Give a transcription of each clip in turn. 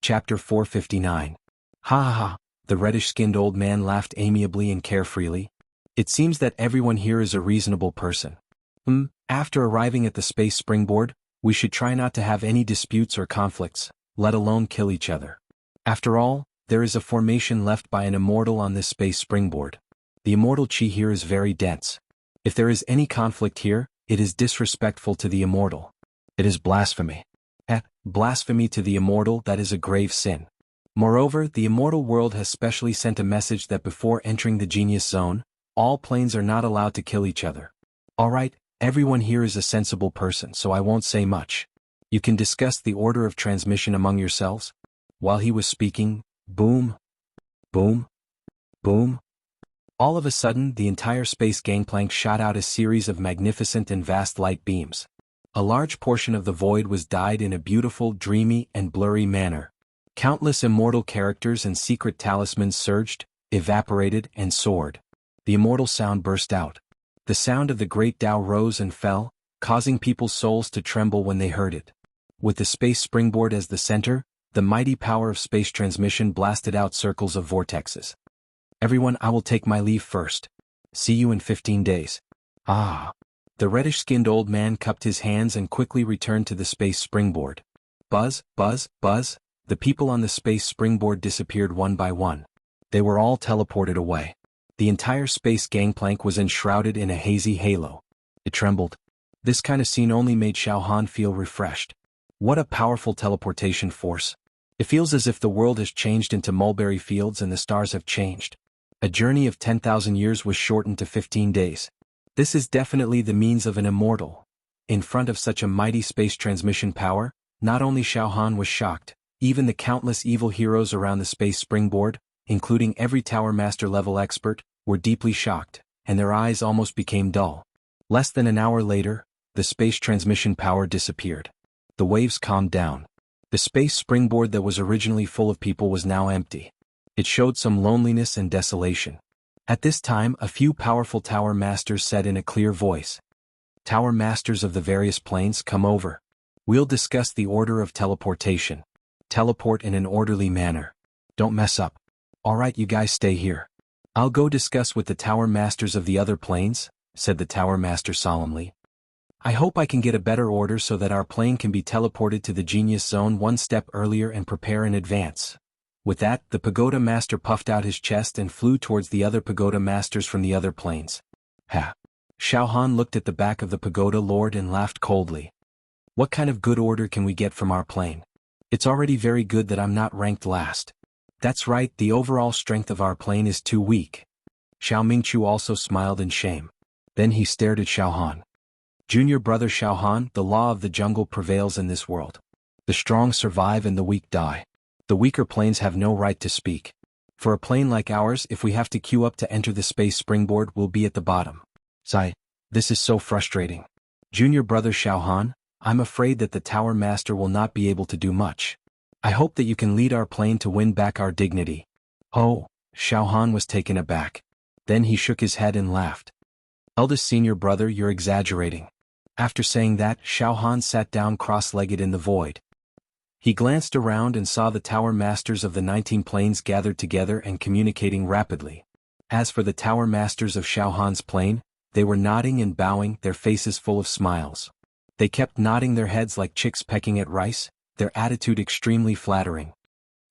Chapter 459. Ha ha ha, the reddish-skinned old man laughed amiably and carefreely. It seems that everyone here is a reasonable person. After arriving at the space springboard, we should try not to have any disputes or conflicts, let alone kill each other. After all, there is a formation left by an immortal on this space springboard. The immortal chi here is very dense. If there is any conflict here, it is disrespectful to the immortal. It is blasphemy. Blasphemy to the immortal, that is a grave sin. Moreover, the immortal world has specially sent a message that before entering the genius zone, all planes are not allowed to kill each other. Alright, everyone here is a sensible person, so I won't say much. You can discuss the order of transmission among yourselves. While he was speaking, boom, boom, boom. All of a sudden, the entire space gangplank shot out a series of magnificent and vast light beams. A large portion of the void was dyed in a beautiful, dreamy, and blurry manner. Countless immortal characters and secret talismans surged, evaporated, and soared. The immortal sound burst out. The sound of the great Tao rose and fell, causing people's souls to tremble when they heard it. With the space springboard as the center, the mighty power of space transmission blasted out circles of vortexes. Everyone, I will take my leave first. See you in 15 days. Ah. The reddish-skinned old man cupped his hands and quickly returned to the space springboard. Buzz, buzz, buzz, the people on the space springboard disappeared one by one. They were all teleported away. The entire space gangplank was enshrouded in a hazy halo. It trembled. This kind of scene only made Xiao Han feel refreshed. What a powerful teleportation force. It feels as if the world has changed into mulberry fields and the stars have changed. A journey of 10,000 years was shortened to 15 days. This is definitely the means of an immortal. In front of such a mighty space transmission power, not only Xiao Han was shocked, even the countless evil heroes around the space springboard, including every Tower Master level expert, were deeply shocked, and their eyes almost became dull. Less than an hour later, the space transmission power disappeared. The waves calmed down. The space springboard that was originally full of people was now empty. It showed some loneliness and desolation. At this time, a few powerful Tower Masters said in a clear voice, "Tower Masters of the various planes, come over. We'll discuss the order of teleportation. Teleport in an orderly manner. Don't mess up. Alright, you guys stay here. I'll go discuss with the Tower Masters of the other planes," said the Tower Master solemnly. "I hope I can get a better order so that our plane can be teleported to the Genius Zone one step earlier and prepare in advance." With that, the Pagoda Master puffed out his chest and flew towards the other Pagoda Masters from the other planes. Ha! Xiao Han looked at the back of the Pagoda Lord and laughed coldly. "What kind of good order can we get from our plane? It's already very good that I'm not ranked last. That's right, the overall strength of our plane is too weak." Xiao Mingqiu also smiled in shame. Then he stared at Xiao Han. "Junior brother Xiao Han, the law of the jungle prevails in this world. The strong survive and the weak die. The weaker planes have no right to speak. For a plane like ours, if we have to queue up to enter the space springboard, we'll be at the bottom. Sigh, this is so frustrating. Junior brother Xiao Han, I'm afraid that the Tower Master will not be able to do much. I hope that you can lead our plane to win back our dignity." Oh, Xiao Han was taken aback. Then he shook his head and laughed. "Eldest senior brother, you're exaggerating." After saying that, Xiao Han sat down cross-legged in the void. He glanced around and saw the Tower Masters of the 19 planes gathered together and communicating rapidly. As for the Tower Masters of Xiao Han's plane, they were nodding and bowing, their faces full of smiles. They kept nodding their heads like chicks pecking at rice, their attitude extremely flattering.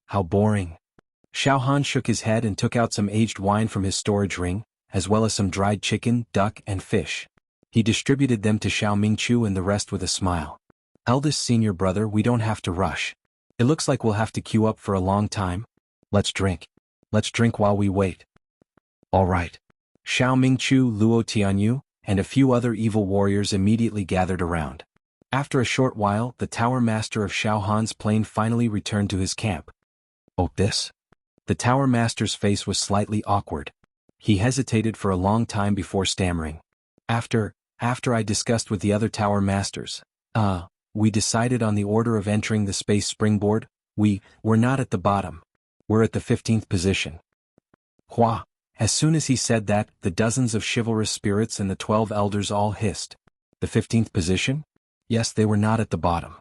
How boring. Xiao Han shook his head and took out some aged wine from his storage ring, as well as some dried chicken, duck, and fish. He distributed them to Xiao Mingqiu and the rest with a smile. "Eldest senior brother, we don't have to rush. It looks like we'll have to queue up for a long time. Let's drink. Let's drink while we wait." "All right." Xiao Mingqiu, Luo Tianyu, and a few other evil warriors immediately gathered around. After a short while, the Tower Master of Xiao Han's plane finally returned to his camp. "Oh, this?" The Tower Master's face was slightly awkward. He hesitated for a long time before stammering. After I discussed with the other Tower Masters, we decided on the order of entering the space springboard. We're not at the bottom. We're at the 15th position." Hua! As soon as he said that, the dozens of chivalrous spirits and the 12 elders all hissed. The 15th position? Yes, they were not at the bottom.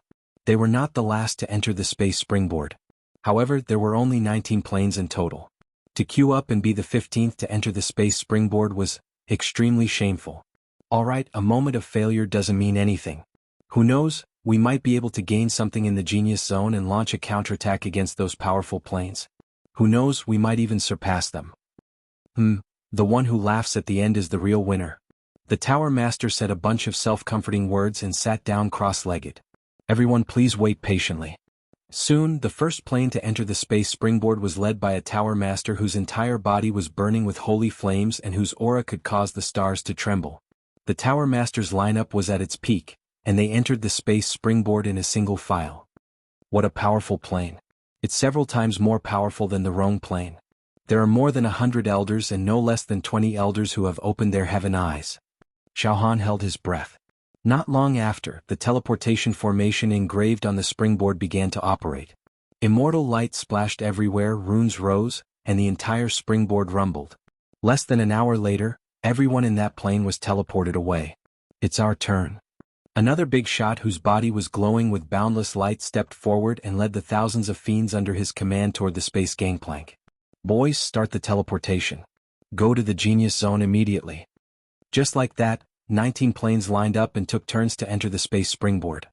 They were not the last to enter the space springboard. However, there were only 19 planes in total. To queue up and be the 15th to enter the space springboard was extremely shameful. Alright, a moment of failure doesn't mean anything. Who knows, we might be able to gain something in the genius zone and launch a counterattack against those powerful planes. Who knows, we might even surpass them. The one who laughs at the end is the real winner. The Tower Master said a bunch of self-comforting words and sat down cross-legged. Everyone please wait patiently. Soon, the first plane to enter the space springboard was led by a Tower Master whose entire body was burning with holy flames and whose aura could cause the stars to tremble. The Tower Master's lineup was at its peak, and they entered the space springboard in a single file. What a powerful plane. It's several times more powerful than the Rome plane. There are more than 100 elders and no less than 20 elders who have opened their heaven eyes. Xiao Han held his breath. Not long after, the teleportation formation engraved on the springboard began to operate. Immortal light splashed everywhere, runes rose, and the entire springboard rumbled. Less than an hour later, everyone in that plane was teleported away. It's our turn. Another big shot whose body was glowing with boundless light stepped forward and led the thousands of fiends under his command toward the space gangplank. Boys, start the teleportation. Go to the genius zone immediately. Just like that, 19 planes lined up and took turns to enter the space springboard.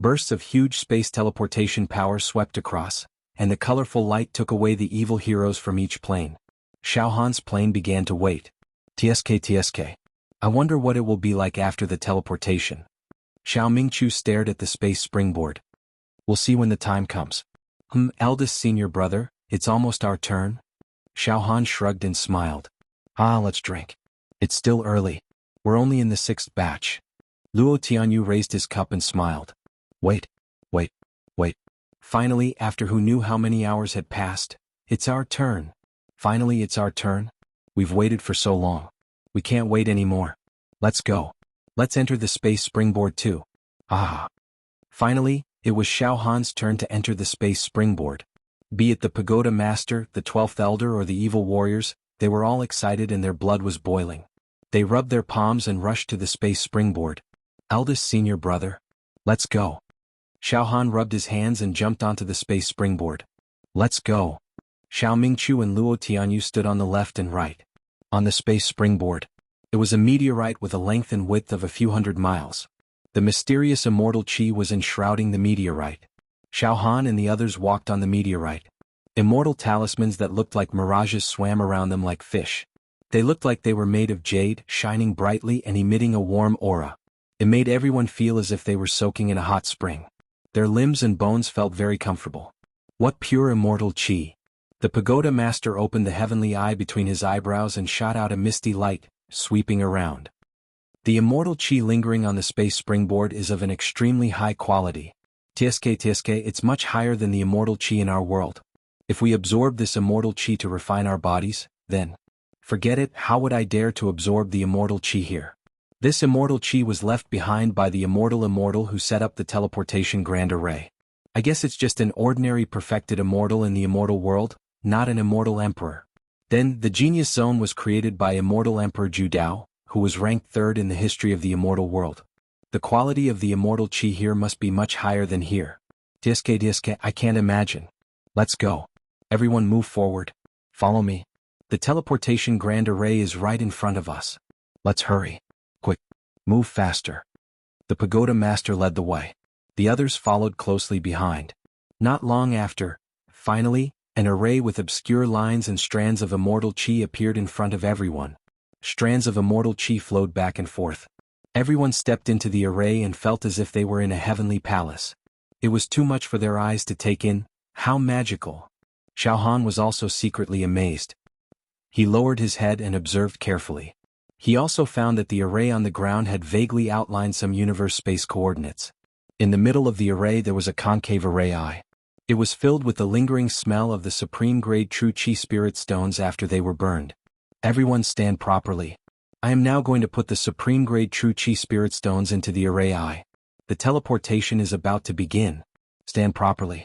Bursts of huge space teleportation power swept across, and the colorful light took away the evil heroes from each plane. Xiao Han's plane began to wait. TSK. I wonder what it will be like after the teleportation. Xiao Mingchu stared at the space springboard. We'll see when the time comes. Eldest senior brother, it's almost our turn. Xiao Han shrugged and smiled. Let's drink. It's still early. We're only in the 6th batch. Luo Tianyu raised his cup and smiled. Wait. Finally, after who knew how many hours had passed, it's our turn. Finally, it's our turn. We've waited for so long. We can't wait anymore. Let's go. Let's enter the space springboard too. Finally, it was Xiao Han's turn to enter the space springboard. Be it the Pagoda Master, the 12th Elder or the evil warriors, they were all excited and their blood was boiling. They rubbed their palms and rushed to the space springboard. Eldest senior brother. Let's go. Xiao Han rubbed his hands and jumped onto the space springboard. Let's go. Xiao Mingchu and Luo Tianyu stood on the left and right. On the space springboard. It was a meteorite with a length and width of a few hundred miles. The mysterious immortal chi was enshrouding the meteorite. Xiao Han and the others walked on the meteorite. Immortal talismans that looked like mirages swam around them like fish. They looked like they were made of jade, shining brightly and emitting a warm aura. It made everyone feel as if they were soaking in a hot spring. Their limbs and bones felt very comfortable. What pure immortal chi! The Pagoda Master opened the heavenly eye between his eyebrows and shot out a misty light, sweeping around. The immortal chi lingering on the space springboard is of an extremely high quality. TSK, it's much higher than the immortal chi in our world. If we absorb this immortal chi to refine our bodies, then forget it, how would I dare to absorb the immortal chi here? This immortal chi was left behind by the immortal who set up the teleportation grand array. I guess it's just an ordinary perfected immortal in the immortal world, not an immortal emperor. Then, the genius zone was created by immortal Emperor Ju Dao, who was ranked 3rd in the history of the immortal world. The quality of the immortal chi here must be much higher than here. TSK, I can't imagine. Let's go. Everyone move forward. Follow me. The teleportation grand array is right in front of us. Let's hurry. Quick. Move faster. The Pagoda Master led the way. The others followed closely behind. Not long after, finally, an array with obscure lines and strands of immortal chi appeared in front of everyone. Strands of immortal chi flowed back and forth. Everyone stepped into the array and felt as if they were in a heavenly palace. It was too much for their eyes to take in. How magical! Xiao Han was also secretly amazed. He lowered his head and observed carefully. He also found that the array on the ground had vaguely outlined some universe space coordinates. In the middle of the array there was a concave array eye. It was filled with the lingering smell of the supreme-grade true chi spirit stones after they were burned. Everyone stand properly. I am now going to put the supreme-grade true chi spirit stones into the array eye. The teleportation is about to begin. Stand properly.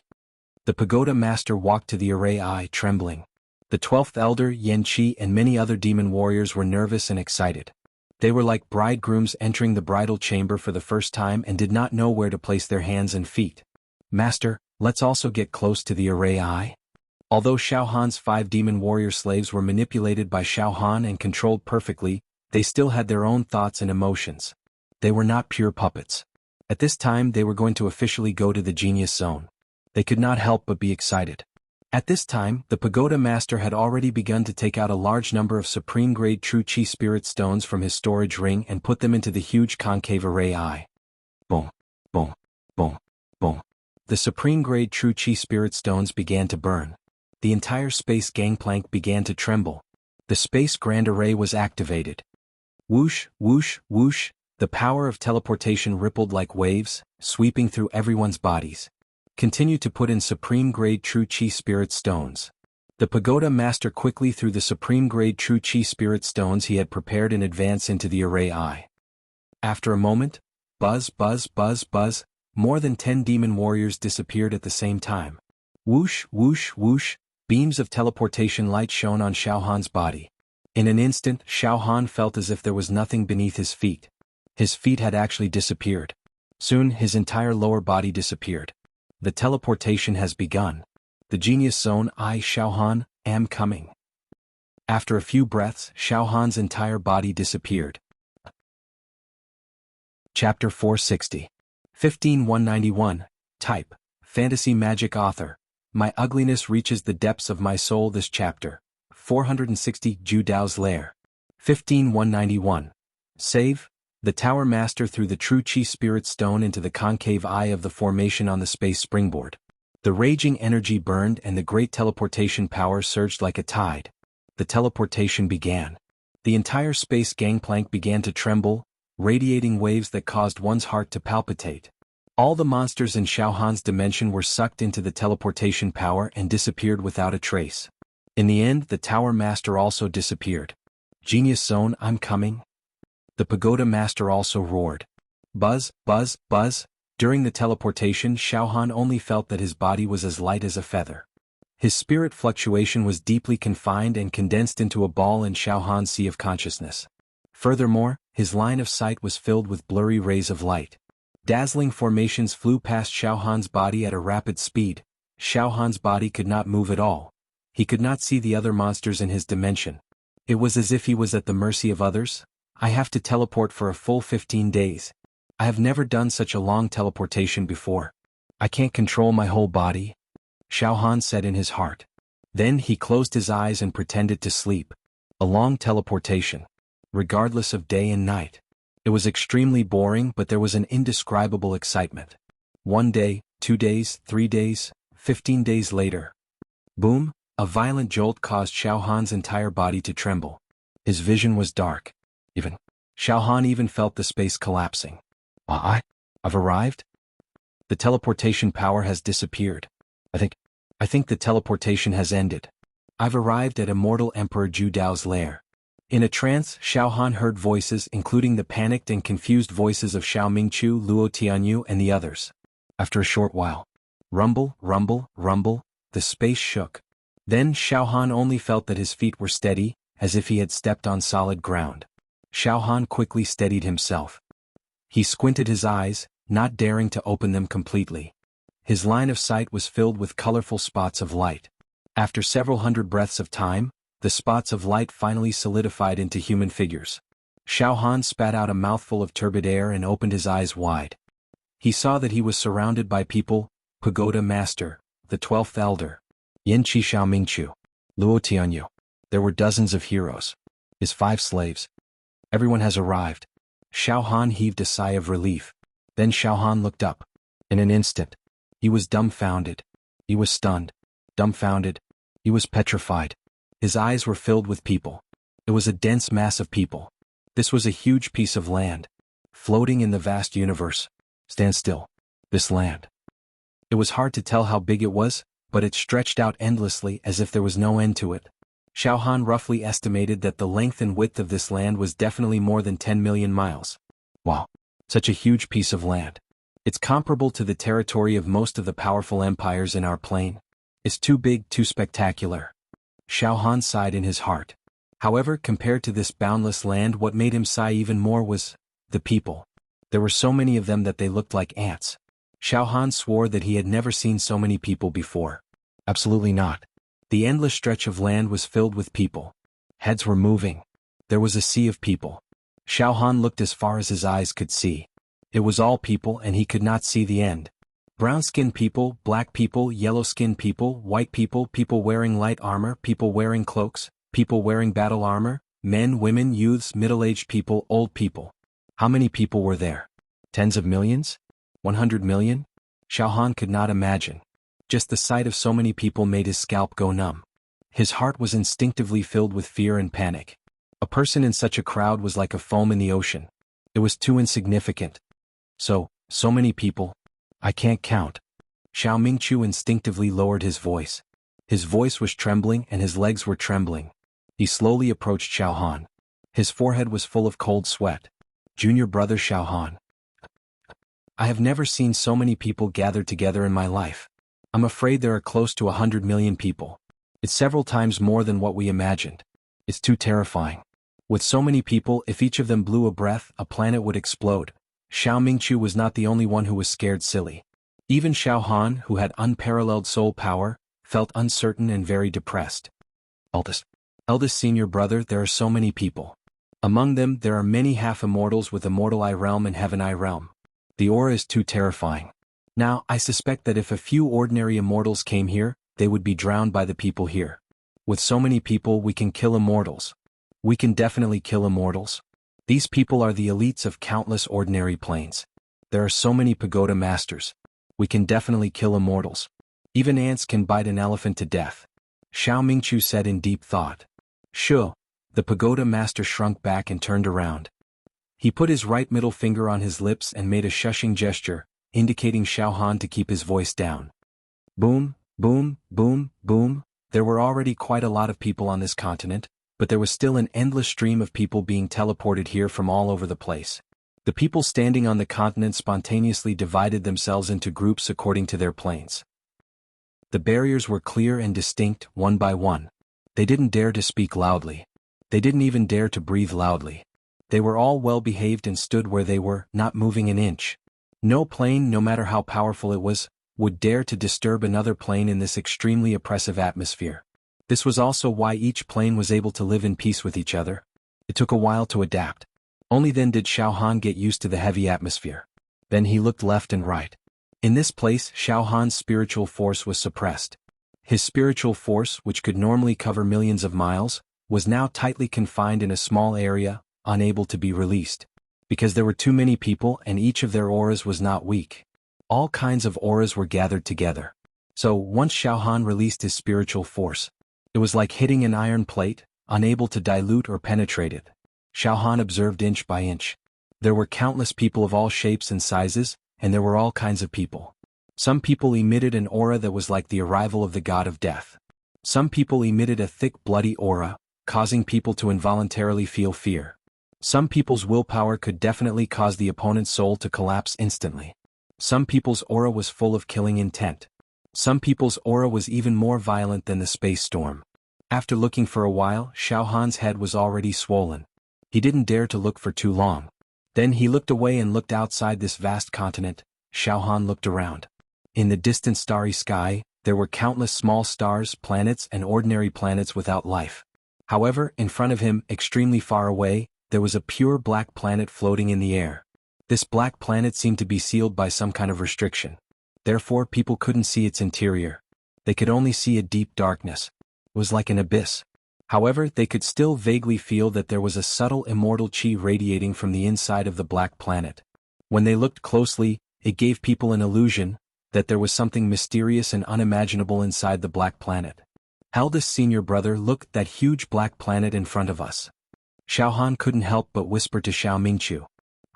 The Pagoda Master walked to the array eye, trembling. The 12th Elder, Yan Qi, and many other demon warriors were nervous and excited. They were like bridegrooms entering the bridal chamber for the first time and did not know where to place their hands and feet. Master, Let's also get close to the array eye. Although Xiao Han's 5 demon warrior slaves were manipulated by Xiao Han and controlled perfectly, they still had their own thoughts and emotions. They were not pure puppets. At this time they were going to officially go to the genius zone. They could not help but be excited. At this time, the pagoda master had already begun to take out a large number of supreme-grade true chi spirit stones from his storage ring and put them into the huge concave array eye. Boom, boom, boom, boom. The supreme-grade true chi spirit stones began to burn. The entire space gangplank began to tremble. The space grand array was activated. Whoosh, whoosh, whoosh, the power of teleportation rippled like waves, sweeping through everyone's bodies. Continue to put in supreme-grade true chi spirit stones. The pagoda master quickly threw the supreme-grade true chi spirit stones he had prepared in advance into the array eye. After a moment, buzz, buzz, buzz, buzz, more than 10 demon warriors disappeared at the same time. Whoosh, whoosh, whoosh, beams of teleportation light shone on Xiao Han's body. In an instant, Xiao Han felt as if there was nothing beneath his feet. His feet had actually disappeared. Soon, his entire lower body disappeared. The teleportation has begun. The genius zone, I, Xiao Han, am coming. After a few breaths, Xiao Han's entire body disappeared. Chapter 460. 15191. Type. Fantasy Magic Author. My ugliness reaches the depths of my soul this chapter. 460 Ju Dao's Lair. 15191. Save. The Tower Master threw the True Chi Spirit Stone into the concave eye of the formation on the space springboard. The raging energy burned and the great teleportation power surged like a tide. The teleportation began. The entire space gangplank began to tremble, radiating waves that caused one's heart to palpitate. All the monsters in Xiao Han's dimension were sucked into the teleportation power and disappeared without a trace. In the end, the Tower Master also disappeared. Genius Zone, I'm coming. The Pagoda Master also roared. Buzz, buzz, buzz. During the teleportation, Xiao Han only felt that his body was as light as a feather. His spirit fluctuation was deeply confined and condensed into a ball in Xiao Han's sea of consciousness. Furthermore, his line of sight was filled with blurry rays of light. Dazzling formations flew past Xiao Han's body at a rapid speed. Xiao Han's body could not move at all. He could not see the other monsters in his dimension. It was as if he was at the mercy of others. I have to teleport for a full 15 days. I have never done such a long teleportation before. I can't control my whole body, Xiao Han said in his heart. Then he closed his eyes and pretended to sleep. A long teleportation. Regardless of day and night. It was extremely boring, but there was an indescribable excitement. 1 day, 2 days, 3 days, 15 days later. Boom, a violent jolt caused Xiao Han's entire body to tremble. His vision was dark. Xiao Han even felt the space collapsing. I've arrived? The teleportation power has disappeared. I think the teleportation has ended. I've arrived at Immortal Emperor Ju Dao's lair. In a trance, Xiao Han heard voices including the panicked and confused voices of Xiao Mingqiu, Luo Tianyu and the others. After a short while. Rumble, rumble, rumble, the space shook. Then Xiao Han only felt that his feet were steady, as if he had stepped on solid ground. Xiao Han quickly steadied himself. He squinted his eyes, not daring to open them completely. His line of sight was filled with colorful spots of light. After several hundred breaths of time, the spots of light finally solidified into human figures. Xiao Han spat out a mouthful of turbid air and opened his eyes wide. He saw that he was surrounded by people, Pagoda Master, the 12th Elder, Yanqi Xiao Mingqiu, Luo Tianyu. There were dozens of heroes. His 5 slaves. Everyone has arrived. Xiao Han heaved a sigh of relief. Then Xiao Han looked up. In an instant. He was dumbfounded. He was stunned. Dumbfounded. He was petrified. His eyes were filled with people. It was a dense mass of people. This was a huge piece of land. Floating in the vast universe. Stand still. This land. It was hard to tell how big it was, but it stretched out endlessly as if there was no end to it. Xiao Han roughly estimated that the length and width of this land was definitely more than 10 million miles. Wow. Such a huge piece of land. It's comparable to the territory of most of the powerful empires in our plane. It's too big, too spectacular. Xiao Han sighed in his heart. However, compared to this boundless land, what made him sigh even more was the people. There were so many of them that they looked like ants. Xiao Han swore that he had never seen so many people before. Absolutely not. The endless stretch of land was filled with people. Heads were moving. There was a sea of people. Xiao Han looked as far as his eyes could see. It was all people and he could not see the end. Brown-skinned people, black people, yellow-skinned people, white people, people wearing light armor, people wearing cloaks, people wearing battle armor, men, women, youths, middle-aged people, old people. How many people were there? Tens of millions? 100 million? Xiao Han could not imagine. Just the sight of so many people made his scalp go numb. His heart was instinctively filled with fear and panic. A person in such a crowd was like a foam in the ocean. It was too insignificant. So many people. I can't count. Xiao Mingqiu instinctively lowered his voice. His voice was trembling and his legs were trembling. He slowly approached Xiao Han. His forehead was full of cold sweat. Junior brother Xiao Han. I have never seen so many people gathered together in my life. I'm afraid there are close to 100 million people. It's several times more than what we imagined. It's too terrifying. With so many people, if each of them blew a breath, a planet would explode. Xiao Mingqiu was not the only one who was scared silly. Even Xiao Han, who had unparalleled soul power, felt uncertain and very depressed. Eldest senior brother, there are so many people. Among them, there are many half-immortals with Immortal Eye Realm and Heaven Eye Realm. The aura is too terrifying. Now, I suspect that if a few ordinary immortals came here, they would be drowned by the people here. With so many people, we can kill immortals. We can definitely kill immortals. These people are the elites of countless ordinary planes. There are so many pagoda masters. We can definitely kill immortals. Even ants can bite an elephant to death. Xiao Mingqiu said in deep thought. Sure. The pagoda master shrunk back and turned around. He put his right middle finger on his lips and made a shushing gesture, indicating Xiao Han to keep his voice down. Boom, boom, boom, boom. There were already quite a lot of people on this continent, but there was still an endless stream of people being teleported here from all over the place. The people standing on the continent spontaneously divided themselves into groups according to their planes. The barriers were clear and distinct, one by one. They didn't dare to speak loudly. They didn't even dare to breathe loudly. They were all well behaved and stood where they were, not moving an inch. No plane, no matter how powerful it was, would dare to disturb another plane in this extremely oppressive atmosphere. This was also why each plane was able to live in peace with each other. It took a while to adapt. Only then did Xiao Han get used to the heavy atmosphere. Then he looked left and right. In this place, Xiao Han's spiritual force was suppressed. His spiritual force, which could normally cover millions of miles, was now tightly confined in a small area, unable to be released. Because there were too many people and each of their auras was not weak. All kinds of auras were gathered together. So, once Xiao Han released his spiritual force, it was like hitting an iron plate, unable to dilute or penetrate it. Xiao Han observed inch by inch. There were countless people of all shapes and sizes, and there were all kinds of people. Some people emitted an aura that was like the arrival of the god of death. Some people emitted a thick bloody aura, causing people to involuntarily feel fear. Some people's willpower could definitely cause the opponent's soul to collapse instantly. Some people's aura was full of killing intent. Some people's aura was even more violent than the space storm. After looking for a while, Xiao Han's head was already swollen. He didn't dare to look for too long. Then he looked away and looked outside this vast continent. Xiao Han looked around. In the distant starry sky, there were countless small stars, planets, and ordinary planets without life. However, in front of him, extremely far away, there was a pure black planet floating in the air. This black planet seemed to be sealed by some kind of restriction. Therefore, people couldn't see its interior. They could only see a deep darkness. It was like an abyss. However, they could still vaguely feel that there was a subtle immortal chi radiating from the inside of the black planet. When they looked closely, it gave people an illusion that there was something mysterious and unimaginable inside the black planet. Eldest senior brother, look, that huge black planet in front of us. Xiao Han couldn't help but whisper to Xiao Mingqiu.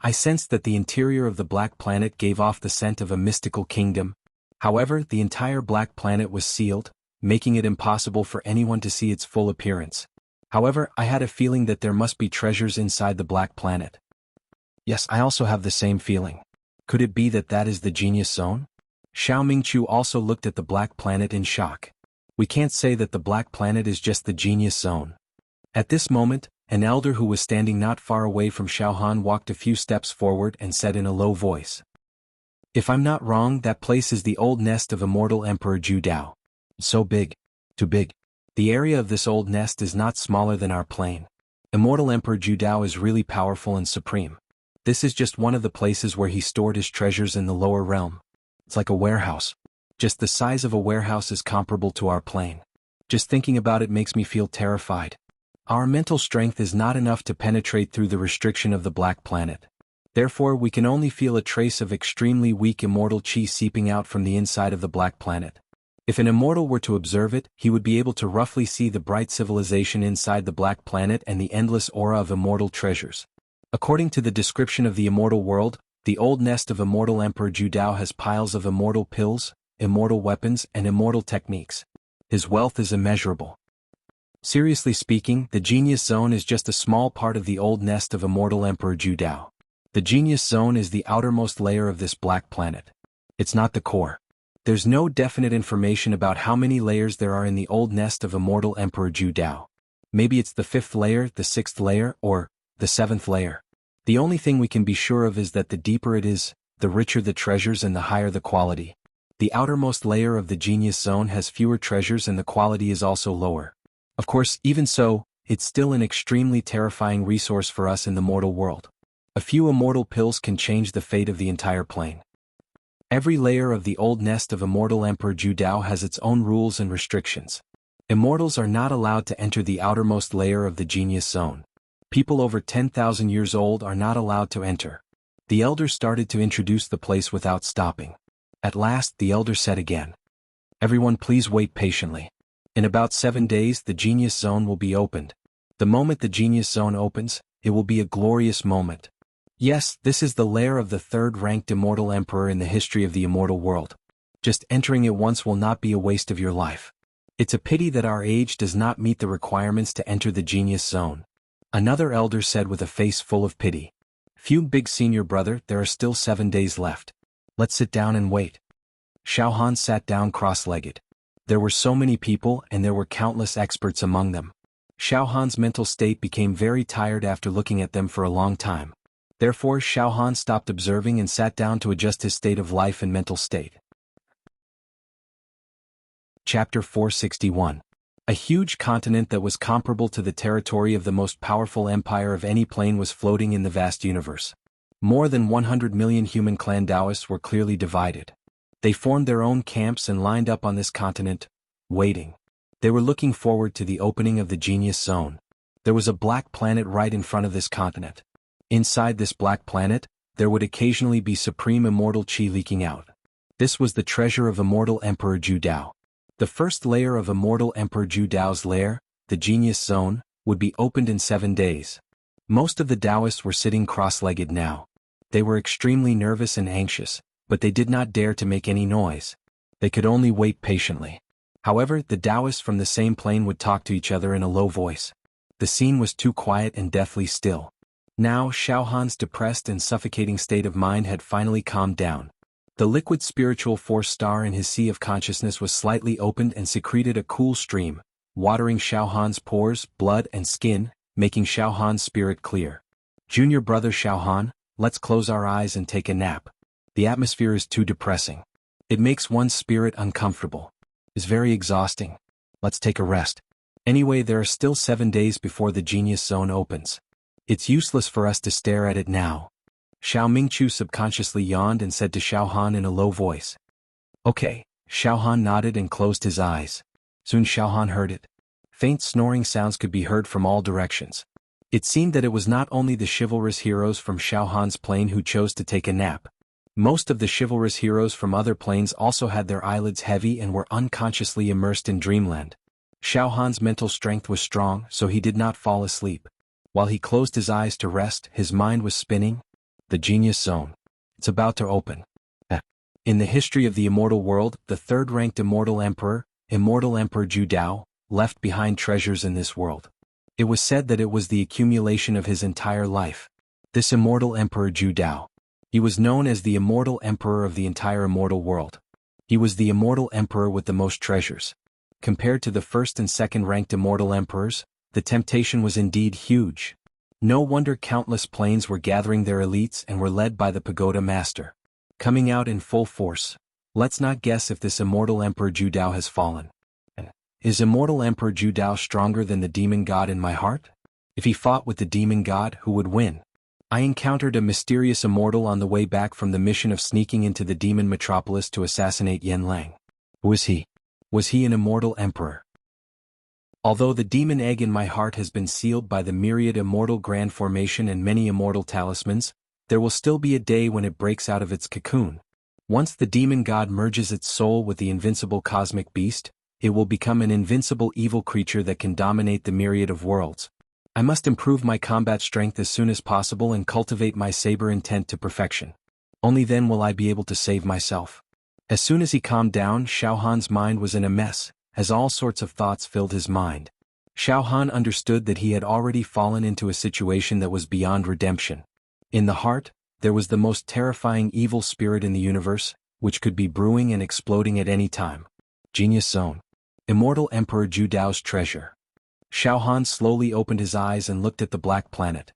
I sensed that the interior of the black planet gave off the scent of a mystical kingdom. However, the entire black planet was sealed, making it impossible for anyone to see its full appearance. However, I had a feeling that there must be treasures inside the black planet. Yes, I also have the same feeling. Could it be that that is the genius zone? Xiao Mingqiu also looked at the black planet in shock. We can't say that the black planet is just the genius zone. At this moment, an elder who was standing not far away from Xiao Han walked a few steps forward and said in a low voice. If I'm not wrong, that place is the old nest of immortal Emperor Zhu Dao. So big. Too big. The area of this old nest is not smaller than our plane. Immortal Emperor Zhu Dao is really powerful and supreme. This is just one of the places where he stored his treasures in the lower realm. It's like a warehouse. Just the size of a warehouse is comparable to our plane. Just thinking about it makes me feel terrified. Our mental strength is not enough to penetrate through the restriction of the black planet. Therefore, we can only feel a trace of extremely weak immortal chi seeping out from the inside of the black planet. If an immortal were to observe it, he would be able to roughly see the bright civilization inside the black planet and the endless aura of immortal treasures. According to the description of the immortal world, the old nest of immortal Emperor Zhu Dao has piles of immortal pills, immortal weapons, and immortal techniques. His wealth is immeasurable. Seriously speaking, the Genius Zone is just a small part of the old nest of immortal Emperor Zhu Dao. The Genius Zone is the outermost layer of this black planet. It's not the core. There's no definite information about how many layers there are in the old nest of immortal Emperor Zhu Dao. Maybe it's the 5th layer, the 6th layer, or the 7th layer. The only thing we can be sure of is that the deeper it is, the richer the treasures and the higher the quality. The outermost layer of the Genius Zone has fewer treasures and the quality is also lower. Of course, even so, it's still an extremely terrifying resource for us in the mortal world. A few immortal pills can change the fate of the entire plane. Every layer of the old nest of immortal Emperor Zhu Dao has its own rules and restrictions. Immortals are not allowed to enter the outermost layer of the Genius Zone. People over 10,000 years old are not allowed to enter. The elder started to introduce the place without stopping. At last, the elder said again, "Everyone please wait patiently. In about 7 days the Genius Zone will be opened. The moment the Genius Zone opens, it will be a glorious moment. Yes, this is the lair of the 3rd-ranked immortal emperor in the history of the immortal world. Just entering it once will not be a waste of your life. It's a pity that our age does not meet the requirements to enter the Genius Zone." Another elder said with a face full of pity. "Phew, big senior brother, there are still 7 days left. Let's sit down and wait." Xiao Han sat down cross-legged. There were so many people and there were countless experts among them. Xiao Han's mental state became very tired after looking at them for a long time. Therefore, Xiao Han stopped observing and sat down to adjust his state of life and mental state. Chapter 461. A huge continent that was comparable to the territory of the most powerful empire of any plane was floating in the vast universe. More than 100 million human clan Taoists were clearly divided. They formed their own camps and lined up on this continent, waiting. They were looking forward to the opening of the Genius Zone. There was a black planet right in front of this continent. Inside this black planet, there would occasionally be supreme immortal chi leaking out. This was the treasure of immortal Emperor Zhu Dao. The first layer of immortal Emperor Zhu Dao's lair, the Genius Zone, would be opened in 7 days. Most of the Taoists were sitting cross-legged now. They were extremely nervous and anxious, but they did not dare to make any noise. They could only wait patiently. However, the Taoists from the same plane would talk to each other in a low voice. The scene was too quiet and deathly still. Now, Xiao Han's depressed and suffocating state of mind had finally calmed down. The liquid spiritual force star in his sea of consciousness was slightly opened and secreted a cool stream, watering Xiao Han's pores, blood, and skin, making Xiao Han's spirit clear. "Junior brother Xiao Han, let's close our eyes and take a nap. The atmosphere is too depressing. It makes one's spirit uncomfortable. It's very exhausting. Let's take a rest. Anyway, there are still 7 days before the Genius Zone opens. It's useless for us to stare at it now." Xiao Mingchu subconsciously yawned and said to Xiao Han in a low voice. "Okay." Xiao Han nodded and closed his eyes. Soon Xiao Han heard it. Faint snoring sounds could be heard from all directions. It seemed that it was not only the chivalrous heroes from Xiao Han's plane who chose to take a nap. Most of the chivalrous heroes from other planes also had their eyelids heavy and were unconsciously immersed in dreamland. Xiao Han's mental strength was strong, so he did not fall asleep. While he closed his eyes to rest, his mind was spinning. The Genius Zone. It's about to open. In the history of the immortal world, the 3rd-ranked immortal Emperor Zhu Dao, left behind treasures in this world. It was said that it was the accumulation of his entire life. This immortal Emperor Zhu Dao. He was known as the immortal emperor of the entire immortal world. He was the immortal emperor with the most treasures. Compared to the 1st and 2nd-ranked immortal emperors, the temptation was indeed huge. No wonder countless planes were gathering their elites and were led by the pagoda master. coming out in full force. Let's not guess if this immortal Emperor Ju Dao has fallen. Is immortal Emperor Ju Dao stronger than the demon god in my heart? If he fought with the demon god, who would win? I encountered a mysterious immortal on the way back from the mission of sneaking into the demon metropolis to assassinate Yen Lang. Who is he? Was he an immortal emperor? Although the demon egg in my heart has been sealed by the myriad immortal grand formation and many immortal talismans, there will still be a day when it breaks out of its cocoon. Once the demon god merges its soul with the invincible cosmic beast, it will become an invincible evil creature that can dominate the myriad of worlds. I must improve my combat strength as soon as possible and cultivate my saber intent to perfection. Only then will I be able to save myself. As soon as he calmed down, Xiao Han's mind was in a mess, as all sorts of thoughts filled his mind. Xiao Han understood that he had already fallen into a situation that was beyond redemption. In the heart, there was the most terrifying evil spirit in the universe, which could be brewing and exploding at any time. Genius Zone. Immortal Emperor Ju Dao's treasure. Xiao Han slowly opened his eyes and looked at the black planet.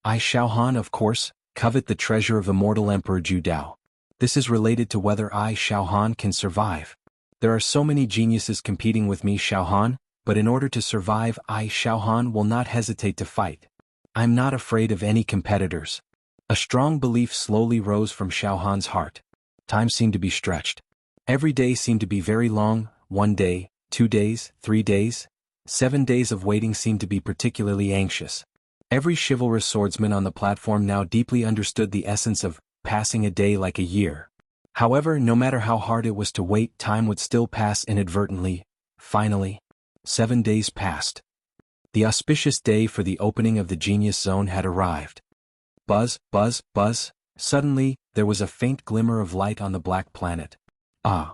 I, Xiao Han, of course, covet the treasure of immortal Emperor Ju Dao. This is related to whether I, Xiao Han, can survive. There are so many geniuses competing with me, Xiao Han, but in order to survive, I, Xiao Han, will not hesitate to fight. I'm not afraid of any competitors. A strong belief slowly rose from Xiao Han's heart. Time seemed to be stretched. Every day seemed to be very long. 1 day, 2 days, 3 days. 7 days of waiting seemed to be particularly anxious. Every chivalrous swordsman on the platform now deeply understood the essence of passing a day like a year. However, no matter how hard it was to wait, time would still pass inadvertently. Finally, 7 days passed. The auspicious day for the opening of the Genius Zone had arrived. Buzz, buzz, buzz. Suddenly, there was a faint glimmer of light on the black planet. Ah!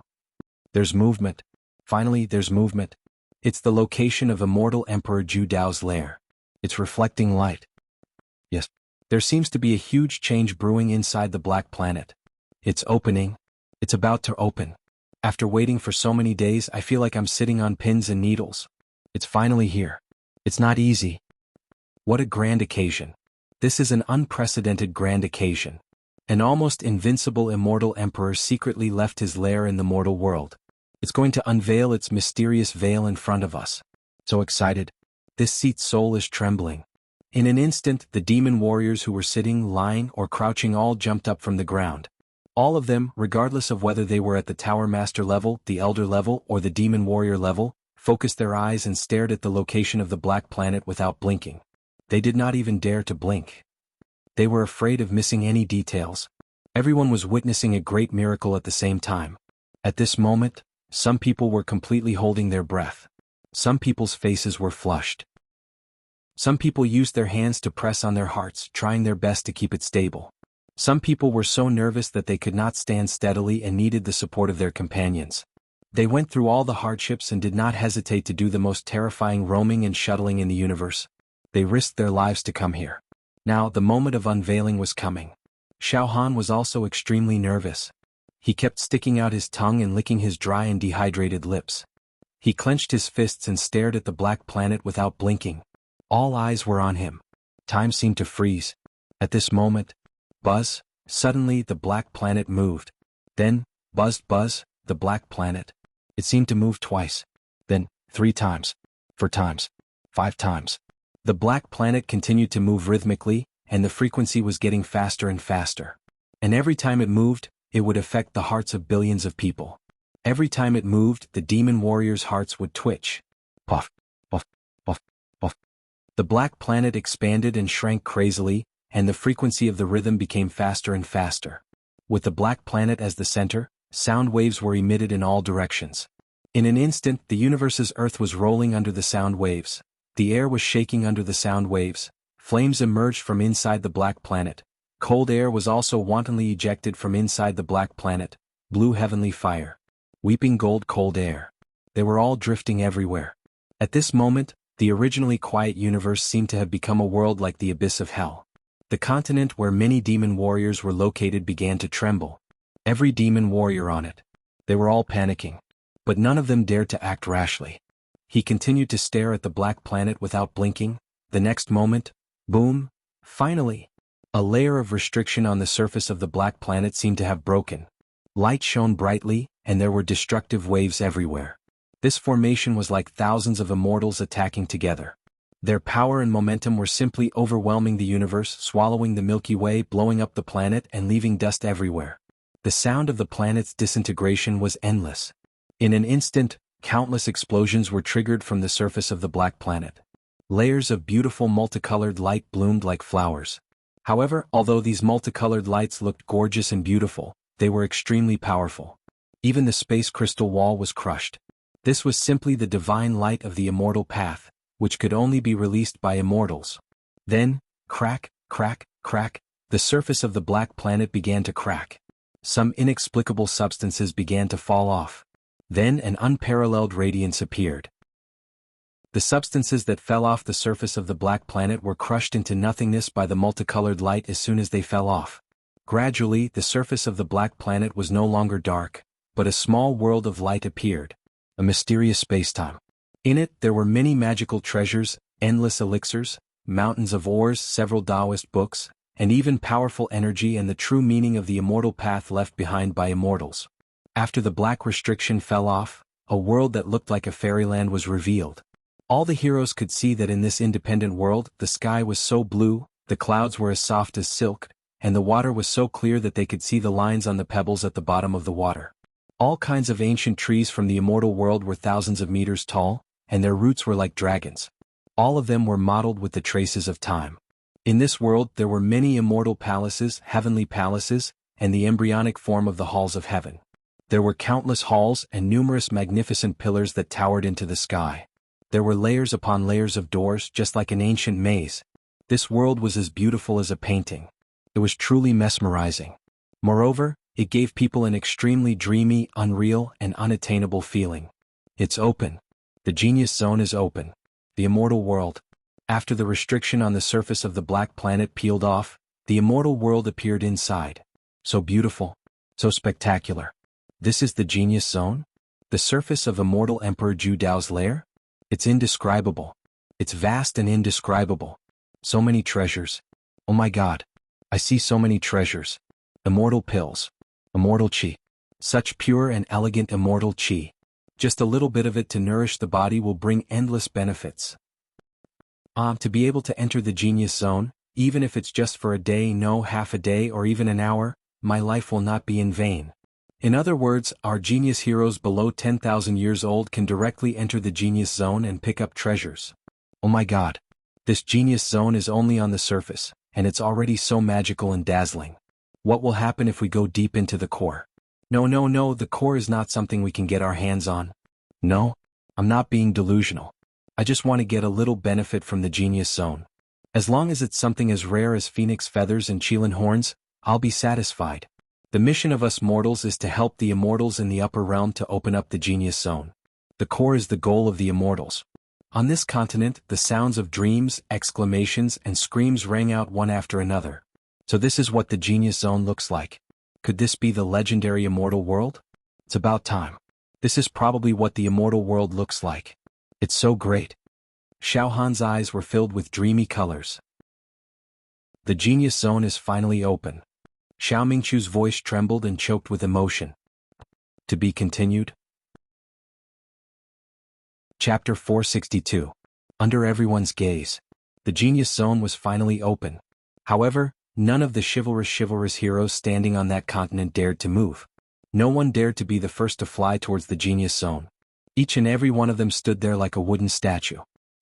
There's movement. Finally, there's movement. It's the location of immortal Emperor Ju Dao's lair. It's reflecting light. Yes, there seems to be a huge change brewing inside the black planet. It's opening. It's about to open. After waiting for so many days, I feel like I'm sitting on pins and needles. It's finally here. It's not easy. What a grand occasion. This is an unprecedented grand occasion. An almost invincible immortal emperor secretly left his lair in the mortal world. It's going to unveil its mysterious veil in front of us. So excited. This seat's soul is trembling. In an instant, the demon warriors who were sitting, lying, or crouching all jumped up from the ground. All of them, regardless of whether they were at the Tower Master level, the Elder level, or the Demon Warrior level, focused their eyes and stared at the location of the black planet without blinking. They did not even dare to blink. They were afraid of missing any details. Everyone was witnessing a great miracle at the same time. At this moment, some people were completely holding their breath. Some people's faces were flushed. Some people used their hands to press on their hearts, trying their best to keep it stable. Some people were so nervous that they could not stand steadily and needed the support of their companions. They went through all the hardships and did not hesitate to do the most terrifying roaming and shuttling in the universe. They risked their lives to come here. Now, the moment of unveiling was coming. Xiao Han was also extremely nervous. He kept sticking out his tongue and licking his dry and dehydrated lips. He clenched his fists and stared at the black planet without blinking. All eyes were on him. Time seemed to freeze. At this moment, buzz, suddenly the black planet moved. Then, buzz, buzz, the black planet. It seemed to move twice. Then, 3 times. 4 times. 5 times. The black planet continued to move rhythmically, and the frequency was getting faster and faster. And every time it moved, it would affect the hearts of billions of people. Every time it moved, the demon warriors' hearts would twitch. Puff, puff, puff, puff. The black planet expanded and shrank crazily, and the frequency of the rhythm became faster and faster. With the black planet as the center, sound waves were emitted in all directions. In an instant, the universe's earth was rolling under the sound waves. The air was shaking under the sound waves. Flames emerged from inside the black planet. Cold air was also wantonly ejected from inside the black planet. Blue heavenly fire. Weeping gold cold air. They were all drifting everywhere. At this moment, the originally quiet universe seemed to have become a world like the abyss of hell. The continent where many demon warriors were located began to tremble. Every demon warrior on it. They were all panicking. But none of them dared to act rashly. He continued to stare at the black planet without blinking. The next moment, boom! Finally! A layer of restriction on the surface of the black planet seemed to have broken. Light shone brightly, and there were destructive waves everywhere. This formation was like thousands of immortals attacking together. Their power and momentum were simply overwhelming the universe, swallowing the Milky Way, blowing up the planet, and leaving dust everywhere. The sound of the planet's disintegration was endless. In an instant, countless explosions were triggered from the surface of the black planet. Layers of beautiful multicolored light bloomed like flowers. However, although these multicolored lights looked gorgeous and beautiful, they were extremely powerful. Even the space crystal wall was crushed. This was simply the divine light of the immortal path, which could only be released by immortals. Then, crack, crack, crack, the surface of the black planet began to crack. Some inexplicable substances began to fall off. Then an unparalleled radiance appeared. The substances that fell off the surface of the black planet were crushed into nothingness by the multicolored light as soon as they fell off. Gradually, the surface of the black planet was no longer dark, but a small world of light appeared. A mysterious spacetime. In it, there were many magical treasures, endless elixirs, mountains of ores, several Taoist books, and even powerful energy and the true meaning of the immortal path left behind by immortals. After the black restriction fell off, a world that looked like a fairyland was revealed. All the heroes could see that in this independent world, the sky was so blue, the clouds were as soft as silk, and the water was so clear that they could see the lines on the pebbles at the bottom of the water. All kinds of ancient trees from the immortal world were thousands of meters tall, and their roots were like dragons. All of them were mottled with the traces of time. In this world there were many immortal palaces, heavenly palaces, and the embryonic form of the halls of heaven. There were countless halls and numerous magnificent pillars that towered into the sky. There were layers upon layers of doors, just like an ancient maze. This world was as beautiful as a painting. It was truly mesmerizing. Moreover, it gave people an extremely dreamy, unreal, and unattainable feeling. It's open. The genius zone is open. The immortal world. After the restriction on the surface of the black planet peeled off, the immortal world appeared inside. So beautiful. So spectacular. This is the genius zone? The surface of immortal Emperor Ju Dao's lair? It's indescribable. It's vast and indescribable. So many treasures. Oh my God. I see so many treasures. Immortal pills. Immortal qi. Such pure and elegant immortal qi. Just a little bit of it to nourish the body will bring endless benefits. To be able to enter the genius zone, even if it's just for a day, no, half a day or even an hour, my life will not be in vain. In other words, our genius heroes below 10,000 years old can directly enter the genius zone and pick up treasures. Oh my God. This genius zone is only on the surface, and it's already so magical and dazzling. What will happen if we go deep into the core? No, the core is not something we can get our hands on. No, I'm not being delusional. I just want to get a little benefit from the genius zone. As long as it's something as rare as phoenix feathers and qilin horns, I'll be satisfied. The mission of us mortals is to help the immortals in the upper realm to open up the genius zone. The core is the goal of the immortals. On this continent, the sounds of dreams, exclamations, and screams rang out one after another. So this is what the genius zone looks like. Could this be the legendary immortal world? It's about time. This is probably what the immortal world looks like. It's so great. Xiaohan's eyes were filled with dreamy colors. The genius zone is finally open. Xiao Mingchu's voice trembled and choked with emotion. To be continued. Chapter 462. Under everyone's gaze. The genius zone was finally open. However, none of the chivalrous heroes standing on that continent dared to move. No one dared to be the first to fly towards the genius zone. Each and every one of them stood there like a wooden statue.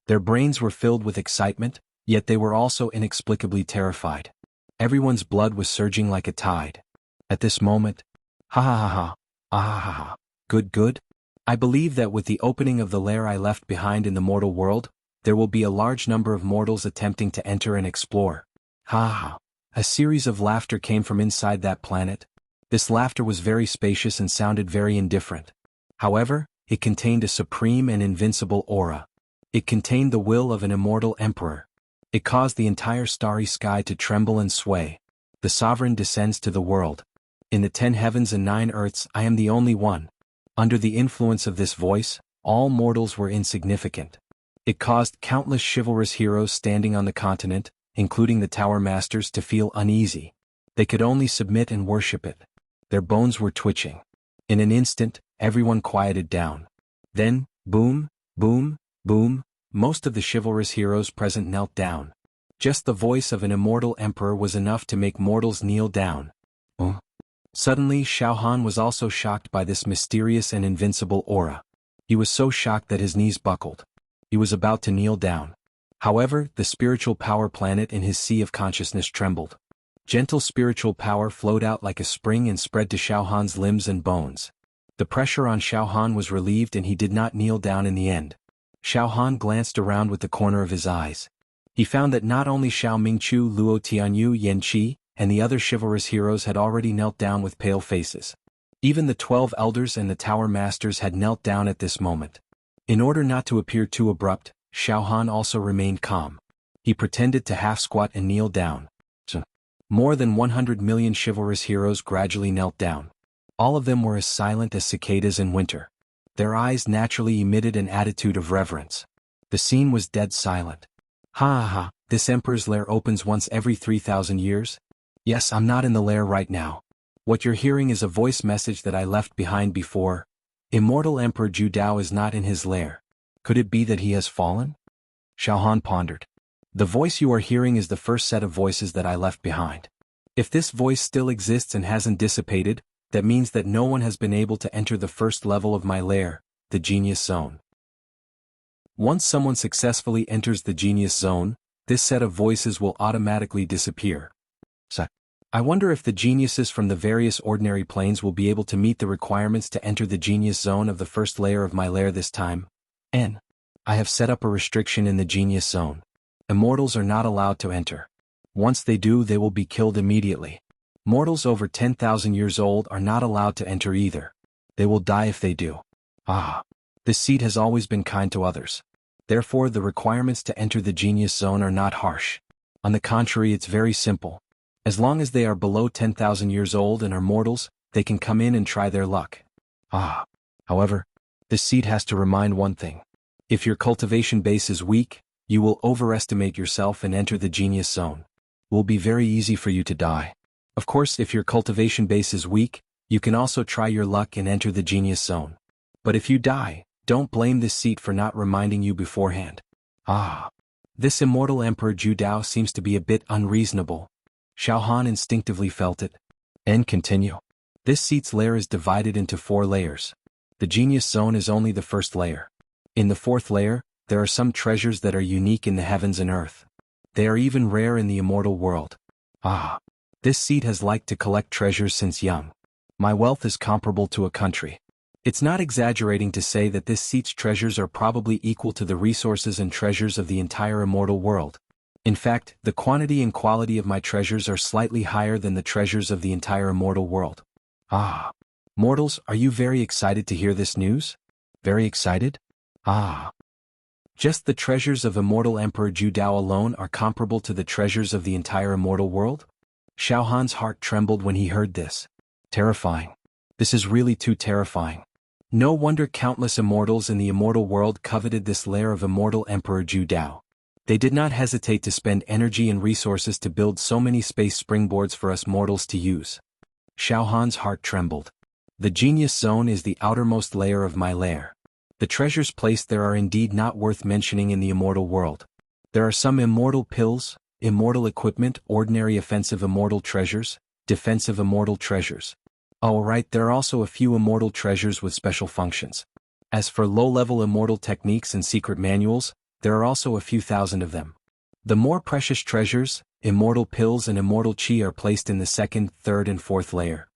Their brains were filled with excitement, yet they were also inexplicably terrified. Everyone's blood was surging like a tide. At this moment, ha ha ha ha, ah ha ha, good. I believe that with the opening of the lair I left behind in the mortal world, there will be a large number of mortals attempting to enter and explore. Ha ha ha. A series of laughter came from inside that planet. This laughter was very spacious and sounded very indifferent. However, it contained a supreme and invincible aura. It contained the will of an immortal emperor. It caused the entire starry sky to tremble and sway. The sovereign descends to the world. In the 10 heavens and 9 earths I am the only one. Under the influence of this voice, all mortals were insignificant. It caused countless chivalrous heroes standing on the continent, including the tower masters, to feel uneasy. They could only submit and worship it. Their bones were twitching. In an instant, everyone quieted down. Then, boom, boom, boom, most of the chivalrous heroes present knelt down. Just the voice of an immortal emperor was enough to make mortals kneel down. Suddenly, Xiao Han was also shocked by this mysterious and invincible aura. He was so shocked that his knees buckled. He was about to kneel down. However, the spiritual power planet in his sea of consciousness trembled. Gentle spiritual power flowed out like a spring and spread to Xiao Han's limbs and bones. The pressure on Xiao Han was relieved and he did not kneel down in the end. Xiao Han glanced around with the corner of his eyes. He found that not only Xiao Mingqiu, Luo Tianyu, Yan Qi, and the other chivalrous heroes had already knelt down with pale faces. Even the 12 elders and the tower masters had knelt down at this moment. In order not to appear too abrupt, Xiao Han also remained calm. He pretended to half-squat and kneel down. More than 100 million chivalrous heroes gradually knelt down. All of them were as silent as cicadas in winter. Their eyes naturally emitted an attitude of reverence. The scene was dead silent. Ha ha ha, this emperor's lair opens once every 3,000 years? Yes, I'm not in the lair right now. What you're hearing is a voice message that I left behind before. Immortal Emperor Zhu Dao is not in his lair. Could it be that he has fallen? Xiao Han pondered. The voice you are hearing is the first set of voices that I left behind. If this voice still exists and hasn't dissipated, that means that no one has been able to enter the first level of my lair, the Genius Zone. Once someone successfully enters the Genius Zone, this set of voices will automatically disappear. I wonder if the geniuses from the various ordinary planes will be able to meet the requirements to enter the Genius Zone of the first layer of my lair this time. I have set up a restriction in the Genius Zone. Immortals are not allowed to enter. Once they do, they will be killed immediately. Mortals over 10,000 years old are not allowed to enter either. They will die if they do. This seat has always been kind to others. Therefore, the requirements to enter the Genius Zone are not harsh. On the contrary, it's very simple. As long as they are below 10,000 years old and are mortals, they can come in and try their luck. However, this seat has to remind one thing. If your cultivation base is weak, you will overestimate yourself and enter the Genius Zone. It will be very easy for you to die. Of course, if your cultivation base is weak, you can also try your luck and enter the Genius Zone. But if you die, don't blame this seat for not reminding you beforehand. This immortal Emperor Zhu Dao seems to be a bit unreasonable. Xiao Han instinctively felt it. And continue. This seat's lair is divided into 4 layers. The Genius Zone is only the first layer. In the 4th layer, there are some treasures that are unique in the heavens and earth. They are even rare in the immortal world. This seat has liked to collect treasures since young. My wealth is comparable to a country. It's not exaggerating to say that this seat's treasures are probably equal to the resources and treasures of the entire immortal world. In fact, the quantity and quality of my treasures are slightly higher than the treasures of the entire immortal world. Mortals, are you very excited to hear this news? Very excited? Just the treasures of immortal Emperor Zhu Dao alone are comparable to the treasures of the entire immortal world? Xiao Han's heart trembled when he heard this. Terrifying. This is really too terrifying. No wonder countless immortals in the immortal world coveted this lair of immortal Emperor Zhu Dao. They did not hesitate to spend energy and resources to build so many space springboards for us mortals to use. Xiao Han's heart trembled. The Genius Zone is the outermost layer of my lair. The treasures placed there are indeed not worth mentioning in the immortal world. There are some immortal pills, immortal equipment, ordinary offensive immortal treasures, defensive immortal treasures. Alright, there are also a few immortal treasures with special functions. As for low-level immortal techniques and secret manuals, there are also a few thousand of them. The more precious treasures, immortal pills and immortal chi are placed in the 2nd, 3rd and 4th layer.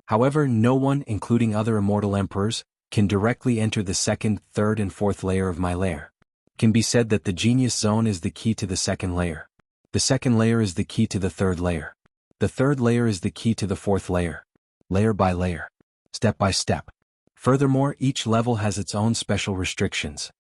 However, no one, including other immortal emperors, can directly enter the 2nd, 3rd and 4th layer of my lair. It can be said that the Genius Zone is the key to the 2nd layer. The 2nd layer is the key to the 3rd layer. The 3rd layer is the key to the 4th layer. Layer by layer. Step by step. Furthermore, each level has its own special restrictions.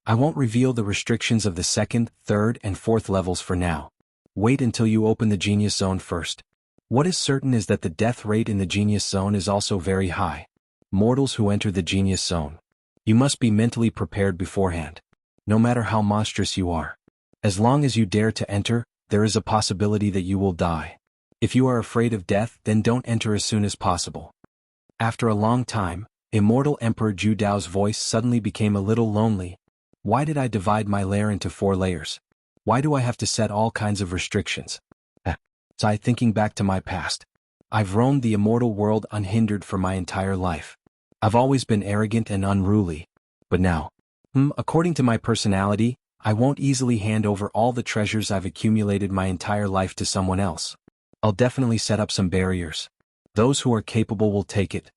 I won't reveal the restrictions of the 2nd, 3rd and 4th levels for now. Wait until you open the Genius Zone first. What is certain is that the death rate in the Genius Zone is also very high. Mortals who enter the Genius Zone. You must be mentally prepared beforehand. No matter how monstrous you are. As long as you dare to enter, there is a possibility that you will die. If you are afraid of death, then don't enter as soon as possible. After a long time, Immortal Emperor Ju Dao's voice suddenly became a little lonely. Why did I divide my lair into 4 layers? Why do I have to set all kinds of restrictions? Thinking back to my past. I've roamed the immortal world unhindered for my entire life. I've always been arrogant and unruly. But now, according to my personality, I won't easily hand over all the treasures I've accumulated my entire life to someone else. I'll definitely set up some barriers. Those who are capable will take it.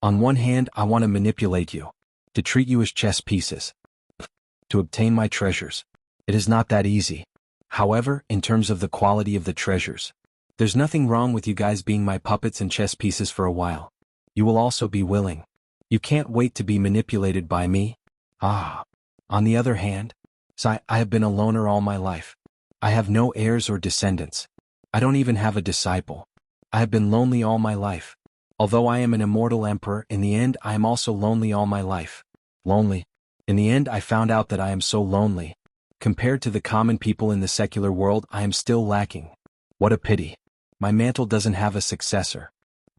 On one hand, I want to manipulate you, to treat you as chess pieces, to obtain my treasures. It is not that easy. However, in terms of the quality of the treasures, there's nothing wrong with you guys being my puppets and chess pieces for a while. You will also be willing. You can't wait to be manipulated by me. On the other hand, I have been a loner all my life. I have no heirs or descendants. I don't even have a disciple. I have been lonely all my life. Although I am an immortal emperor, in the end I am also lonely all my life. Lonely. In the end I found out that I am so lonely. Compared to the common people in the secular world, I am still lacking. What a pity. My mantle doesn't have a successor.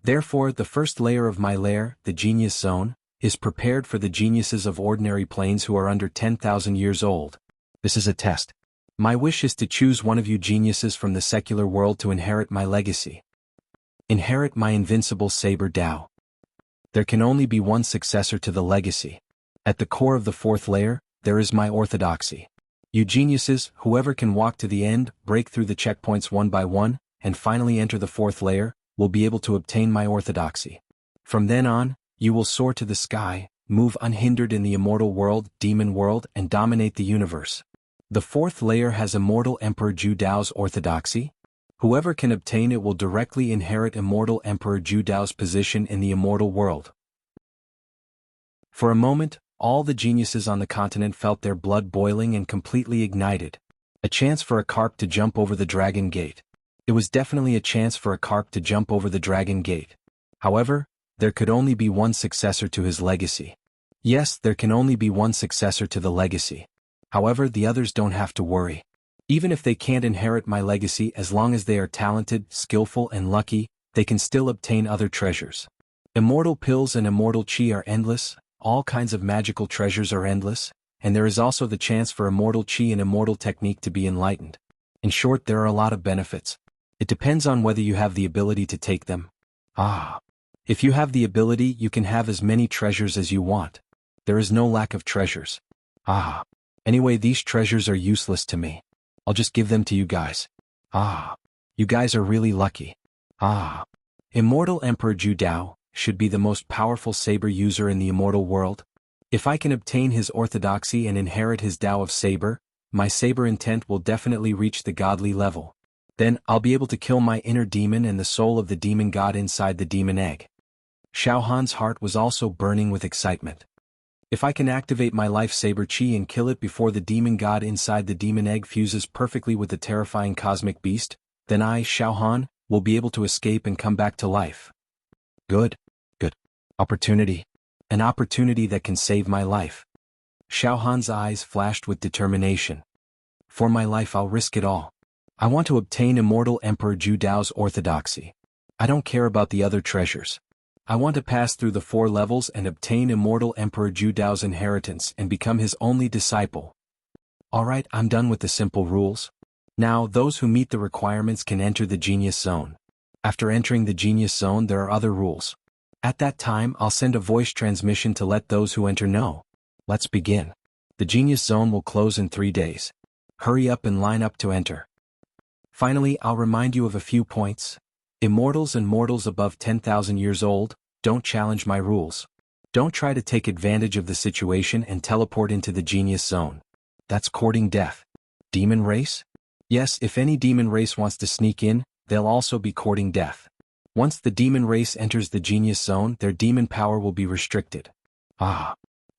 Therefore, the first layer of my lair, the genius zone, is prepared for the geniuses of ordinary planes who are under 10,000 years old. This is a test. My wish is to choose one of you geniuses from the secular world to inherit my legacy. Inherit my invincible saber Dao. There can only be one successor to the legacy. At the core of the 4th layer, there is my orthodoxy. You geniuses, whoever can walk to the end, break through the checkpoints one by one, and finally enter the 4th layer, will be able to obtain my orthodoxy. From then on, you will soar to the sky, move unhindered in the immortal world, demon world, and dominate the universe. The 4th layer has Immortal Emperor Ju Dao's orthodoxy. Whoever can obtain it will directly inherit Immortal Emperor Ju Dao's position in the immortal world. For a moment, all the geniuses on the continent felt their blood boiling and completely ignited. A chance for a carp to jump over the dragon gate. It was definitely a chance for a carp to jump over the dragon gate. However, there could only be one successor to his legacy. Yes, there can only be one successor to the legacy. However, the others don't have to worry. Even if they can't inherit my legacy, as long as they are talented, skillful, and lucky, they can still obtain other treasures. Immortal pills and immortal chi are endless, all kinds of magical treasures are endless, and there is also the chance for immortal chi and immortal technique to be enlightened. In short, there are a lot of benefits. It depends on whether you have the ability to take them. If you have the ability, you can have as many treasures as you want. There is no lack of treasures. Anyway, these treasures are useless to me. I'll just give them to you guys. You guys are really lucky. Immortal Emperor Ju Dao should be the most powerful saber user in the immortal world. If I can obtain his orthodoxy and inherit his Dao of saber, my saber intent will definitely reach the godly level. Then, I'll be able to kill my inner demon and the soul of the demon god inside the demon egg. Xiao Han's heart was also burning with excitement. If I can activate my life saber chi and kill it before the demon god inside the demon egg fuses perfectly with the terrifying cosmic beast, then I, Xiao Han, will be able to escape and come back to life. Good. Opportunity. An opportunity that can save my life. Xiao Han's eyes flashed with determination. For my life, I'll risk it all. I want to obtain Immortal Emperor Ju Dao's orthodoxy. I don't care about the other treasures. I want to pass through the 4 levels and obtain Immortal Emperor Ju Dao's inheritance and become his only disciple. Alright, I'm done with the simple rules. Now, those who meet the requirements can enter the Genius Zone. After entering the Genius Zone, there are other rules. At that time, I'll send a voice transmission to let those who enter know. Let's begin. The Genius Zone will close in 3 days. Hurry up and line up to enter. Finally, I'll remind you of a few points. Immortals and mortals above 10,000 years old, don't challenge my rules. Don't try to take advantage of the situation and teleport into the Genius Zone. That's courting death. Demon race? Yes, if any demon race wants to sneak in, they'll also be courting death. Once the demon race enters the Genius Zone, their demon power will be restricted.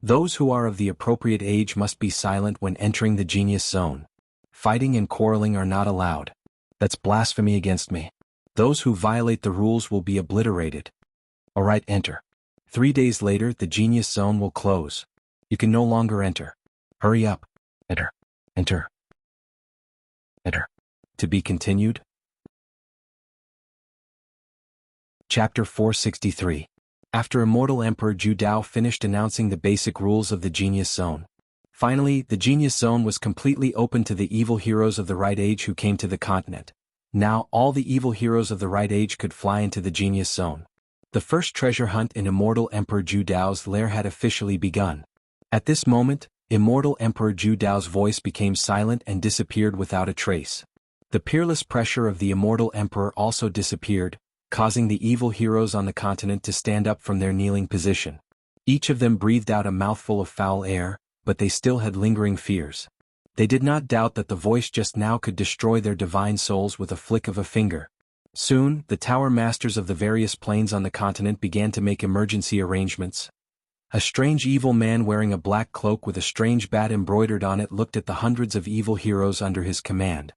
Those who are of the appropriate age must be silent when entering the Genius Zone. Fighting and quarreling are not allowed. That's blasphemy against me. Those who violate the rules will be obliterated. Alright, enter. 3 days later, the Genius Zone will close. You can no longer enter. Hurry up. Enter. Enter. To be continued. Chapter 463. After Immortal Emperor Zhu Dao finished announcing the basic rules of the Genius Zone. Finally, the Genius Zone was completely open to the evil heroes of the Right Age who came to the continent. Now, all the evil heroes of the Right Age could fly into the Genius Zone. The first treasure hunt in Immortal Emperor Zhu Dao's lair had officially begun. At this moment, Immortal Emperor Zhu Dao's voice became silent and disappeared without a trace. The peerless pressure of the Immortal Emperor also disappeared, causing the evil heroes on the continent to stand up from their kneeling position. Each of them breathed out a mouthful of foul air, but they still had lingering fears. They did not doubt that the voice just now could destroy their divine souls with a flick of a finger. Soon, the tower masters of the various planes on the continent began to make emergency arrangements. A strange evil man wearing a black cloak with a strange bat embroidered on it looked at the hundreds of evil heroes under his command.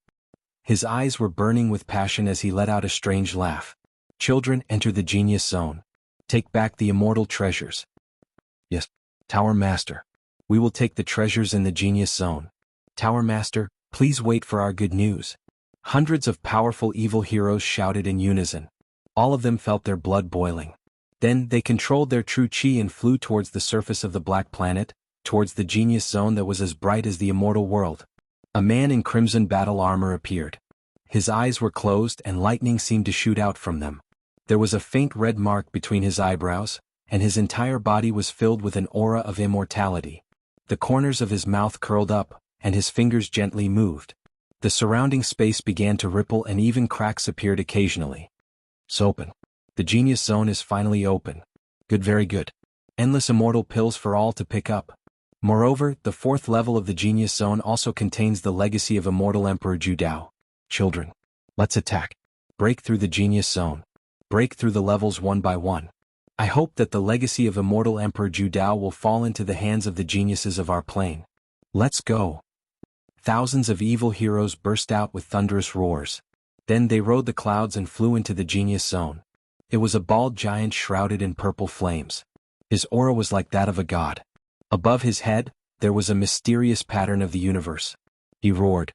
His eyes were burning with passion as he let out a strange laugh. Children, enter the Genius Zone. Take back the immortal treasures. Yes, Tower Master. We will take the treasures in the Genius Zone. Tower Master, please wait for our good news. Hundreds of powerful evil heroes shouted in unison. All of them felt their blood boiling. Then they controlled their true chi and flew towards the surface of the Black Planet, towards the Genius Zone that was as bright as the immortal world. A man in crimson battle armor appeared. His eyes were closed and lightning seemed to shoot out from them. There was a faint red mark between his eyebrows, and his entire body was filled with an aura of immortality. The corners of his mouth curled up, and his fingers gently moved. The surrounding space began to ripple and even cracks appeared occasionally. It's open. The Genius Zone is finally open. Good, very good. Endless immortal pills for all to pick up. Moreover, the fourth level of the Genius Zone also contains the legacy of Immortal Emperor Zhu Dao. Children, let's attack. Break through the Genius Zone. Break through the levels one by one. I hope that the legacy of Immortal Emperor Zhu Dao will fall into the hands of the geniuses of our plane. Let's go. Thousands of evil heroes burst out with thunderous roars. Then they rode the clouds and flew into the Genius Zone. It was a bald giant shrouded in purple flames. His aura was like that of a god. Above his head, there was a mysterious pattern of the universe. He roared.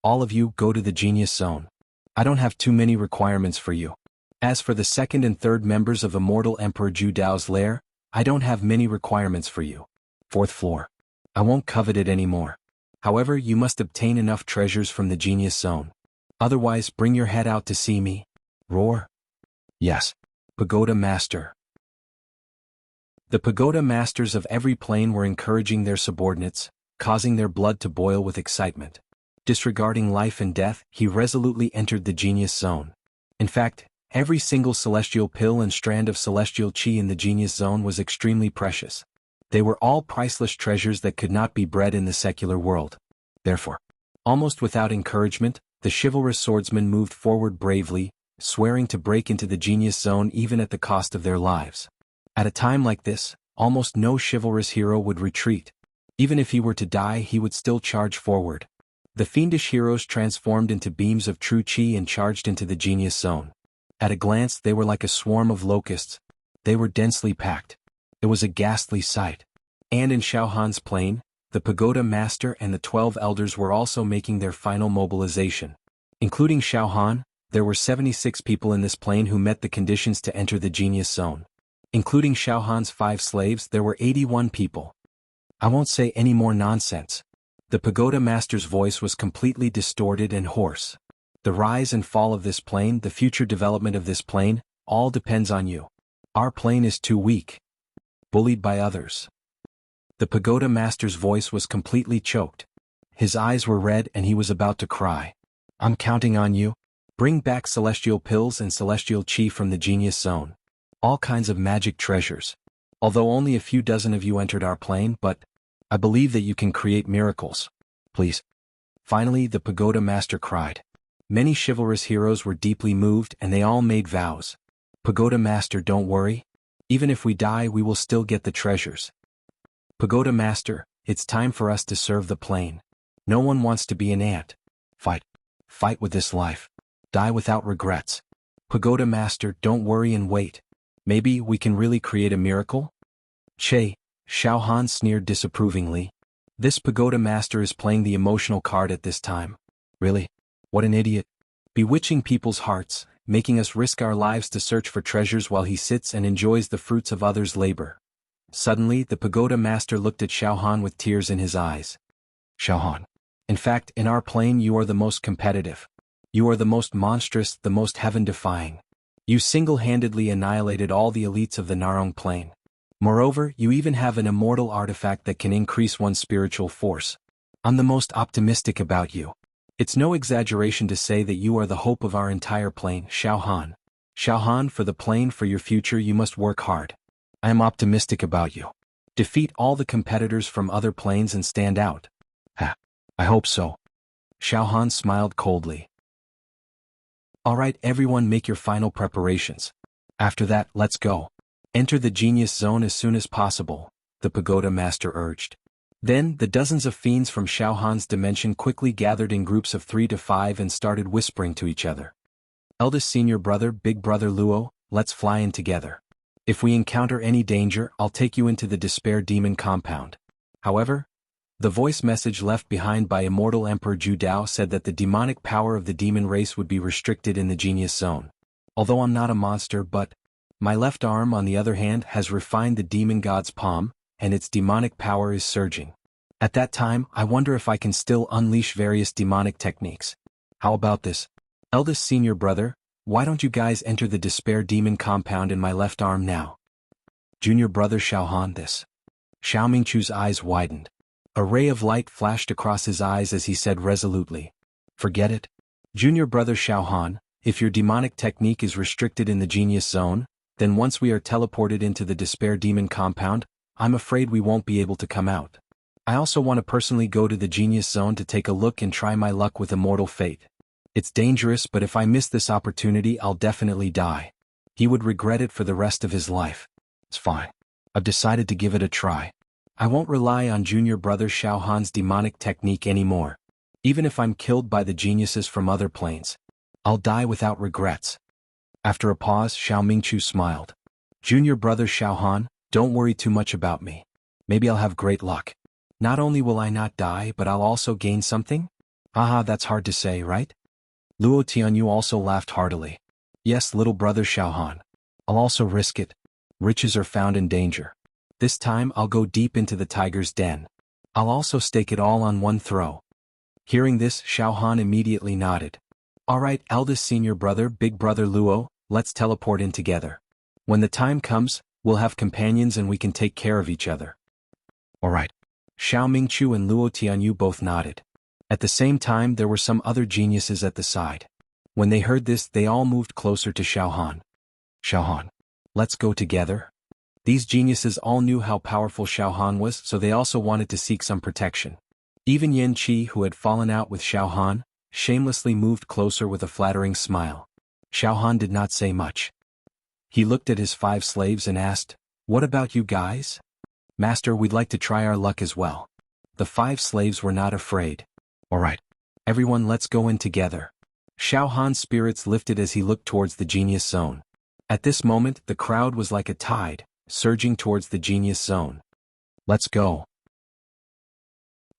All of you go to the Genius Zone. I don't have too many requirements for you. As for the second and third members of Immortal Emperor Zhu Dao's lair, I don't have many requirements for you. Fourth floor. I won't covet it anymore. However, you must obtain enough treasures from the Genius Zone. Otherwise, bring your head out to see me. Roar. Yes. Pagoda Master. The pagoda masters of every plane were encouraging their subordinates, causing their blood to boil with excitement. Disregarding life and death, he resolutely entered the Genius Zone. In fact, every single celestial pill and strand of celestial chi in the Genius Zone was extremely precious. They were all priceless treasures that could not be bred in the secular world. Therefore, almost without encouragement, the chivalrous swordsmen moved forward bravely, swearing to break into the Genius Zone even at the cost of their lives. At a time like this, almost no chivalrous hero would retreat. Even if he were to die, he would still charge forward. The fiendish heroes transformed into beams of true chi and charged into the Genius Zone. At a glance, they were like a swarm of locusts. They were densely packed. It was a ghastly sight. And in Xiaohan's plane, the pagoda master and the 12 elders were also making their final mobilization. Including Xiaohan, there were 76 people in this plane who met the conditions to enter the Genius Zone. Including Xiaohan's 5 slaves, there were 81 people. I won't say any more nonsense. The pagoda master's voice was completely distorted and hoarse. The rise and fall of this plane, the future development of this plane, all depends on you. Our plane is too weak. Bullied by others. The pagoda master's voice was completely choked. His eyes were red and he was about to cry. I'm counting on you. Bring back celestial pills and celestial chi from the Genius Zone. All kinds of magic treasures. Although only a few dozen of you entered our plane, but I believe that you can create miracles. Please. Finally, the pagoda master cried. Many chivalrous heroes were deeply moved and they all made vows. Pagoda Master, don't worry. Even if we die, we will still get the treasures. Pagoda Master, it's time for us to serve the plane. No one wants to be an ant. Fight. Fight with this life. Die without regrets. Pagoda Master, don't worry and wait. Maybe we can really create a miracle? Che, Xiaohan sneered disapprovingly. This Pagoda Master is playing the emotional card at this time. Really? What an idiot. Bewitching people's hearts, making us risk our lives to search for treasures while he sits and enjoys the fruits of others' labor. Suddenly, the pagoda master looked at Xiaohan with tears in his eyes. Xiaohan. In fact, in our plane you are the most competitive. You are the most monstrous, the most heaven-defying. You single-handedly annihilated all the elites of the Narong plane. Moreover, you even have an immortal artifact that can increase one's spiritual force. I'm the most optimistic about you. It's no exaggeration to say that you are the hope of our entire plane, Xiaohan. Xiaohan, for the plane, for your future you must work hard. I am optimistic about you. Defeat all the competitors from other planes and stand out. I hope so. Xiaohan smiled coldly. Alright, everyone, make your final preparations. After that, let's go. Enter the genius zone as soon as possible, the pagoda master urged. Then, the dozens of fiends from Xiaohan's dimension quickly gathered in groups of 3 to 5 and started whispering to each other. Eldest senior brother, big brother Luo, let's fly in together. If we encounter any danger, I'll take you into the despair demon compound. However, the voice message left behind by immortal Emperor Ju Dao said that the demonic power of the demon race would be restricted in the genius zone. Although I'm not a monster, but my left arm, on the other hand, has refined the demon god's palm, and its demonic power is surging. At that time, I wonder if I can still unleash various demonic techniques. How about this? Eldest senior brother, why don't you guys enter the despair demon compound in my left arm now? Junior brother Xiaohan, this. Xiao Mingchu's eyes widened. A ray of light flashed across his eyes as he said resolutely, forget it. Junior brother Xiaohan, if your demonic technique is restricted in the genius zone, then once we are teleported into the despair demon compound, I'm afraid we won't be able to come out. I also want to personally go to the genius zone to take a look and try my luck with immortal fate. It's dangerous, but if I miss this opportunity, I'll definitely die. He would regret it for the rest of his life. It's fine. I've decided to give it a try. I won't rely on junior brother Xiaohan's demonic technique anymore. Even if I'm killed by the geniuses from other planes, I'll die without regrets. After a pause, Xiao Mingchu smiled. Junior brother Xiaohan, don't worry too much about me. Maybe I'll have great luck. Not only will I not die, but I'll also gain something? Haha, that's hard to say, right? Luo Tianyu also laughed heartily. Yes, little brother Xiaohan. I'll also risk it. Riches are found in danger. This time I'll go deep into the tiger's den. I'll also stake it all on one throw. Hearing this, Xiaohan immediately nodded. Alright, eldest senior brother, big brother Luo, let's teleport in together. When the time comes, we'll have companions and we can take care of each other. Alright. Xiao Mingchu and Luo Tianyu both nodded. At the same time, there were some other geniuses at the side. When they heard this, they all moved closer to Xiaohan. Xiaohan, let's go together. These geniuses all knew how powerful Xiaohan was, so they also wanted to seek some protection. Even Yan Qi, who had fallen out with Xiaohan, shamelessly moved closer with a flattering smile. Xiaohan did not say much. He looked at his 5 slaves and asked, What about you guys? Master, we'd like to try our luck as well. The 5 slaves were not afraid. Alright. Everyone, let's go in together. Xiaohan's spirits lifted as he looked towards the genius zone. At this moment, the crowd was like a tide, surging towards the genius zone. Let's go.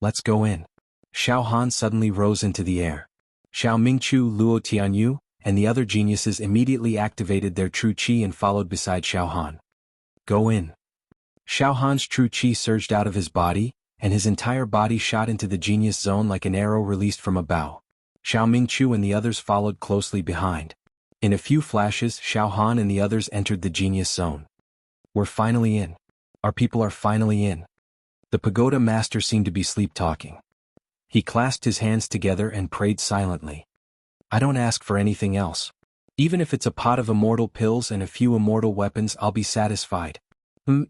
Let's go in. Xiaohan suddenly rose into the air. Xiao Mingchu, Luo Tianyu, and the other geniuses immediately activated their true qi and followed beside Xiaohan. Go in. Xiaohan's true qi surged out of his body, and his entire body shot into the genius zone like an arrow released from a bow. Xiao Mingchu and the others followed closely behind. In a few flashes, Xiaohan and the others entered the genius zone. We're finally in. Our people are finally in. The pagoda master seemed to be sleep-talking. He clasped his hands together and prayed silently. I don't ask for anything else. Even if it's a pot of immortal pills and a few immortal weapons, I'll be satisfied.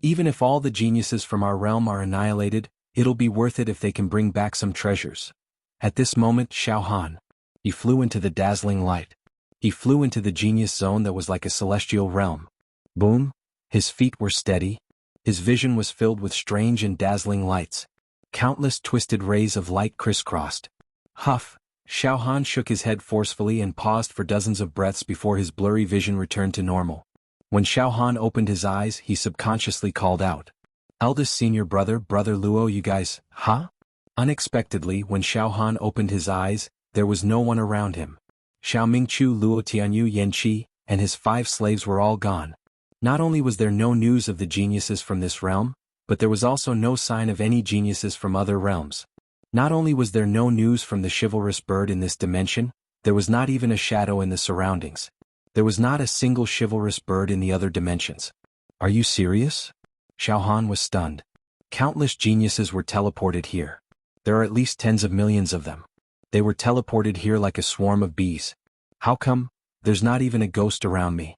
Even if all the geniuses from our realm are annihilated, it'll be worth it if they can bring back some treasures. At this moment, Xiaohan. He flew into the dazzling light. He flew into the genius zone that was like a celestial realm. Boom! His feet were steady. His vision was filled with strange and dazzling lights. Countless twisted rays of light crisscrossed. Huff! Xiaohan shook his head forcefully and paused for dozens of breaths before his blurry vision returned to normal. When Xiaohan opened his eyes, he subconsciously called out. Eldest senior brother, brother Luo, you guys, huh? Unexpectedly, when Xiaohan opened his eyes, there was no one around him. Xiao Mingqiu, Luo Tianyu, Yanqi, and his 5 slaves were all gone. Not only was there no news of the geniuses from this realm, but there was also no sign of any geniuses from other realms. Not only was there no news from the chivalrous bird in this dimension, there was not even a shadow in the surroundings. There was not a single chivalrous bird in the other dimensions. Are you serious? Xiao Han was stunned. Countless geniuses were teleported here. There are at least tens of millions of them. They were teleported here like a swarm of bees. How come there's not even a ghost around me?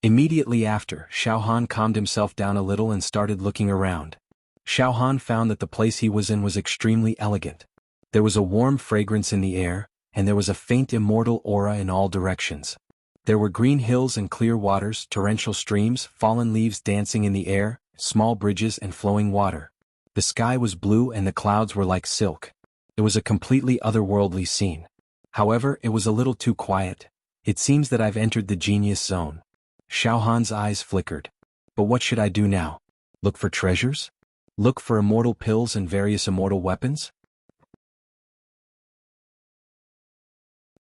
Immediately after, Xiao Han calmed himself down a little and started looking around. Xiao Han found that the place he was in was extremely elegant. There was a warm fragrance in the air, and there was a faint immortal aura in all directions. There were green hills and clear waters, torrential streams, fallen leaves dancing in the air, small bridges and flowing water. The sky was blue and the clouds were like silk. It was a completely otherworldly scene. However, it was a little too quiet. It seems that I've entered the genius zone. Xiao Han's eyes flickered. But what should I do now? Look for treasures? Look for immortal pills and various immortal weapons?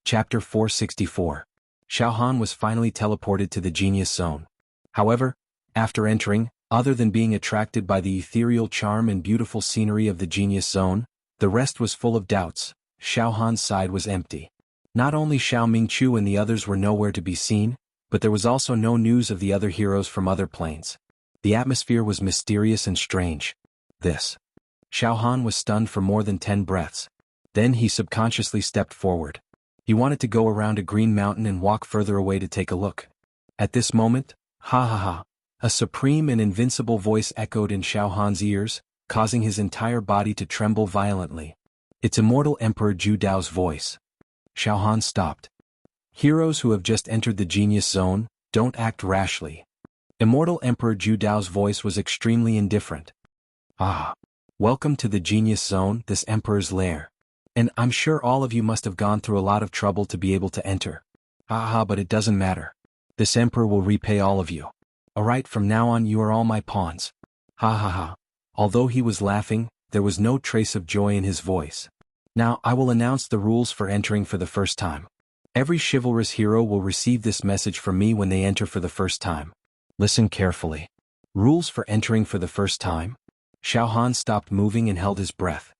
Chapter 464. Xiao Han was finally teleported to the genius zone. However, after entering, other than being attracted by the ethereal charm and beautiful scenery of the genius zone, the rest was full of doubts. Xiao Han's side was empty. Not only Xiao Mingqiu and the others were nowhere to be seen, but there was also no news of the other heroes from other planes. The atmosphere was mysterious and strange. Xiao Han was stunned for more than 10 breaths. Then he subconsciously stepped forward. He wanted to go around a green mountain and walk further away to take a look. At this moment, ha ha ha, a supreme and invincible voice echoed in Xiao Han's ears, causing his entire body to tremble violently. It's immortal Emperor Zhu Dao's voice. Xiao Han stopped. Heroes who have just entered the genius zone, don't act rashly. Immortal Emperor Zhu Dao's voice was extremely indifferent. Ah. Welcome to the genius zone, this emperor's lair. And I'm sure all of you must have gone through a lot of trouble to be able to enter. Haha, but it doesn't matter. This emperor will repay all of you. Alright, from now on you are all my pawns. Ha ha ha. Although he was laughing, there was no trace of joy in his voice. Now I will announce the rules for entering for the first time. Every chivalrous hero will receive this message from me when they enter for the first time. Listen carefully. Rules for entering for the first time? Xiao Han stopped moving and held his breath.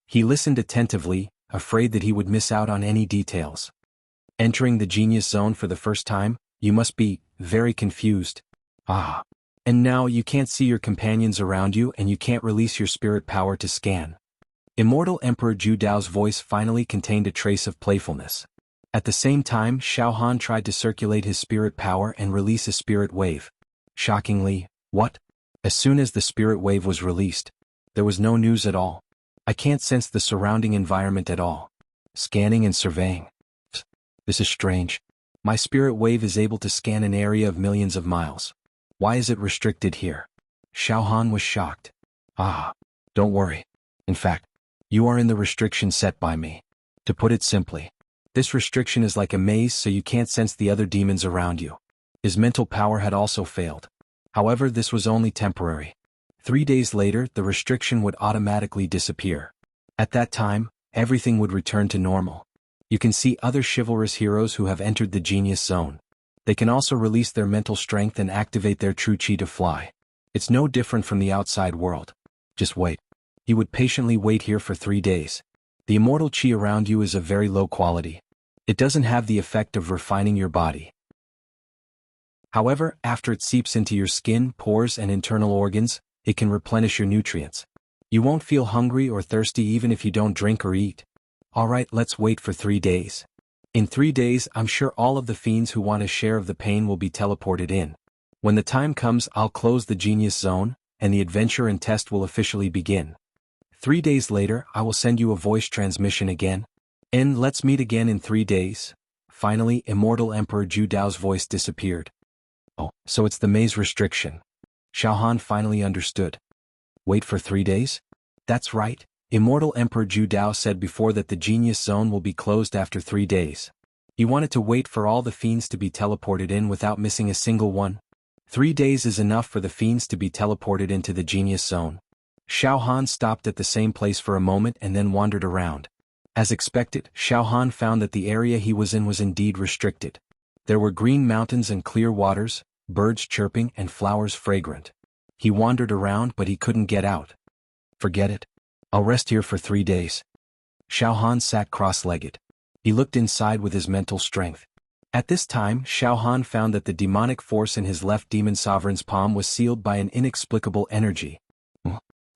He listened attentively, afraid that he would miss out on any details. Entering the genius zone for the first time, you must be very confused. Ah. And now you can't see your companions around you and you can't release your spirit power to scan. Immortal Emperor Zhu Dao's voice finally contained a trace of playfulness. At the same time, Xiao Han tried to circulate his spirit power and release a spirit wave. Shockingly, what? As soon as the spirit wave was released, there was no news at all. I can't sense the surrounding environment at all. Scanning and surveying. This is strange. My spirit wave is able to scan an area of millions of miles. Why is it restricted here? Xiao Han was shocked. Ah, don't worry. In fact, you are in the restriction set by me. To put it simply, this restriction is like a maze so you can't sense the other demons around you. His mental power had also failed. However, this was only temporary. 3 days later, the restriction would automatically disappear. At that time, everything would return to normal. You can see other chivalrous heroes who have entered the genius zone. They can also release their mental strength and activate their true chi to fly. It's no different from the outside world. Just wait. He would patiently wait here for 3 days. The immortal chi around you is of very low quality. It doesn't have the effect of refining your body. However, after it seeps into your skin, pores and internal organs, it can replenish your nutrients. You won't feel hungry or thirsty even if you don't drink or eat. Alright, let's wait for 3 days. In 3 days, I'm sure all of the fiends who want a share of the pain will be teleported in. When the time comes, I'll close the genius zone, and the adventure and test will officially begin. 3 days later, I will send you a voice transmission again. And let's meet again in 3 days. Finally, Immortal Emperor Zhu Dao's voice disappeared. Oh, so it's the maze restriction. Xiao Han finally understood. Wait for 3 days? That's right. Immortal Emperor Zhu Dao said before that the genius zone will be closed after 3 days. He wanted to wait for all the fiends to be teleported in without missing a single one. 3 days is enough for the fiends to be teleported into the genius zone. Xiao Han stopped at the same place for a moment and then wandered around. As expected, Xiaohan found that the area he was in was indeed restricted. There were green mountains and clear waters, birds chirping and flowers fragrant. He wandered around but he couldn't get out. Forget it. I'll rest here for 3 days. Xiaohan sat cross-legged. He looked inside with his mental strength. At this time, Xiaohan found that the demonic force in his left demon sovereign's palm was sealed by an inexplicable energy.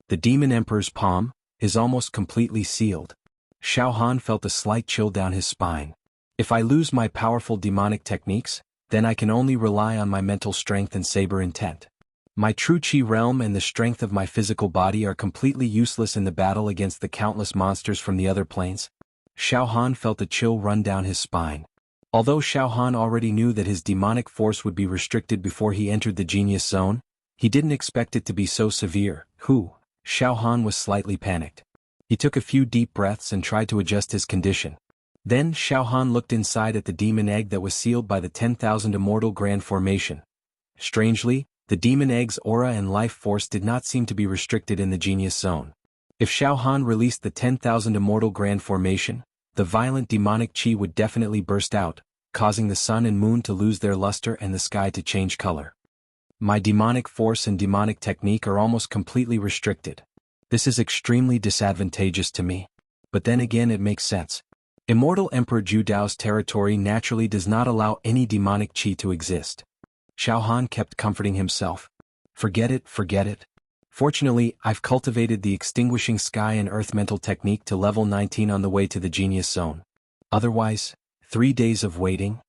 The demon emperor's palm is almost completely sealed. Xiaohan felt a slight chill down his spine. If I lose my powerful demonic techniques, then I can only rely on my mental strength and saber intent. My true Qi realm and the strength of my physical body are completely useless in the battle against the countless monsters from the other planes. Xiaohan felt a chill run down his spine. Although Xiaohan already knew that his demonic force would be restricted before he entered the genius zone, he didn't expect it to be so severe. Xiaohan was slightly panicked. He took a few deep breaths and tried to adjust his condition. Then Xiaohan looked inside at the demon egg that was sealed by the 10,000 immortal grand formation. Strangely, the demon egg's aura and life force did not seem to be restricted in the genius zone. If Xiaohan released the 10,000 immortal grand formation, the violent demonic qi would definitely burst out, causing the sun and moon to lose their luster and the sky to change color. My demonic force and demonic technique are almost completely restricted. This is extremely disadvantageous to me. But then again it makes sense. Immortal Emperor Zhu Dao's territory naturally does not allow any demonic qi to exist. Xiaohan kept comforting himself. Forget it, forget it. Fortunately, I've cultivated the extinguishing sky and earth mental technique to level 19 on the way to the genius zone. Otherwise, 3 days of waiting.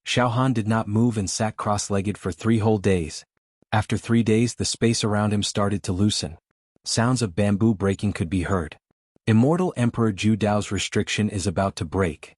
Xiaohan did not move and sat cross-legged for 3 whole days. After 3 days the space around him started to loosen. Sounds of bamboo breaking could be heard. Immortal Emperor Zhu Dao's restriction is about to break.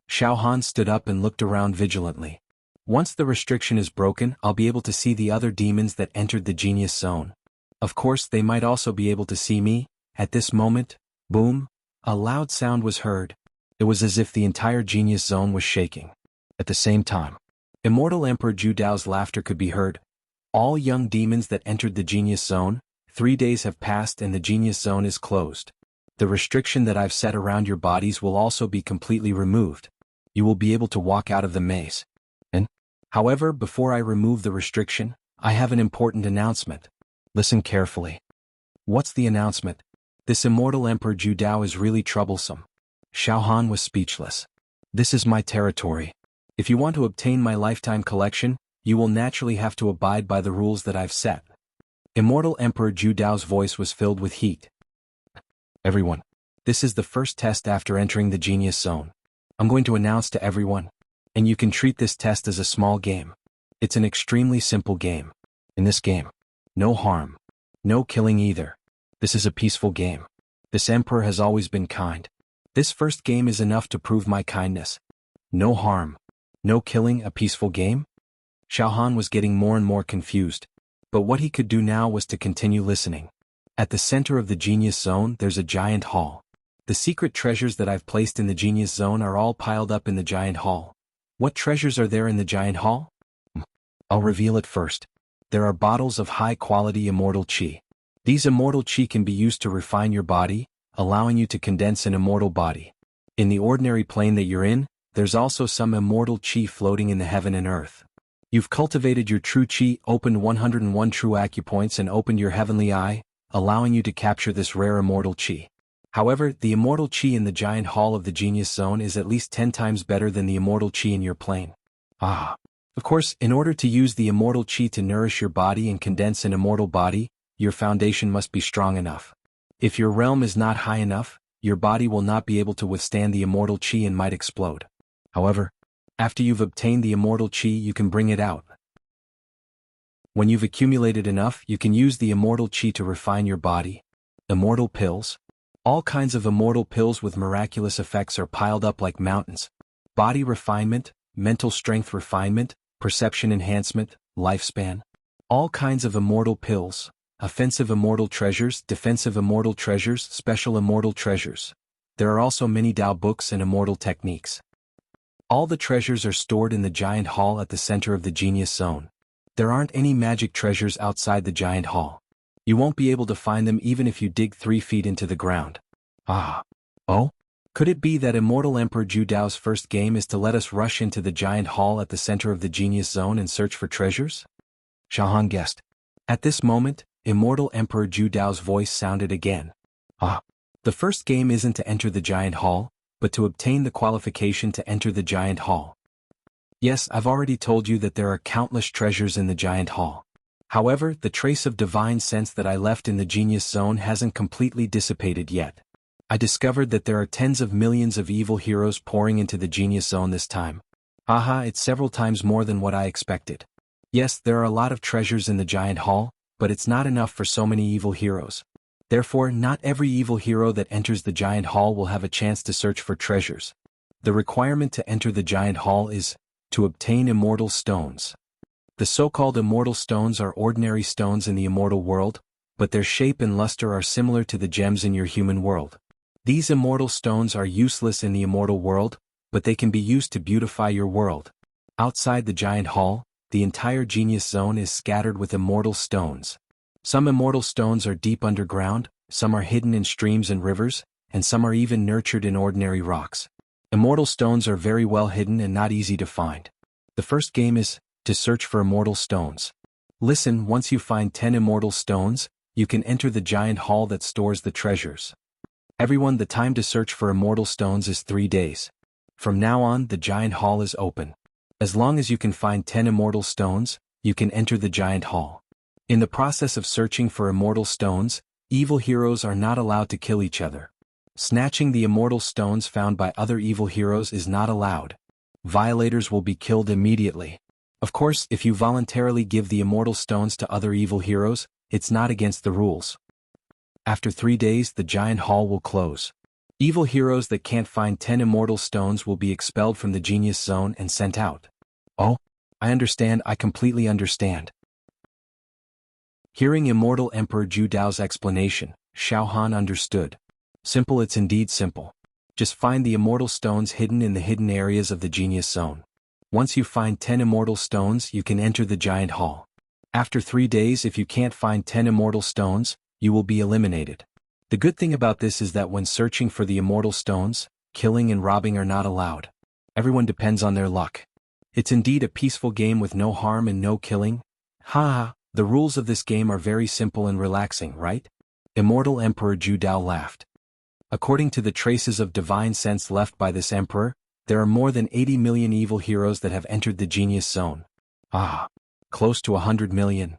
Xiaohan stood up and looked around vigilantly. Once the restriction is broken, I'll be able to see the other demons that entered the genius zone. Of course, they might also be able to see me. At this moment, boom, a loud sound was heard. It was as if the entire genius zone was shaking. At the same time, Immortal Emperor Zhu Dao's laughter could be heard. All young demons that entered the genius zone, 3 days have passed and the genius zone is closed. The restriction that I've set around your bodies will also be completely removed. You will be able to walk out of the maze. However, before I remove the restriction, I have an important announcement. Listen carefully. What's the announcement? This Immortal Emperor Zhu Dao is really troublesome. Xiaohan was speechless. This is my territory. If you want to obtain my lifetime collection, you will naturally have to abide by the rules that I've set. Immortal Emperor Zhu Dao's voice was filled with heat. Everyone, this is the first test after entering the genius zone. I'm going to announce to everyone. And you can treat this test as a small game. It's an extremely simple game. In this game, no harm. No killing either. This is a peaceful game. This emperor has always been kind. This first game is enough to prove my kindness. No harm. No killing, a peaceful game? Xiaohan was getting more and more confused. But what he could do now was to continue listening. At the center of the genius zone, there's a giant hall. The secret treasures that I've placed in the genius zone are all piled up in the giant hall. What treasures are there in the giant hall? I'll reveal it first. There are bottles of high-quality immortal qi. These immortal qi can be used to refine your body, allowing you to condense an immortal body. In the ordinary plane that you're in, there's also some immortal qi floating in the heaven and earth. You've cultivated your true qi, opened 101 true acupoints and opened your heavenly eye, allowing you to capture this rare immortal qi. However, the immortal qi in the giant hall of the genius zone is at least 10 times better than the immortal qi in your plane. Of course, in order to use the immortal qi to nourish your body and condense an immortal body, your foundation must be strong enough. If your realm is not high enough, your body will not be able to withstand the immortal qi and might explode. However, after you've obtained the immortal qi, you can bring it out. When you've accumulated enough, you can use the immortal qi to refine your body. Immortal pills. All kinds of immortal pills with miraculous effects are piled up like mountains. Body refinement, mental strength refinement, perception enhancement, lifespan. All kinds of immortal pills. Offensive immortal treasures, defensive immortal treasures, special immortal treasures. There are also many Dao books and immortal techniques. All the treasures are stored in the giant hall at the center of the genius zone. There aren't any magic treasures outside the giant hall. You won't be able to find them even if you dig 3 feet into the ground. Oh Oh? Could it be that Immortal Emperor Zhu Dao's first game is to let us rush into the giant hall at the center of the Genius Zone and search for treasures? Xiaohan guessed. At this moment, Immortal Emperor Zhu Dao's voice sounded again. Ah. The first game isn't to enter the giant hall, but to obtain the qualification to enter the giant hall. Yes, I've already told you that there are countless treasures in the giant hall. However, the trace of divine sense that I left in the Genius Zone hasn't completely dissipated yet. I discovered that there are tens of millions of evil heroes pouring into the Genius Zone this time. Aha, it's several times more than what I expected. Yes, there are a lot of treasures in the giant hall, but it's not enough for so many evil heroes. Therefore, not every evil hero that enters the giant hall will have a chance to search for treasures. The requirement to enter the giant hall is to obtain immortal stones. The so-called immortal stones are ordinary stones in the immortal world, but their shape and luster are similar to the gems in your human world. These immortal stones are useless in the immortal world, but they can be used to beautify your world. Outside the giant hall, the entire Genius Zone is scattered with immortal stones. Some immortal stones are deep underground, some are hidden in streams and rivers, and some are even nurtured in ordinary rocks. Immortal stones are very well hidden and not easy to find. The first game is to search for immortal stones. Listen, once you find 10 immortal stones, you can enter the giant hall that stores the treasures. Everyone, the time to search for immortal stones is 3 days. From now on, the giant hall is open. As long as you can find 10 immortal stones, you can enter the giant hall. In the process of searching for immortal stones, evil heroes are not allowed to kill each other. Snatching the immortal stones found by other evil heroes is not allowed. Violators will be killed immediately. Of course, if you voluntarily give the immortal stones to other evil heroes, it's not against the rules. After 3 days, the giant hall will close. Evil heroes that can't find 10 immortal stones will be expelled from the Genius Zone and sent out. Oh, I understand, I completely understand. Hearing Immortal Emperor Zhu Dao's explanation, Xiaohan understood. Simple, it's indeed simple. Just find the immortal stones hidden in the hidden areas of the Genius Zone. Once you find 10 immortal stones, you can enter the giant hall. After 3 days, if you can't find 10 immortal stones, you will be eliminated. The good thing about this is that when searching for the immortal stones, killing and robbing are not allowed. Everyone depends on their luck. It's indeed a peaceful game with no harm and no killing. Ha! The rules of this game are very simple and relaxing, right? Immortal Emperor Zhu Dao laughed. According to the traces of divine sense left by this emperor, there are more than 80 million evil heroes that have entered the Genius Zone. Ah! Close to 100 million.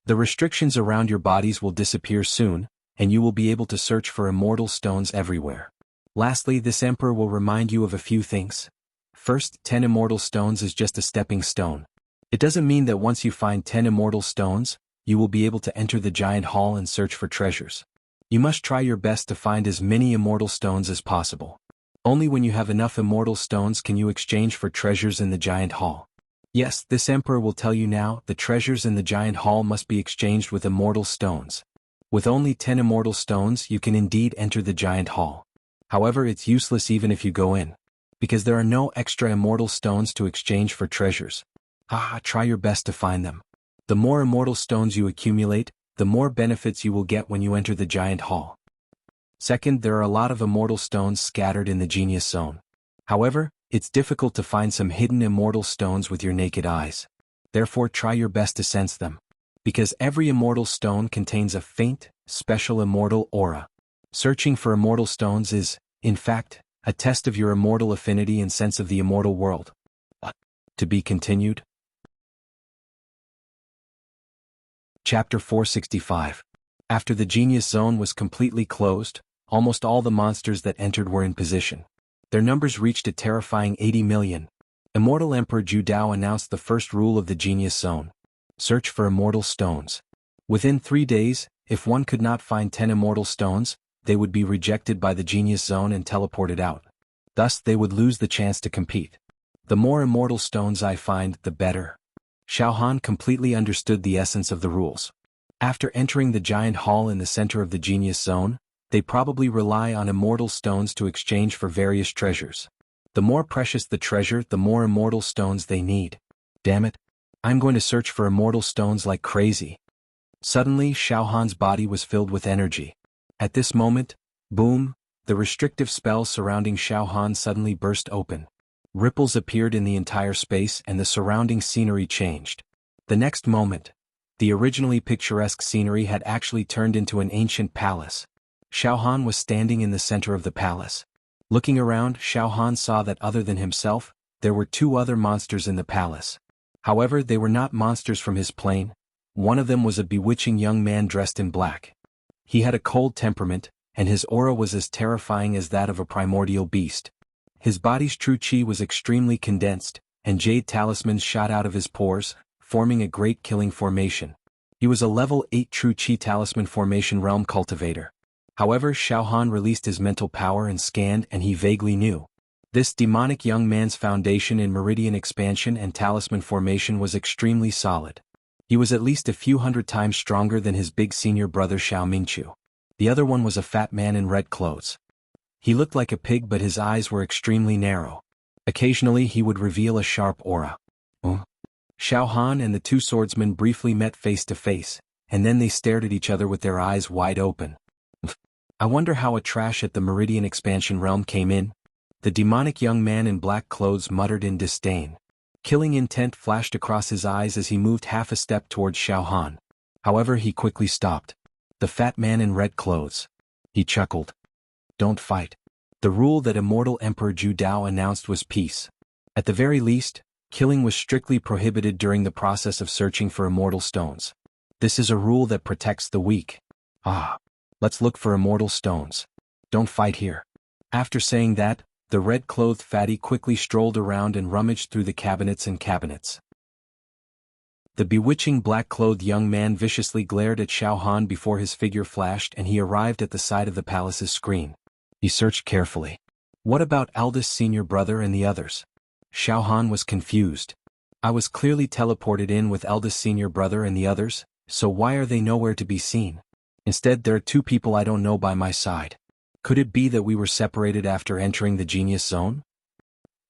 The restrictions around your bodies will disappear soon, and you will be able to search for immortal stones everywhere. Lastly, this emperor will remind you of a few things. First, 10 immortal stones is just a stepping stone. It doesn't mean that once you find 10 immortal stones, you will be able to enter the giant hall and search for treasures. You must try your best to find as many immortal stones as possible. Only when you have enough immortal stones can you exchange for treasures in the giant hall. Yes, this emperor will tell you now, the treasures in the giant hall must be exchanged with immortal stones. With only 10 immortal stones, you can indeed enter the giant hall. However, it's useless even if you go in, because there are no extra immortal stones to exchange for treasures. Try your best to find them. The more immortal stones you accumulate, the more benefits you will get when you enter the giant hall. Second, there are a lot of immortal stones scattered in the Genius Zone. However, it's difficult to find some hidden immortal stones with your naked eyes. Therefore, try your best to sense them. Because every immortal stone contains a faint, special immortal aura. Searching for immortal stones is, in fact, a test of your immortal affinity and sense of the immortal world. To be continued. Chapter 465. After the Genius Zone was completely closed, almost all the monsters that entered were in position. Their numbers reached a terrifying 80 million. Immortal Emperor Zhu Dao announced the first rule of the Genius Zone. Search for immortal stones. Within 3 days, if one could not find 10 immortal stones, they would be rejected by the Genius Zone and teleported out. Thus, they would lose the chance to compete. The more immortal stones I find, the better. Xiaohan completely understood the essence of the rules. After entering the giant hall in the center of the Genius Zone, they probably rely on immortal stones to exchange for various treasures. The more precious the treasure, the more immortal stones they need. Damn it! I'm going to search for immortal stones like crazy. Suddenly, Xiaohan's body was filled with energy. At this moment, boom, The restrictive spell surrounding Xiao Han suddenly burst open. Ripples appeared in the entire space and the surrounding scenery changed. The next moment, the originally picturesque scenery had actually turned into an ancient palace. Xiao Han was standing in the center of the palace. Looking around, Xiao Han saw that other than himself, there were two other monsters in the palace. However, they were not monsters from his plane. One of them was a bewitching young man dressed in black. He had a cold temperament, and his aura was as terrifying as that of a primordial beast. His body's true chi was extremely condensed, and jade talismans shot out of his pores, forming a great killing formation. He was a level 8 true chi talisman formation realm cultivator. However, Xiao Han released his mental power and scanned, and he vaguely knew. This demonic young man's foundation in meridian expansion and talisman formation was extremely solid. He was at least a few hundred times stronger than his big senior brother Xiao Mingqiu. The other one was a fat man in red clothes. He looked like a pig, but his eyes were extremely narrow. Occasionally he would reveal a sharp aura. Xiao Han and the two swordsmen briefly met face to face, and then they stared at each other with their eyes wide open. I wonder how a trash at the Meridian Expansion realm came in. The demonic young man in black clothes muttered in disdain. Killing intent flashed across his eyes as he moved half a step towards Xiao Han. However, he quickly stopped. The fat man in red clothes. He chuckled. Don't fight. The rule that immortal Emperor Zhu Dao announced was peace. At the very least, killing was strictly prohibited during the process of searching for immortal stones. This is a rule that protects the weak. Let's look for immortal stones. Don't fight here. After saying that, the red-clothed fatty quickly strolled around and rummaged through the cabinets and cabinets. The bewitching black-clothed young man viciously glared at Xiao Han before his figure flashed and he arrived at the side of the palace's screen. He searched carefully. What about eldest senior brother and the others? Xiao Han was confused. I was clearly teleported in with eldest senior brother and the others, so why are they nowhere to be seen? Instead, there are two people I don't know by my side. Could it be that we were separated after entering the genius zone?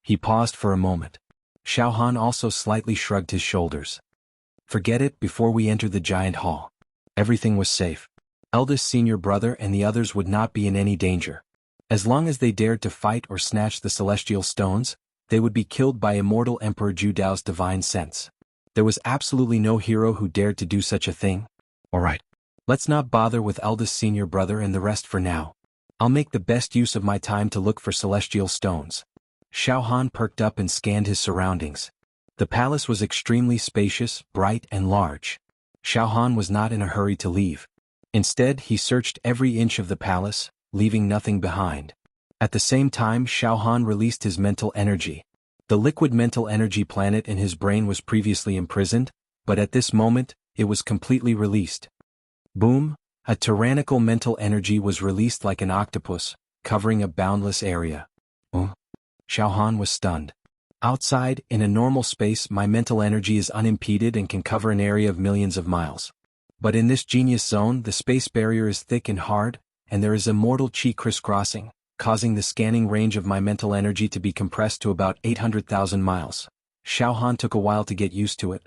He paused for a moment. Xiao Han also slightly shrugged his shoulders. Forget it. Before we entered the giant hall, everything was safe. Eldest senior brother and the others would not be in any danger. As long as they dared to fight or snatch the celestial stones, they would be killed by immortal Emperor Zhu Dao's divine sense. There was absolutely no hero who dared to do such a thing. Alright. Let's not bother with eldest senior brother and the rest for now. I'll make the best use of my time to look for celestial stones. Xiao Han perked up and scanned his surroundings. The palace was extremely spacious, bright and large. Xiao Han was not in a hurry to leave. Instead, he searched every inch of the palace, leaving nothing behind. At the same time, Xiao Han released his mental energy. The liquid mental energy planet in his brain was previously imprisoned, but at this moment, it was completely released. Boom! A tyrannical mental energy was released like an octopus, covering a boundless area. Xiao Han was stunned. Outside, in a normal space, my mental energy is unimpeded and can cover an area of millions of miles. But in this genius zone, the space barrier is thick and hard, and there is immortal chi crisscrossing, causing the scanning range of my mental energy to be compressed to about 800,000 miles. Xiao Han took a while to get used to it.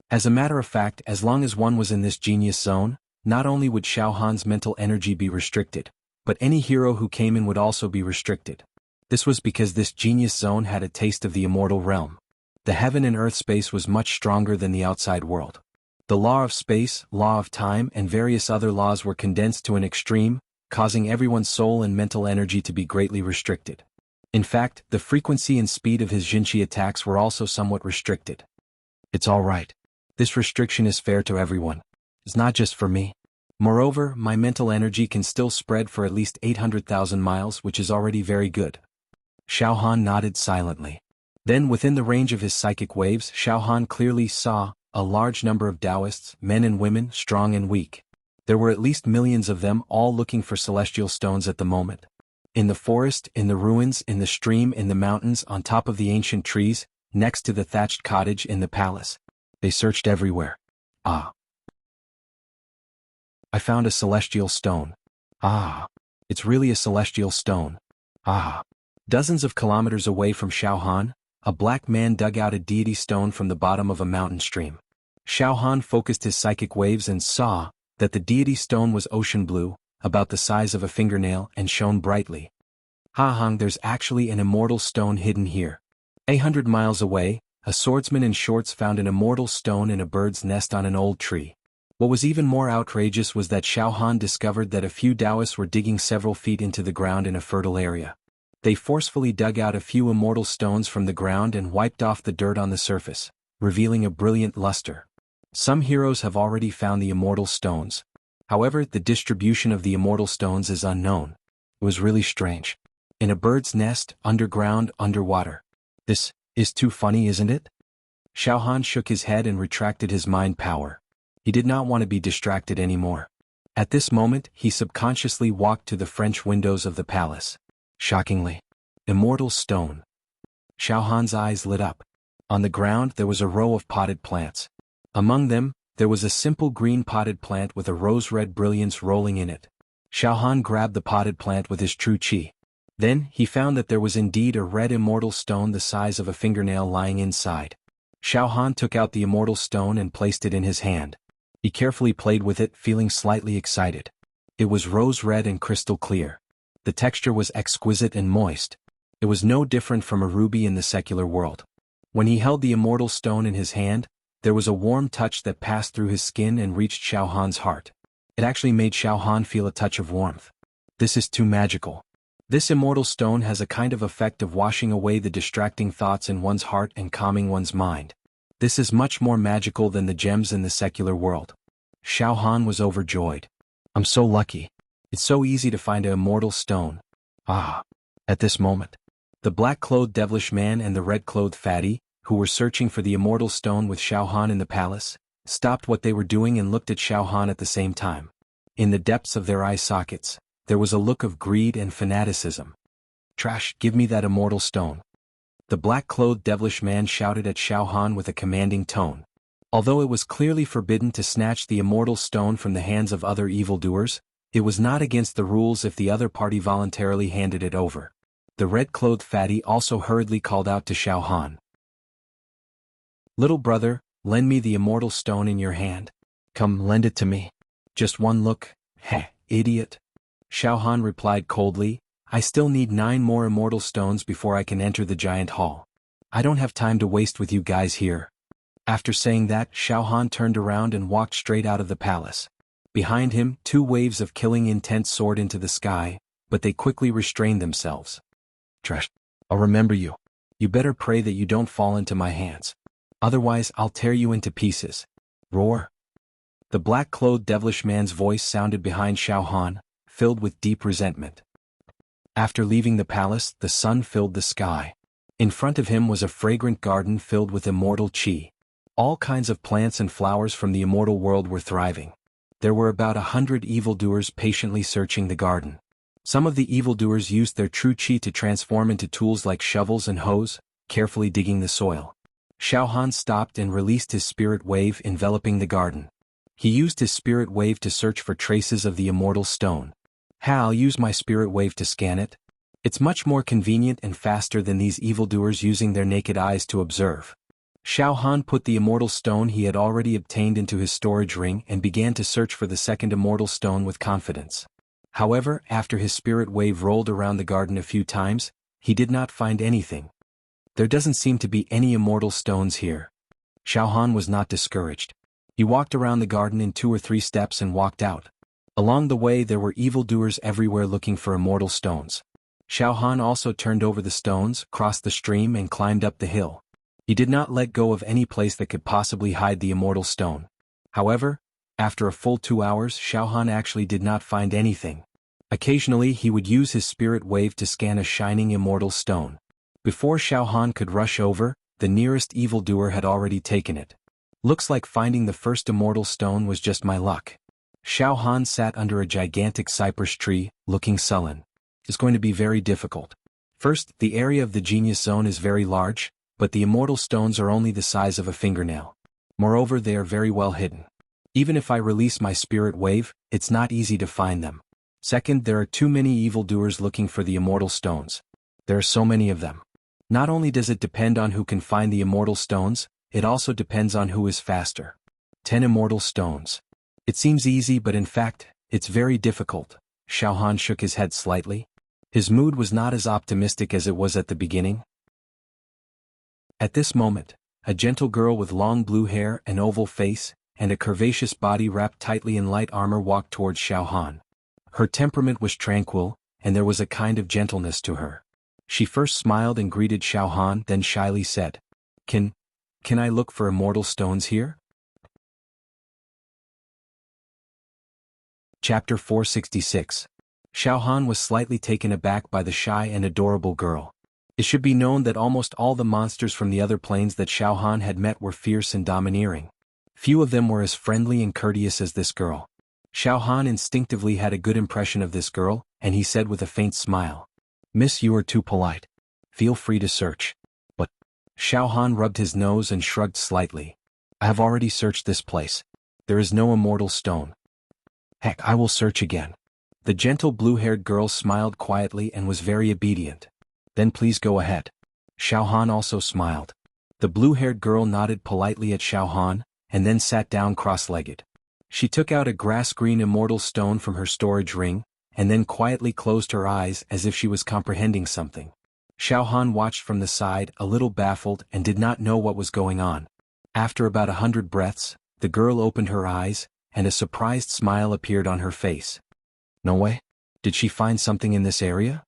As a matter of fact, as long as one was in this genius zone, not only would Xiao Han's mental energy be restricted, but any hero who came in would also be restricted. This was because this genius zone had a taste of the immortal realm. The heaven and earth space was much stronger than the outside world. The law of space, law of time, and various other laws were condensed to an extreme, causing everyone's soul and mental energy to be greatly restricted. In fact, the frequency and speed of his Jinchi attacks were also somewhat restricted. It's all right. This restriction is fair to everyone. It's not just for me. Moreover, my mental energy can still spread for at least 800,000 miles, which is already very good. Xiao Han nodded silently. Then within the range of his psychic waves, Xiao Han clearly saw a large number of Taoists, men and women, strong and weak. There were at least millions of them, all looking for celestial stones at the moment. In the forest, in the ruins, in the stream, in the mountains, on top of the ancient trees, next to the thatched cottage in the palace. They searched everywhere. I found a celestial stone. It's really a celestial stone. Dozens of kilometers away from Xiao Han, a black man dug out a deity stone from the bottom of a mountain stream. Xiao Han focused his psychic waves and saw that the deity stone was ocean blue, about the size of a fingernail, and shone brightly. Ha hung, there's actually an immortal stone hidden here. 800 miles away, a swordsman in shorts found an immortal stone in a bird's nest on an old tree. What was even more outrageous was that Xiao Han discovered that a few Taoists were digging several feet into the ground in a fertile area. They forcefully dug out a few immortal stones from the ground and wiped off the dirt on the surface, revealing a brilliant luster. Some heroes have already found the immortal stones. However, the distribution of the immortal stones is unknown. It was really strange. In a bird's nest, underground, underwater. This is too funny, isn't it? Xiao Han shook his head and retracted his mind power. He did not want to be distracted anymore. At this moment, he subconsciously walked to the French windows of the palace. Shockingly. Immortal stone. Xiao Han's eyes lit up. On the ground there was a row of potted plants. Among them, there was a simple green potted plant with a rose-red brilliance rolling in it. Xiao Han grabbed the potted plant with his true qi. Then, he found that there was indeed a red immortal stone the size of a fingernail lying inside. Xiao Han took out the immortal stone and placed it in his hand. He carefully played with it, feeling slightly excited. It was rose-red and crystal clear. The texture was exquisite and moist. It was no different from a ruby in the secular world. When he held the immortal stone in his hand, there was a warm touch that passed through his skin and reached Xiao Han's heart. It actually made Xiao Han feel a touch of warmth. This is too magical. This immortal stone has a kind of effect of washing away the distracting thoughts in one's heart and calming one's mind. This is much more magical than the gems in the secular world. Xiao Han was overjoyed. I'm so lucky. It's so easy to find an immortal stone. Ah. At this moment, the black-clothed devilish man and the red-clothed fatty, who were searching for the immortal stone with Xiao Han in the palace, stopped what they were doing and looked at Xiao Han at the same time. In the depths of their eye sockets, there was a look of greed and fanaticism. Trash, give me that immortal stone. The black-clothed devilish man shouted at Xiao Han with a commanding tone. Although it was clearly forbidden to snatch the immortal stone from the hands of other evildoers, it was not against the rules if the other party voluntarily handed it over. The red-clothed fatty also hurriedly called out to Xiao Han. Little brother, lend me the immortal stone in your hand. Come, lend it to me. Just one look. Heh, idiot. Xiao Han replied coldly, I still need 9 more immortal stones before I can enter the giant hall. I don't have time to waste with you guys here. After saying that, Xiao Han turned around and walked straight out of the palace. Behind him, 2 waves of killing intent soared into the sky, but they quickly restrained themselves. Trash. I'll remember you. You better pray that you don't fall into my hands. Otherwise, I'll tear you into pieces. Roar. The black-clothed devilish man's voice sounded behind Xiao Han, filled with deep resentment. After leaving the palace, the sun filled the sky. In front of him was a fragrant garden filled with immortal qi. All kinds of plants and flowers from the immortal world were thriving. There were about 100 evildoers patiently searching the garden. Some of the evildoers used their true qi to transform into tools like shovels and hoes, carefully digging the soil. Xiao Han stopped and released his spirit wave enveloping the garden. He used his spirit wave to search for traces of the immortal stone. I'll use my spirit wave to scan it. It's much more convenient and faster than these evildoers using their naked eyes to observe. Xiao Han put the immortal stone he had already obtained into his storage ring and began to search for the second immortal stone with confidence. However, after his spirit wave rolled around the garden a few times, he did not find anything. There doesn't seem to be any immortal stones here. Xiao Han was not discouraged. He walked around the garden in 2 or 3 steps and walked out. Along the way there were evildoers everywhere looking for immortal stones. Xiao Han also turned over the stones, crossed the stream and climbed up the hill. He did not let go of any place that could possibly hide the immortal stone. However, after a full 2 hours, Xiao Han actually did not find anything. Occasionally he would use his spirit wave to scan a shining immortal stone. Before Xiao Han could rush over, the nearest evildoer had already taken it. Looks like finding the first immortal stone was just my luck. Xiao Han sat under a gigantic cypress tree, looking sullen. It's going to be very difficult. First, the area of the genius zone is very large, but the immortal stones are only the size of a fingernail. Moreover, they are very well hidden. Even if I release my spirit wave, it's not easy to find them. Second, there are too many evildoers looking for the immortal stones. There are so many of them. Not only does it depend on who can find the immortal stones, it also depends on who is faster. 10 immortal stones. It seems easy, but in fact, it's very difficult. Xiao Han shook his head slightly. His mood was not as optimistic as it was at the beginning. At this moment, a gentle girl with long blue hair, an oval face, and a curvaceous body wrapped tightly in light armor walked towards Xiao Han. Her temperament was tranquil, and there was a kind of gentleness to her. She first smiled and greeted Xiao Han, then shyly said, Can I look for immortal stones here? Chapter 466. Xiao Han was slightly taken aback by the shy and adorable girl. It should be known that almost all the monsters from the other planes that Xiao Han had met were fierce and domineering. Few of them were as friendly and courteous as this girl. Xiao Han instinctively had a good impression of this girl, and he said with a faint smile, Miss, you are too polite. Feel free to search. But Xiao Han rubbed his nose and shrugged slightly. I have already searched this place. There is no immortal stone. Heck, I will search again. The gentle blue-haired girl smiled quietly and was very obedient. Then please go ahead. Xiao Han also smiled. The blue-haired girl nodded politely at Xiao Han, and then sat down cross-legged. She took out a grass-green immortal stone from her storage ring, and then quietly closed her eyes as if she was comprehending something. Xiao Han watched from the side, a little baffled, and did not know what was going on. After about 100 breaths, the girl opened her eyes, and a surprised smile appeared on her face. No way? Did she find something in this area?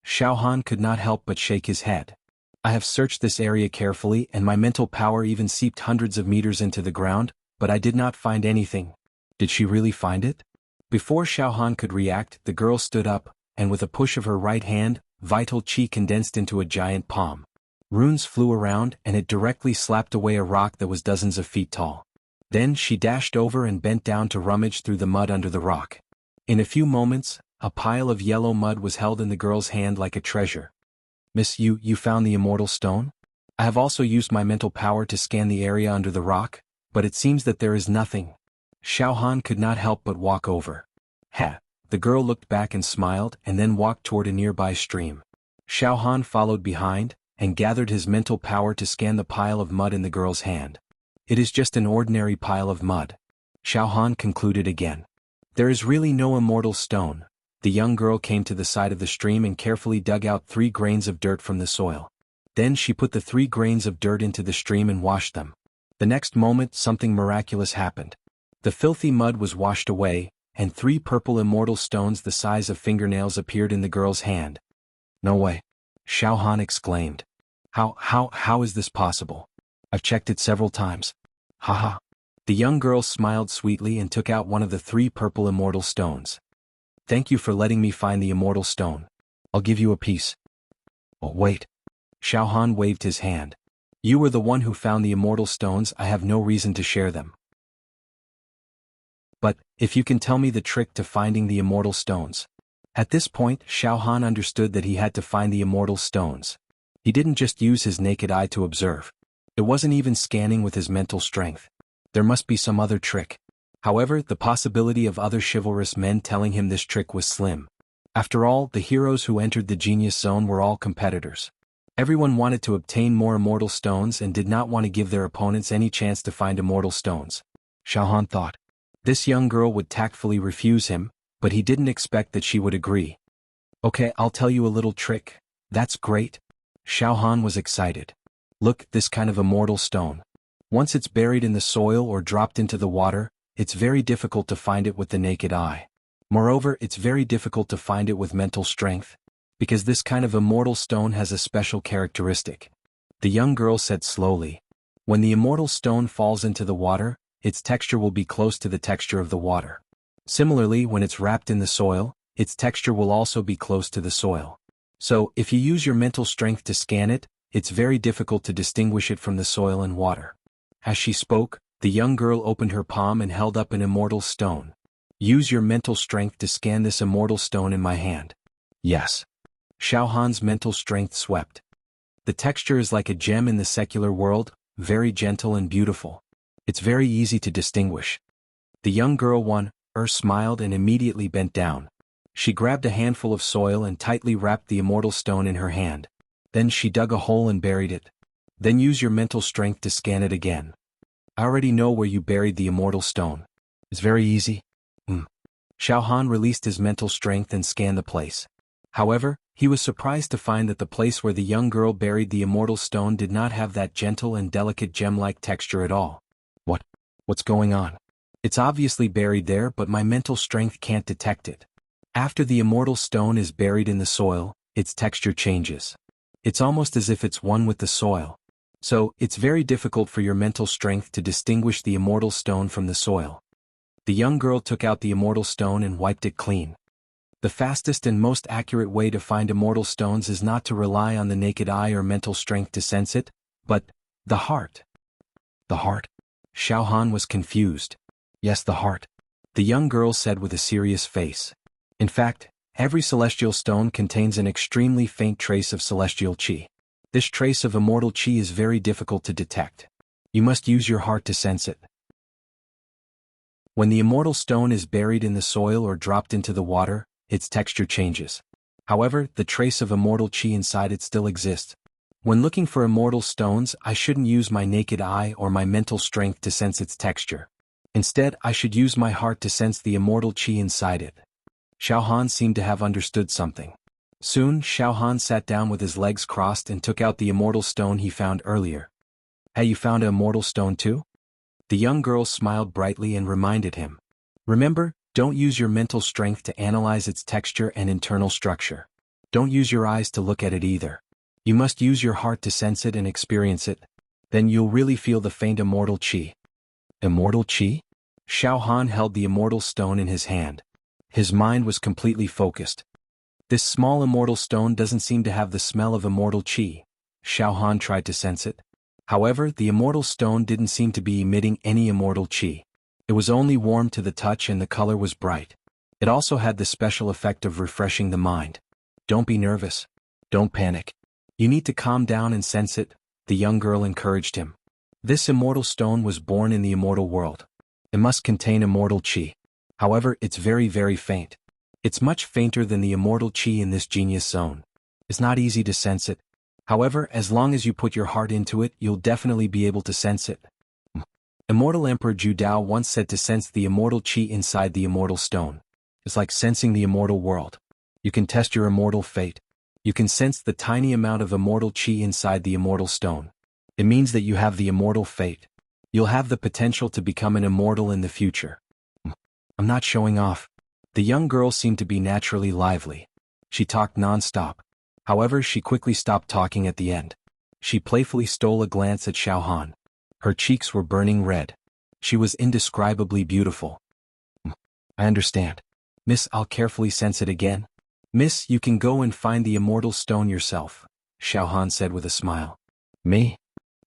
Xiao Han could not help but shake his head. I have searched this area carefully and my mental power even seeped hundreds of meters into the ground, but I did not find anything. Did she really find it? Before Xiao Han could react, the girl stood up, and with a push of her right hand, vital chi condensed into a giant palm. Runes flew around and it directly slapped away a rock that was dozens of feet tall. Then she dashed over and bent down to rummage through the mud under the rock. In a few moments, a pile of yellow mud was held in the girl's hand like a treasure. Miss, you found the immortal stone? I have also used my mental power to scan the area under the rock, but it seems that there is nothing. Xiao Han could not help but walk over. Ha! The girl looked back and smiled and then walked toward a nearby stream. Xiao Han followed behind, and gathered his mental power to scan the pile of mud in the girl's hand. It is just an ordinary pile of mud. Xiao Han concluded again. There is really no immortal stone. The young girl came to the side of the stream and carefully dug out 3 grains of dirt from the soil. Then she put the 3 grains of dirt into the stream and washed them. The next moment something miraculous happened. The filthy mud was washed away, and 3 purple immortal stones the size of fingernails appeared in the girl's hand. No way. Xiao Han exclaimed. How is this possible? I've checked it several times. Haha. The young girl smiled sweetly and took out one of the 3 purple immortal stones. Thank you for letting me find the immortal stone. I'll give you a piece. Oh, wait. Xiao Han waved his hand. You were the one who found the immortal stones. I have no reason to share them. But, if you can tell me the trick to finding the immortal stones. At this point, Xiao Han understood that he had to find the immortal stones. He didn't just use his naked eye to observe. It wasn't even scanning with his mental strength. There must be some other trick. However, the possibility of other chivalrous men telling him this trick was slim. After all, the heroes who entered the genius zone were all competitors. Everyone wanted to obtain more immortal stones and did not want to give their opponents any chance to find immortal stones. Xiao Han thought. This young girl would tactfully refuse him, but he didn't expect that she would agree. Okay, I'll tell you a little trick. That's great. Xiao Han was excited. Look, this kind of immortal stone. Once it's buried in the soil or dropped into the water, it's very difficult to find it with the naked eye. Moreover, it's very difficult to find it with mental strength, because this kind of immortal stone has a special characteristic. The young girl said slowly. When the immortal stone falls into the water, its texture will be close to the texture of the water. Similarly, when it's wrapped in the soil, its texture will also be close to the soil. So, if you use your mental strength to scan it, it's very difficult to distinguish it from the soil and water. As she spoke, the young girl opened her palm and held up an immortal stone. Use your mental strength to scan this immortal stone in my hand. Yes. Xiao Han's mental strength swept. The texture is like a gem in the secular world, very gentle and beautiful. It's very easy to distinguish. The young girl smiled and immediately bent down. She grabbed a handful of soil and tightly wrapped the immortal stone in her hand. Then she dug a hole and buried it. Then use your mental strength to scan it again. I already know where you buried the immortal stone. It's very easy. Xiao Han released his mental strength and scanned the place. However, He was surprised to find that the place where the young girl buried the immortal stone did not have that gentle and delicate gem-like texture at all. What's going on? It's obviously buried there, but my mental strength can't detect it. After the immortal stone is buried in the soil, its texture changes. It's almost as if it's one with the soil. So, it's very difficult for your mental strength to distinguish the immortal stone from the soil. The young girl took out the immortal stone and wiped it clean. The fastest and most accurate way to find immortal stones is not to rely on the naked eye or mental strength to sense it, but the heart. The heart? Xiao Han was confused. Yes, the heart, the young girl said with a serious face. In fact, every celestial stone contains an extremely faint trace of celestial qi. This trace of immortal qi is very difficult to detect. You must use your heart to sense it. When the immortal stone is buried in the soil or dropped into the water, its texture changes. However, the trace of immortal qi inside it still exists. When looking for immortal stones, I shouldn't use my naked eye or my mental strength to sense its texture. Instead, I should use my heart to sense the immortal qi inside it. Xiao Han seemed to have understood something. Soon, Xiao Han sat down with his legs crossed and took out the immortal stone he found earlier. Hey, you found an immortal stone too? The young girl smiled brightly and reminded him. Remember, don't use your mental strength to analyze its texture and internal structure. Don't use your eyes to look at it either. You must use your heart to sense it and experience it. Then you'll really feel the faint immortal qi. Immortal qi? Xiao Han held the immortal stone in his hand. His mind was completely focused. This small immortal stone doesn't seem to have the smell of immortal qi. Xiao Han tried to sense it. However, the immortal stone didn't seem to be emitting any immortal qi. It was only warm to the touch and the color was bright. It also had the special effect of refreshing the mind. Don't be nervous. Don't panic. You need to calm down and sense it, the young girl encouraged him. This immortal stone was born in the immortal world. It must contain immortal qi. However, it's very, very faint. It's much fainter than the immortal qi in this genius zone. It's not easy to sense it. However, as long as you put your heart into it, you'll definitely be able to sense it. Immortal Emperor Zhu Dao once said to sense the immortal qi inside the immortal stone. It's like sensing the immortal world. You can test your immortal fate. You can sense the tiny amount of immortal qi inside the immortal stone. It means that you have the immortal fate. You'll have the potential to become an immortal in the future. I'm not showing off. The young girl seemed to be naturally lively. She talked non-stop. However, she quickly stopped talking at the end. She playfully stole a glance at Xiao Han. Her cheeks were burning red. She was indescribably beautiful. I understand. Miss, I'll carefully sense it again. Miss, you can go and find the immortal stone yourself, Xiao Han said with a smile. Me?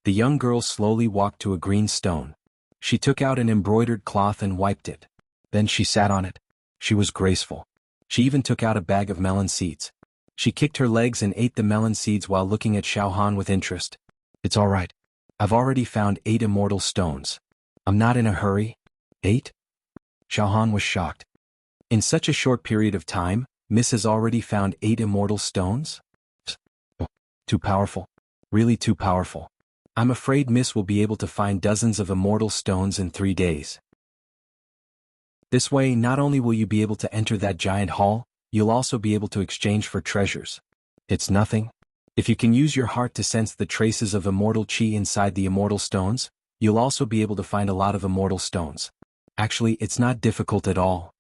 The young girl slowly walked to a green stone. She took out an embroidered cloth and wiped it. Then she sat on it. She was graceful. She even took out a bag of melon seeds. She kicked her legs and ate the melon seeds while looking at Xiao Han with interest. It's all right. I've already found 8 immortal stones. I'm not in a hurry. 8? Xiao Han was shocked. In such a short period of time, Miss has already found 8 immortal stones? Too powerful. Really too powerful. I'm afraid Miss will be able to find dozens of immortal stones in 3 days. This way, not only will you be able to enter that giant hall, you'll also be able to exchange for treasures. It's nothing. If you can use your heart to sense the traces of immortal qi inside the immortal stones, you'll also be able to find a lot of immortal stones. Actually, it's not difficult at all.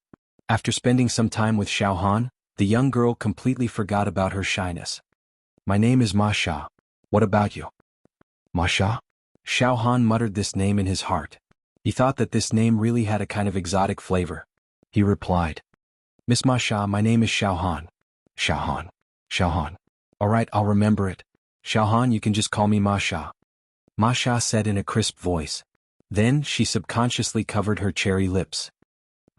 After spending some time with Xiao Han, the young girl completely forgot about her shyness. My name is Ma Sha. What about you? Ma Sha? Xiao Han muttered this name in his heart. He thought that this name really had a kind of exotic flavor. He replied, Miss Ma Sha, my name is Xiao Han. Xiao Han. Xiao Han. All right, I'll remember it. Xiao Han, you can just call me Ma Sha. Ma Sha said in a crisp voice. Then she subconsciously covered her cherry lips.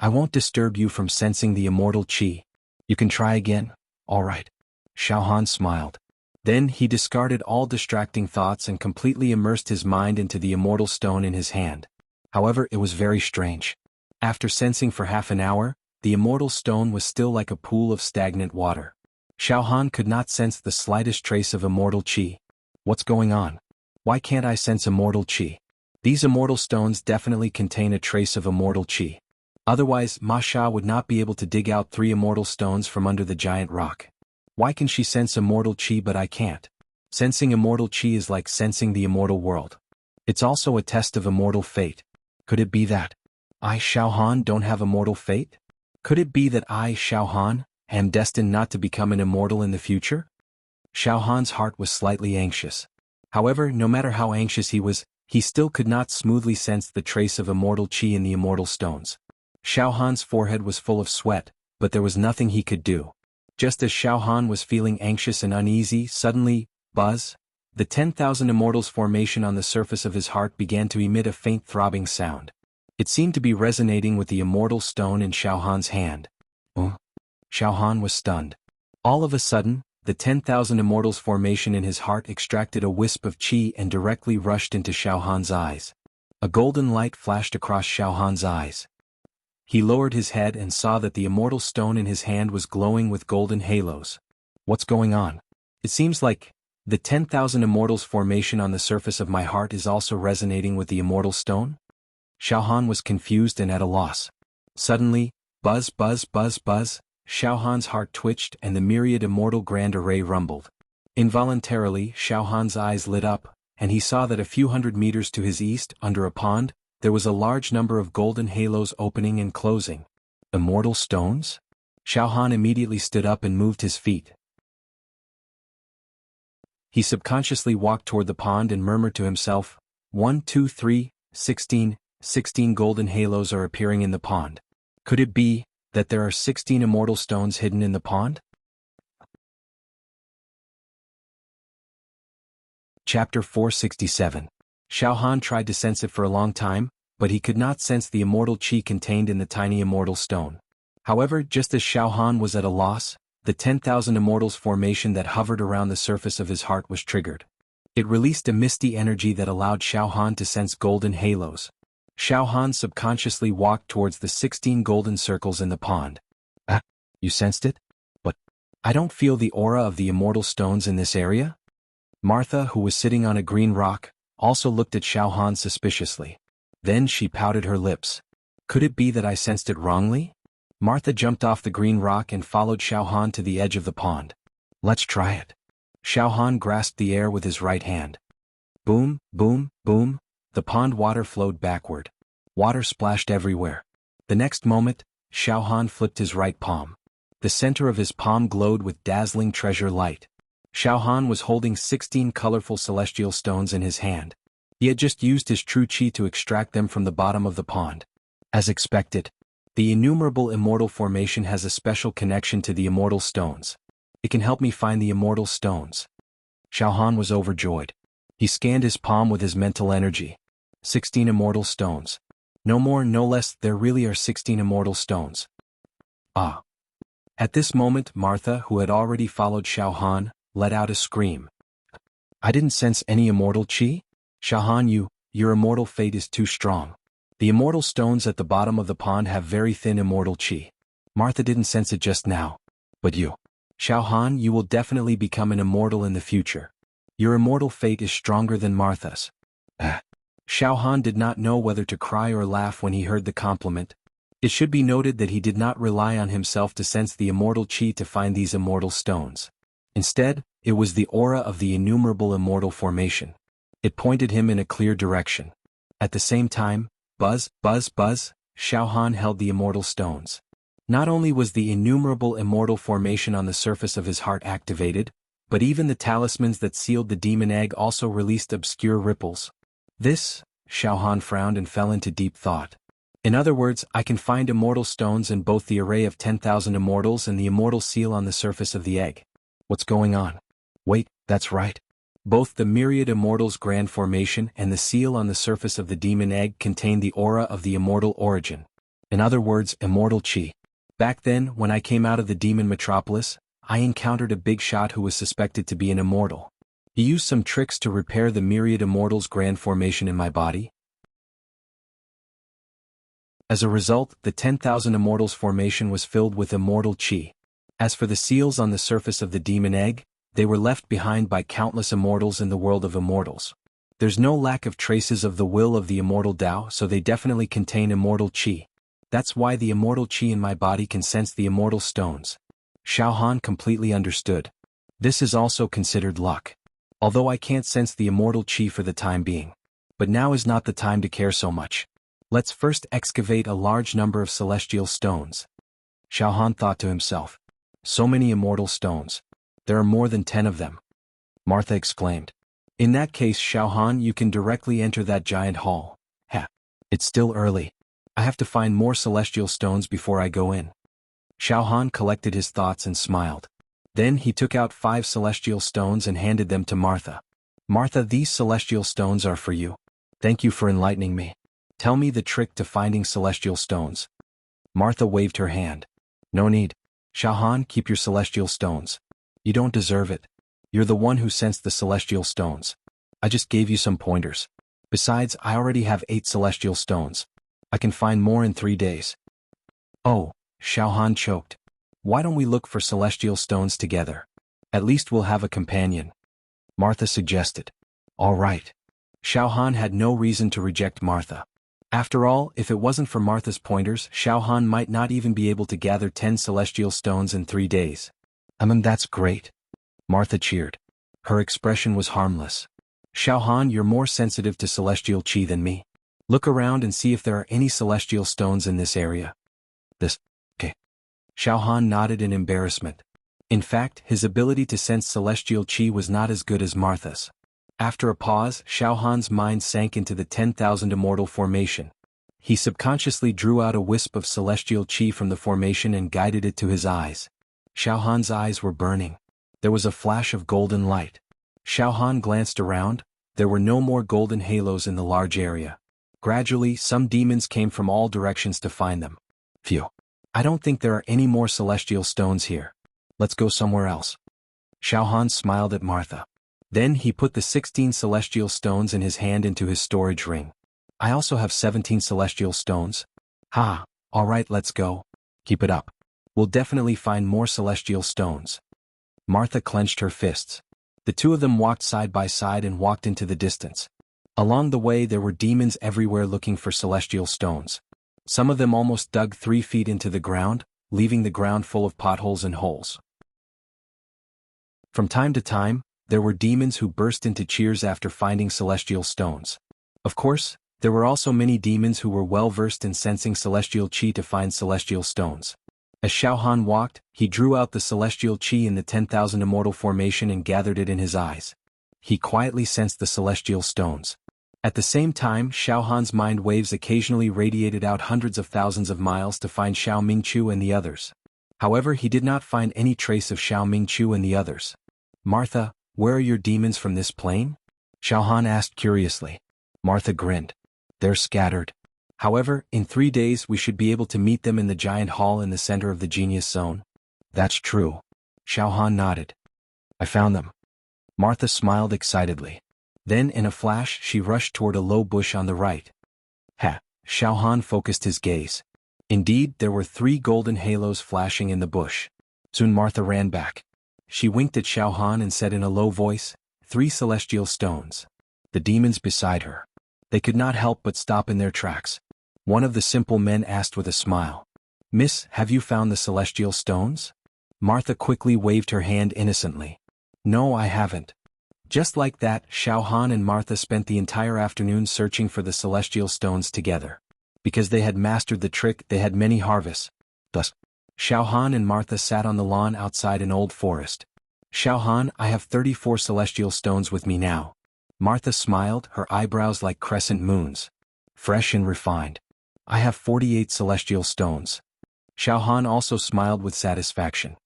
I won't disturb you from sensing the immortal qi. You can try again, all right. Xiao Han smiled. Then he discarded all distracting thoughts and completely immersed his mind into the immortal stone in his hand. However, it was very strange. After sensing for half an hour, the immortal stone was still like a pool of stagnant water. Xiao Han could not sense the slightest trace of immortal qi. What's going on? Why can't I sense immortal qi? These immortal stones definitely contain a trace of immortal qi. Otherwise, Ma Sha would not be able to dig out 3 immortal stones from under the giant rock. Why can she sense immortal chi but I can't? Sensing immortal chi is like sensing the immortal world. It's also a test of immortal fate. Could it be that I, Xiaohan, don't have immortal fate? Could it be that I, Xiaohan, am destined not to become an immortal in the future? Xiaohan's heart was slightly anxious. However, no matter how anxious he was, he still could not smoothly sense the trace of immortal chi in the immortal stones. Xiaohan's forehead was full of sweat, but there was nothing he could do. Just as Xiaohan was feeling anxious and uneasy, suddenly, buzz, the 10,000 immortals formation on the surface of his heart began to emit a faint throbbing sound. It seemed to be resonating with the immortal stone in Xiaohan's hand. Xiaohan was stunned. All of a sudden, the 10,000 immortals formation in his heart extracted a wisp of chi and directly rushed into Xiaohan's eyes. A golden light flashed across Xiaohan's eyes. He lowered his head and saw that the immortal stone in his hand was glowing with golden halos. What's going on? It seems like the 10,000 immortals formation on the surface of my heart is also resonating with the immortal stone? Xiaohan was confused and at a loss. Suddenly, buzz buzz buzz buzz, Xiaohan's heart twitched and the myriad immortal grand array rumbled. Involuntarily, Xiaohan's eyes lit up, and he saw that a few hundred meters to his east, under a pond, there was a large number of golden halos opening and closing. Immortal stones? Xiaohan immediately stood up and moved his feet. He subconsciously walked toward the pond and murmured to himself, 1, 2, 3, 16, 16 golden halos are appearing in the pond. Could it be that there are 16 immortal stones hidden in the pond? Chapter 467. Xiaohan tried to sense it for a long time, but he could not sense the immortal chi contained in the tiny immortal stone. However, just as Xiaohan was at a loss, the 10,000 immortals formation that hovered around the surface of his heart was triggered. It released a misty energy that allowed Xiaohan to sense golden halos. Xiaohan subconsciously walked towards the 16 golden circles in the pond. You sensed it? But I don't feel the aura of the immortal stones in this area? Martha, who was sitting on a green rock, also looked at Xiaohan suspiciously. Then she pouted her lips. Could it be that I sensed it wrongly? Martha jumped off the green rock and followed Xiaohan to the edge of the pond. Let's try it. Xiaohan grasped the air with his right hand. Boom, boom, boom, the pond water flowed backward. Water splashed everywhere. The next moment, Xiaohan flipped his right palm. The center of his palm glowed with dazzling treasure light. Xiaohan was holding 16 colorful celestial stones in his hand. He had just used his true chi to extract them from the bottom of the pond. As expected, the innumerable immortal formation has a special connection to the immortal stones. It can help me find the immortal stones. Xiaohan was overjoyed. He scanned his palm with his mental energy. 16 immortal stones. No more, no less, there really are 16 immortal stones. Ah. At this moment, Martha, who had already followed Xiaohan, let out a scream. I didn't sense any immortal chi? Xiaohan, your immortal fate is too strong. The immortal stones at the bottom of the pond have very thin immortal chi. Martha didn't sense it just now. But you. Xiaohan, you will definitely become an immortal in the future. Your immortal fate is stronger than Martha's. Xiaohan did not know whether to cry or laugh when he heard the compliment. It should be noted that he did not rely on himself to sense the immortal chi to find these immortal stones. Instead, it was the aura of the innumerable immortal formation. It pointed him in a clear direction. At the same time, buzz, buzz, buzz, Xiaohan held the immortal stones. Not only was the innumerable immortal formation on the surface of his heart activated, but even the talismans that sealed the demon egg also released obscure ripples. This, Xiaohan frowned and fell into deep thought. In other words, I can find immortal stones in both the array of 10,000 immortals and the immortal seal on the surface of the egg. What's going on? Wait, that's right. Both the myriad immortals grand formation and the seal on the surface of the demon egg contain the aura of the immortal origin. In other words, immortal chi. Back then, when I came out of the demon metropolis, I encountered a big shot who was suspected to be an immortal. He used some tricks to repair the myriad immortals grand formation in my body. As a result, the 10,000 immortals formation was filled with immortal chi. As for the seals on the surface of the demon egg, they were left behind by countless immortals in the world of immortals. There's no lack of traces of the will of the immortal Tao, so they definitely contain immortal chi. That's why the immortal chi in my body can sense the immortal stones. Xiao Han completely understood. This is also considered luck. Although I can't sense the immortal chi for the time being. But now is not the time to care so much. Let's first excavate a large number of celestial stones. Xiao Han thought to himself. So many immortal stones. There are more than 10 of them. Martha exclaimed. In that case, Xiao Han, you can directly enter that giant hall. Ha. It's still early. I have to find more celestial stones before I go in. Xiao Han collected his thoughts and smiled. Then he took out 5 celestial stones and handed them to Martha. Martha, these celestial stones are for you. Thank you for enlightening me. Tell me the trick to finding celestial stones. Martha waved her hand. No need. Xiao Han, keep your celestial stones. You don't deserve it. You're the one who sensed the celestial stones. I just gave you some pointers. Besides, I already have 8 celestial stones. I can find more in 3 days. Oh, Xiao Han choked. Why don't we look for celestial stones together? At least we'll have a companion. Martha suggested. All right. Xiao Han had no reason to reject Martha. After all, if it wasn't for Martha's pointers, Xiao Han might not even be able to gather 10 celestial stones in 3 days. That's great. Martha cheered. Her expression was harmless. Xiao Han, you're more sensitive to celestial chi than me. Look around and see if there are any celestial stones in this area. Okay. Xiao Han nodded in embarrassment. In fact, his ability to sense celestial chi was not as good as Martha's. After a pause, Xiao Han's mind sank into the 10,000 immortal formation. He subconsciously drew out a wisp of celestial chi from the formation and guided it to his eyes. Xiao Han's eyes were burning. There was a flash of golden light. Xiao Han glanced around. There were no more golden halos in the large area. Gradually, some demons came from all directions to find them. Phew. I don't think there are any more celestial stones here. Let's go somewhere else. Xiao Han smiled at Martha. Then he put the 16 celestial stones in his hand into his storage ring. I also have 17 celestial stones. Ha, all right, let's go. Keep it up. We'll definitely find more celestial stones. Martha clenched her fists. The two of them walked side by side and walked into the distance. Along the way there were demons everywhere looking for celestial stones. Some of them almost dug 3 feet into the ground, leaving the ground full of potholes and holes. From time to time, there were demons who burst into cheers after finding celestial stones. Of course, there were also many demons who were well versed in sensing celestial chi to find celestial stones. As Xiao Han walked, he drew out the celestial chi in the 10,000 immortal formation and gathered it in his eyes. He quietly sensed the celestial stones. At the same time, Xiao Han's mind waves occasionally radiated out hundreds of thousands of miles to find Xiao Mingqiu and the others. However, he did not find any trace of Xiao Mingqiu and the others. Martha, where are your demons from this plane? Xiao Han asked curiously. Martha grinned. They're scattered. However, in 3 days we should be able to meet them in the giant hall in the center of the genius zone. That's true. Xiao Han nodded. I found them. Martha smiled excitedly. Then in a flash she rushed toward a low bush on the right. Ha! Xiao Han focused his gaze. Indeed, there were 3 golden halos flashing in the bush. Soon Martha ran back. She winked at Xiao Han and said in a low voice, 3 celestial stones. The demons beside her. They could not help but stop in their tracks. One of the simple men asked with a smile. Miss, have you found the celestial stones? Martha quickly waved her hand innocently. No, I haven't. Just like that, Xiao Han and Martha spent the entire afternoon searching for the celestial stones together. Because they had mastered the trick, they had many harvests. Thus, Xiao Han and Martha sat on the lawn outside an old forest. Xiao Han, I have 34 celestial stones with me now. Martha smiled, her eyebrows like crescent moons. Fresh and refined. I have 48 celestial stones. Xiao Han also smiled with satisfaction.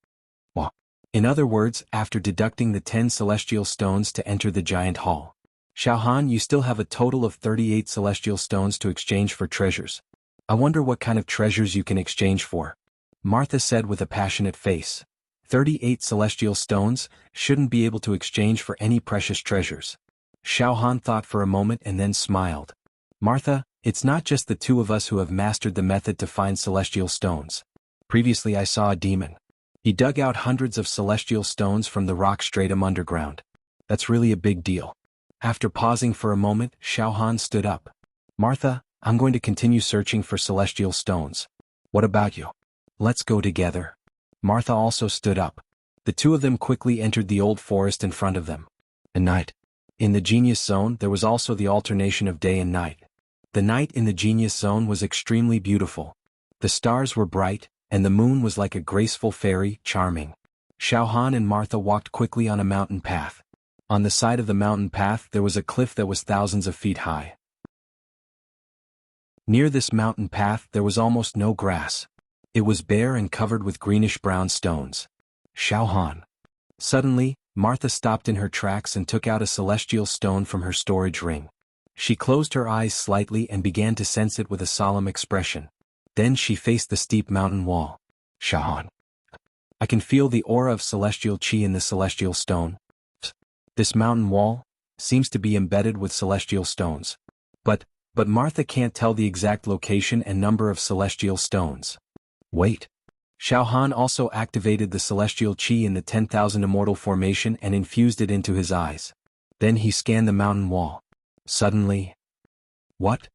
Well, in other words, after deducting the 10 celestial stones to enter the giant hall, Xiao Han, you still have a total of 38 celestial stones to exchange for treasures. I wonder what kind of treasures you can exchange for. Martha said with a passionate face. 38 celestial stones, shouldn't be able to exchange for any precious treasures. Xiao Han thought for a moment and then smiled. Martha, it's not just the 2 of us who have mastered the method to find celestial stones. Previously I saw a demon. He dug out hundreds of celestial stones from the rock stratum underground. That's really a big deal. After pausing for a moment, Xiao Han stood up. Martha, I'm going to continue searching for celestial stones. What about you? Let's go together. Martha also stood up. The two of them quickly entered the old forest in front of them. A night. In the genius zone there was also the alternation of day and night. The night in the genius zone was extremely beautiful. The stars were bright, and the moon was like a graceful fairy, charming. Xiaohan and Martha walked quickly on a mountain path. On the side of the mountain path there was a cliff that was thousands of feet high. Near this mountain path there was almost no grass. It was bare and covered with greenish-brown stones. Xiaohan. Suddenly, Martha stopped in her tracks and took out a celestial stone from her storage ring. She closed her eyes slightly and began to sense it with a solemn expression. Then she faced the steep mountain wall. Xiaohan. I can feel the aura of celestial qi in the celestial stone. This mountain wall seems to be embedded with celestial stones. But Martha can't tell the exact location and number of celestial stones. Wait. Xiaohan also activated the celestial qi in the 10,000 immortal formation and infused it into his eyes. Then he scanned the mountain wall. Suddenly... What?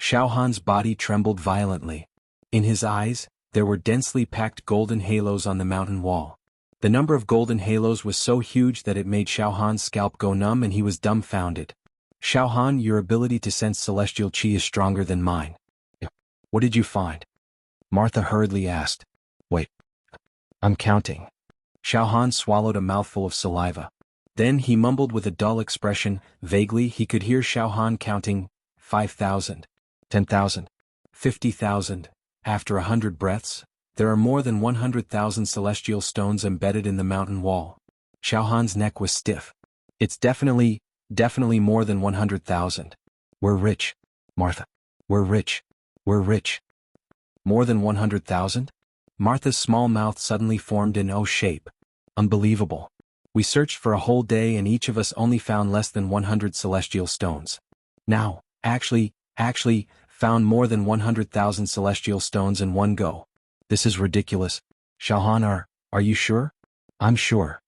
Xiaohan's body trembled violently. In his eyes, there were densely packed golden halos on the mountain wall. The number of golden halos was so huge that it made Xiaohan's scalp go numb and he was dumbfounded. Xiaohan, your ability to sense celestial qi is stronger than mine. What did you find? Martha hurriedly asked. Wait. I'm counting. Xiaohan swallowed a mouthful of saliva. Then he mumbled with a dull expression. Vaguely he could hear Xiaohan counting 5,000, 10,000, 50,000. After 100 breaths, there are more than 100,000 celestial stones embedded in the mountain wall. Xiaohan's neck was stiff. It's definitely more than 100,000. We're rich, Martha. We're rich. We're rich. More than 100,000? Martha's small mouth suddenly formed an O shape. Unbelievable. We searched for a whole day and each of us only found less than 100 celestial stones. Now, actually, found more than 100,000 celestial stones in one go. This is ridiculous. Xiaohan, are you sure? I'm sure.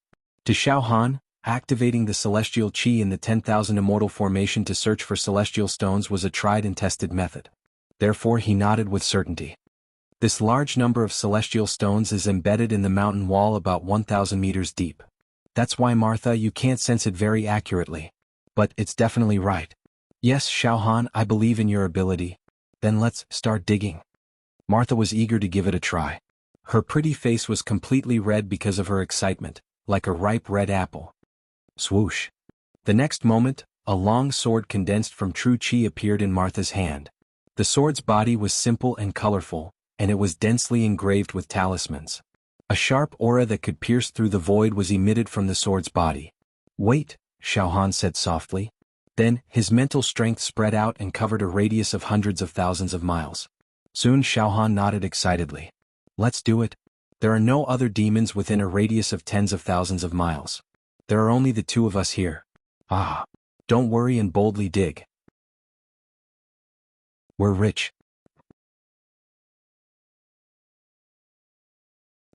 To Xiaohan, activating the celestial qi in the 10,000 immortal formation to search for celestial stones was a tried and tested method. Therefore he nodded with certainty. This large number of celestial stones is embedded in the mountain wall about 1,000 meters deep. That's why, Martha, you can't sense it very accurately. But it's definitely right. Yes, Xiaohan, I believe in your ability. Then let's start digging. Martha was eager to give it a try. Her pretty face was completely red because of her excitement, like a ripe red apple. Swoosh. The next moment, a long sword condensed from true qi appeared in Martha's hand. The sword's body was simple and colorful, and it was densely engraved with talismans. A sharp aura that could pierce through the void was emitted from the sword's body. Wait, Xiaohan said softly. Then, his mental strength spread out and covered a radius of hundreds of thousands of miles. Soon Xiaohan nodded excitedly. Let's do it. There are no other demons within a radius of tens of thousands of miles. There are only the two of us here. Ah. Don't worry and boldly dig. We're rich.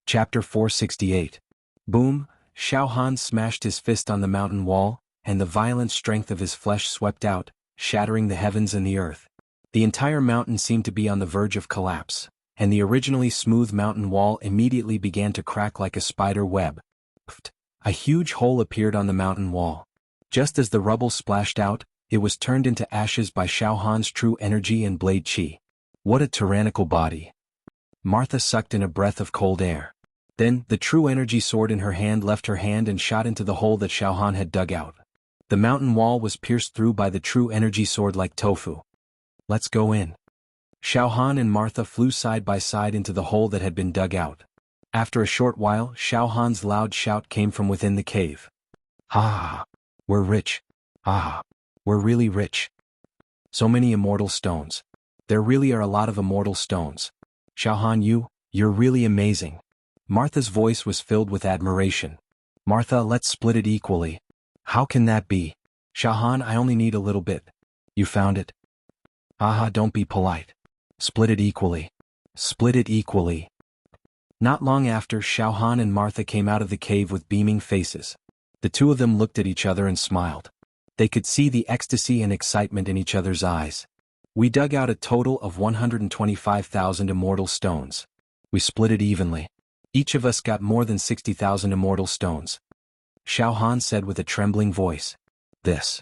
Chapter 468. Boom, Xiaohan smashed his fist on the mountain wall, and the violent strength of his flesh swept out, shattering the heavens and the earth. The entire mountain seemed to be on the verge of collapse, and the originally smooth mountain wall immediately began to crack like a spider web. A huge hole appeared on the mountain wall. Just as the rubble splashed out, it was turned into ashes by Xiaohan's true energy and blade qi. What a tyrannical body. Martha sucked in a breath of cold air. Then, the true energy sword in her hand left her hand and shot into the hole that Xiaohan had dug out. The mountain wall was pierced through by the true energy sword like tofu. Let's go in. Xiaohan and Martha flew side by side into the hole that had been dug out. After a short while, Xiaohan's loud shout came from within the cave. Ah! We're rich. Ah! We're really rich. So many immortal stones. There really are a lot of immortal stones. Xiaohan, you're really amazing. Martha's voice was filled with admiration. Martha, let's split it equally. How can that be? Xiaohan, I only need a little bit. You found it? Aha, don't be polite. Split it equally. Split it equally. Not long after, Xiaohan and Martha came out of the cave with beaming faces. The two of them looked at each other and smiled. They could see the ecstasy and excitement in each other's eyes. We dug out a total of 125,000 immortal stones. We split it evenly. Each of us got more than 60,000 immortal stones. Xiao Han said with a trembling voice. This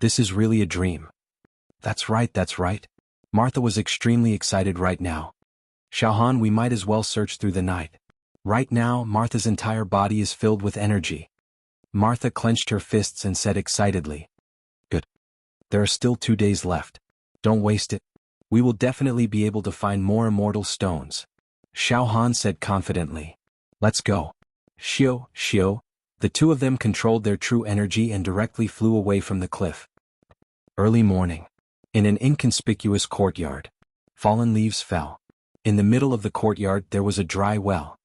is really a dream. That's right. Martha was extremely excited right now. Xiao Han, we might as well search through the night. Right now, Martha's entire body is filled with energy. Martha clenched her fists and said excitedly. Good. There are still 2 days left. Don't waste it. We will definitely be able to find more immortal stones. Xiao Han said confidently. Let's go. Xiao. The two of them controlled their true energy and directly flew away from the cliff. Early morning. In an inconspicuous courtyard. Fallen leaves fell. In the middle of the courtyard there was a dry well.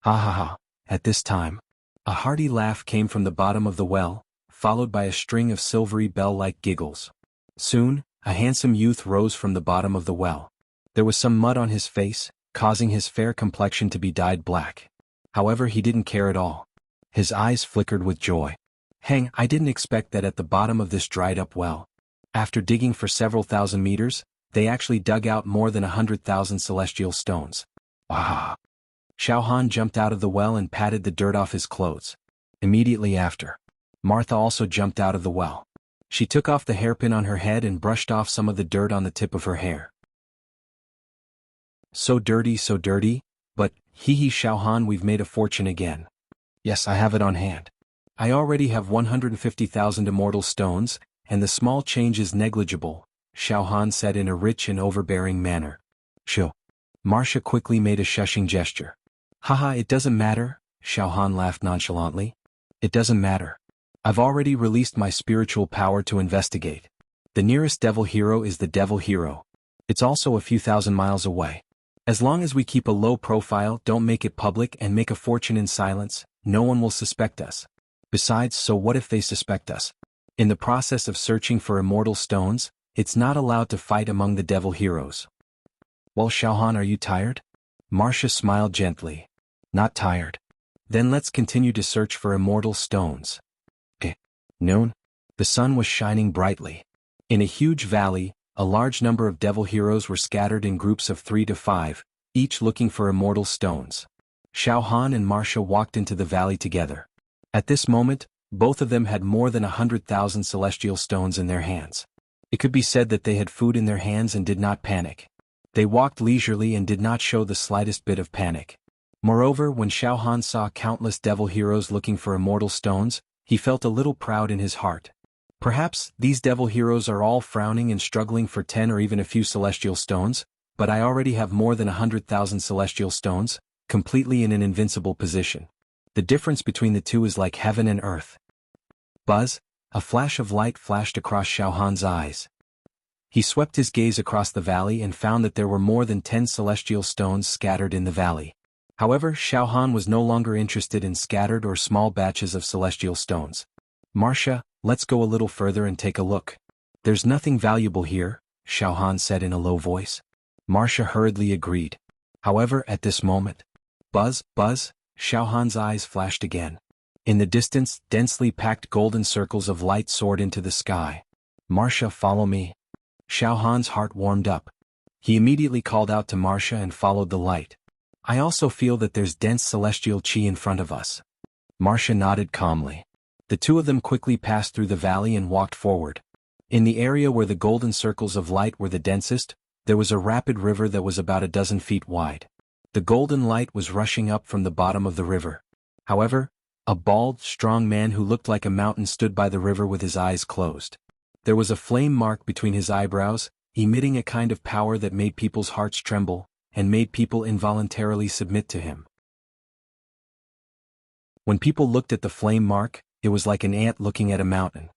Ha ha ha. At this time, a hearty laugh came from the bottom of the well, followed by a string of silvery bell-like giggles. Soon, a handsome youth rose from the bottom of the well. There was some mud on his face, causing his fair complexion to be dyed black. However, he didn't care at all. His eyes flickered with joy. Hang, I didn't expect that at the bottom of this dried-up well. After digging for several thousand meters, they actually dug out more than 100,000 celestial stones. Ah! Xiao Han jumped out of the well and patted the dirt off his clothes. Immediately after, Martha also jumped out of the well. She took off the hairpin on her head and brushed off some of the dirt on the tip of her hair. So dirty, but, hee Xiao Han, we've made a fortune again. Yes, I have it on hand. I already have 150,000 immortal stones, and the small change is negligible, Xiao Han said in a rich and overbearing manner. Shoo. Marcia quickly made a shushing gesture. Haha, it doesn't matter, Xiao Han laughed nonchalantly. It doesn't matter. I've already released my spiritual power to investigate. The nearest devil hero is the devil hero. It's also a few thousand miles away. As long as we keep a low profile, don't make it public and make a fortune in silence, no one will suspect us. Besides, so what if they suspect us? In the process of searching for immortal stones, it's not allowed to fight among the devil heroes. Well, Xiao Han, are you tired? Marcia smiled gently. Not tired. Then let's continue to search for immortal stones. Noon. The sun was shining brightly. In a huge valley, a large number of devil heroes were scattered in groups of 3 to 5, each looking for immortal stones. Xiao Han and Marcia walked into the valley together. At this moment, both of them had more than 100,000 celestial stones in their hands. It could be said that they had food in their hands and did not panic. They walked leisurely and did not show the slightest bit of panic. Moreover, when Xiao Han saw countless devil heroes looking for immortal stones, he felt a little proud in his heart. Perhaps these devil heroes are all frowning and struggling for 10 or even a few celestial stones, but I already have more than 100,000 celestial stones, completely in an invincible position. The difference between the two is like heaven and earth. Buzz, a flash of light flashed across Xiao Han's eyes. He swept his gaze across the valley and found that there were more than 10 celestial stones scattered in the valley. However, Xiao Han was no longer interested in scattered or small batches of celestial stones. Marcia, let's go a little further and take a look. There's nothing valuable here, Xiao Han said in a low voice. Marcia hurriedly agreed. However, at this moment, Buzz, Xiao Han's eyes flashed again. In the distance, densely packed golden circles of light soared into the sky. Marcia, follow me. Xiao Han's heart warmed up. He immediately called out to Marcia and followed the light. I also feel that there's dense celestial qi in front of us. Marcia nodded calmly. The two of them quickly passed through the valley and walked forward. In the area where the golden circles of light were the densest, there was a rapid river that was about a dozen feet wide. The golden light was rushing up from the bottom of the river. However, a bald, strong man who looked like a mountain stood by the river with his eyes closed. There was a flame mark between his eyebrows, emitting a kind of power that made people's hearts tremble, and made people involuntarily submit to him. When people looked at the flame mark, it was like an ant looking at a mountain.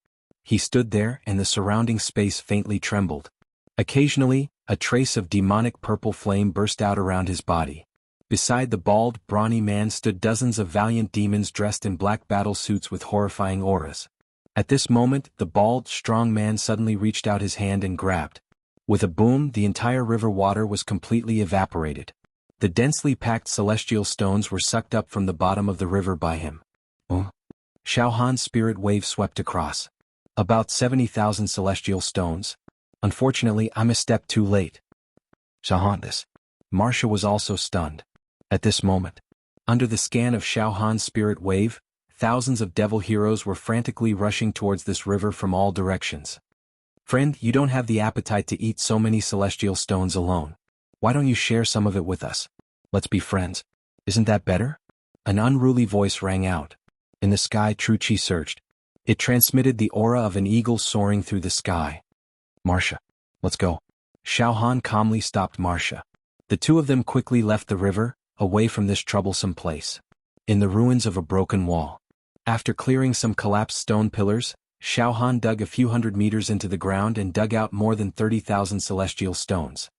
He stood there and the surrounding space faintly trembled. Occasionally, a trace of demonic purple flame burst out around his body. Beside the bald, brawny man stood dozens of valiant demons dressed in black battle suits with horrifying auras. At this moment, the bald, strong man suddenly reached out his hand and grabbed. With a boom, the entire river water was completely evaporated. The densely packed celestial stones were sucked up from the bottom of the river by him. Xiao Han's spirit wave swept across. About 70,000 celestial stones. Unfortunately, I'm a step too late. Xiao Han, this. Marcia was also stunned. At this moment, Under the scan of Xiao Han's spirit wave, thousands of devil heroes were frantically rushing towards this river from all directions. Friend, you don't have the appetite to eat so many celestial stones alone. Why don't you share some of it with us? Let's be friends. Isn't that better? An unruly voice rang out. In the sky, Tru Chi surged. It transmitted the aura of an eagle soaring through the sky. Marcia, let's go. Xiao Han calmly stopped Marcia. The two of them quickly left the river, away from this troublesome place. In the ruins of a broken wall. After clearing some collapsed stone pillars, Xiao Han dug a few hundred meters into the ground and dug out more than 30,000 celestial stones.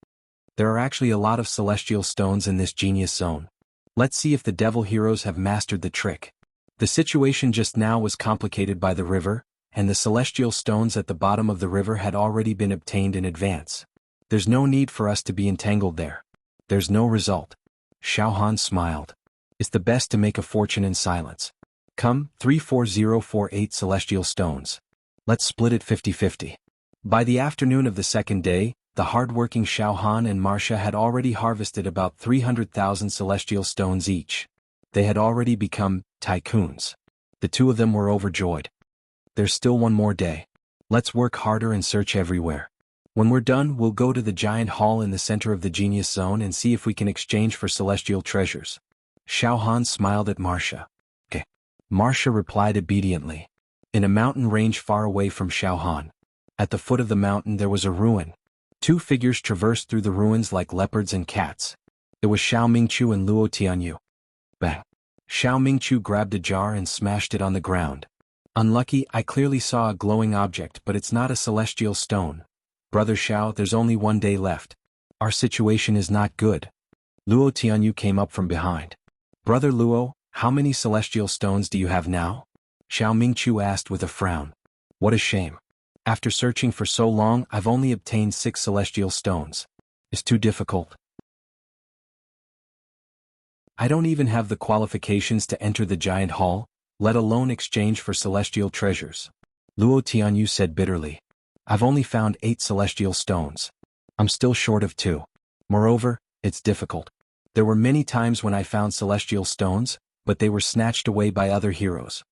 There are actually a lot of celestial stones in this genius zone. Let's see if the devil heroes have mastered the trick. The situation just now was complicated by the river, and the celestial stones at the bottom of the river had already been obtained in advance. There's no need for us to be entangled there. There's no result. Xiao Han smiled. It's the best to make a fortune in silence. Come, 34048 celestial stones. Let's split it 50-50. By the afternoon of the second day, the hard-working Xiao Han and Marcia had already harvested about 300,000 celestial stones each. They had already become tycoons. The two of them were overjoyed. There's still one more day. Let's work harder and search everywhere. When we're done, we'll go to the giant hall in the center of the genius zone and see if we can exchange for celestial treasures. Xiao Han smiled at Marcia. Okay. Marcia replied obediently. In a mountain range far away from Xiao Han. At the foot of the mountain there was a ruin. Two figures traversed through the ruins like leopards and cats. It was Xiao Mingqiu and Luo Tianyu. Bang. Xiao Mingqiu grabbed a jar and smashed it on the ground. Unlucky, I clearly saw a glowing object, but it's not a celestial stone. Brother Xiao, there's only one day left. Our situation is not good. Luo Tianyu came up from behind. Brother Luo, how many celestial stones do you have now? Xiao Mingqiu asked with a frown. What a shame. After searching for so long, I've only obtained 6 celestial stones. It's too difficult. I don't even have the qualifications to enter the giant hall, let alone exchange for celestial treasures. Luo Tianyu said bitterly. I've only found 8 celestial stones. I'm still short of 2. Moreover, it's difficult. There were many times when I found celestial stones, but they were snatched away by other heroes.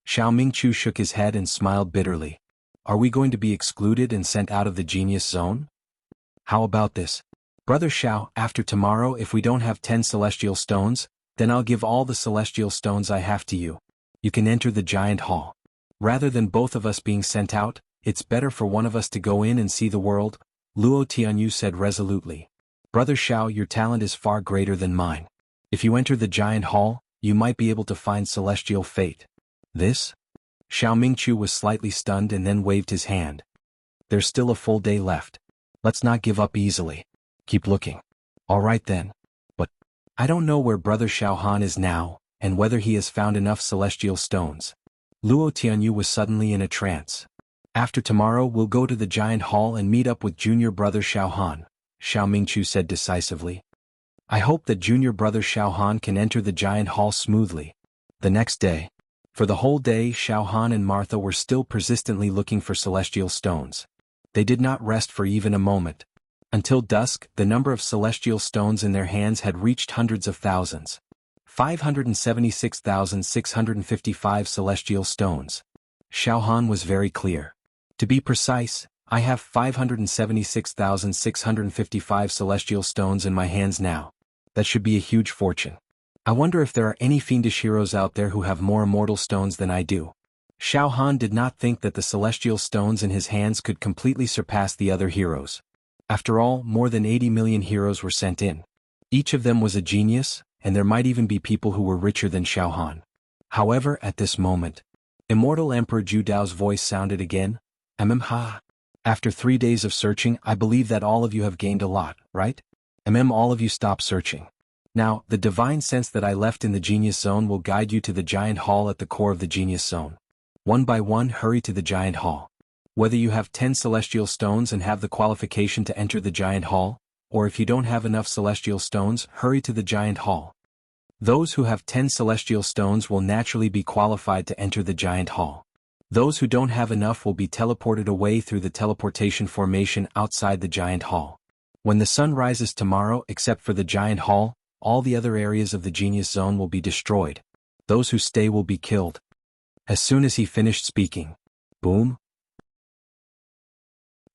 Xiao Mingqiu shook his head and smiled bitterly. Are we going to be excluded and sent out of the genius zone? How about this? Brother Xiao, after tomorrow if we don't have 10 celestial stones, then I'll give all the celestial stones I have to you. You can enter the giant hall. Rather than both of us being sent out, it's better for one of us to go in and see the world, Luo Tianyu said resolutely. Brother Xiao, your talent is far greater than mine. If you enter the giant hall, you might be able to find celestial fate. This? Xiao Mingqiu was slightly stunned and then waved his hand. There's still a full day left. Let's not give up easily. Keep looking. All right then. But I don't know where Brother Xiao Han is now, and whether he has found enough celestial stones. Luo Tianyu was suddenly in a trance. After tomorrow we'll go to the giant hall and meet up with junior brother Xiao Han, Xiao Mingqiu said decisively. I hope that junior brother Xiao Han can enter the giant hall smoothly. The next day. For the whole day Xiao Han and Martha were still persistently looking for celestial stones. They did not rest for even a moment. Until dusk, the number of celestial stones in their hands had reached hundreds of thousands. 576,655 celestial stones. Xiao Han was very clear. To be precise, I have 576,655 celestial stones in my hands now. That should be a huge fortune. I wonder if there are any fiendish heroes out there who have more immortal stones than I do. Xiao Han did not think that the celestial stones in his hands could completely surpass the other heroes. After all, more than 80 million heroes were sent in. Each of them was a genius, and there might even be people who were richer than Xiao Han. However, at this moment, Immortal Emperor Ju Dao's voice sounded again. Ha. After 3 days of searching, I believe that all of you have gained a lot, right? All of you stop searching. Now, the divine sense that I left in the genius zone will guide you to the giant hall at the core of the genius zone. One by one, hurry to the giant hall. Whether you have 10 celestial stones and have the qualification to enter the giant hall, or if you don't have enough celestial stones, hurry to the giant hall. Those who have 10 celestial stones will naturally be qualified to enter the giant hall. Those who don't have enough will be teleported away through the teleportation formation outside the giant hall. When the sun rises tomorrow, except for the giant hall, all the other areas of the genius zone will be destroyed. Those who stay will be killed. As soon as he finished speaking, boom!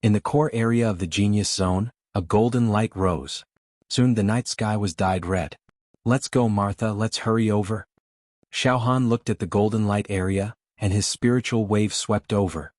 In the core area of the genius zone, a golden light rose. Soon the night sky was dyed red. Let's go, Martha, let's hurry over. Xiaohan looked at the golden light area, and his spiritual wave swept over.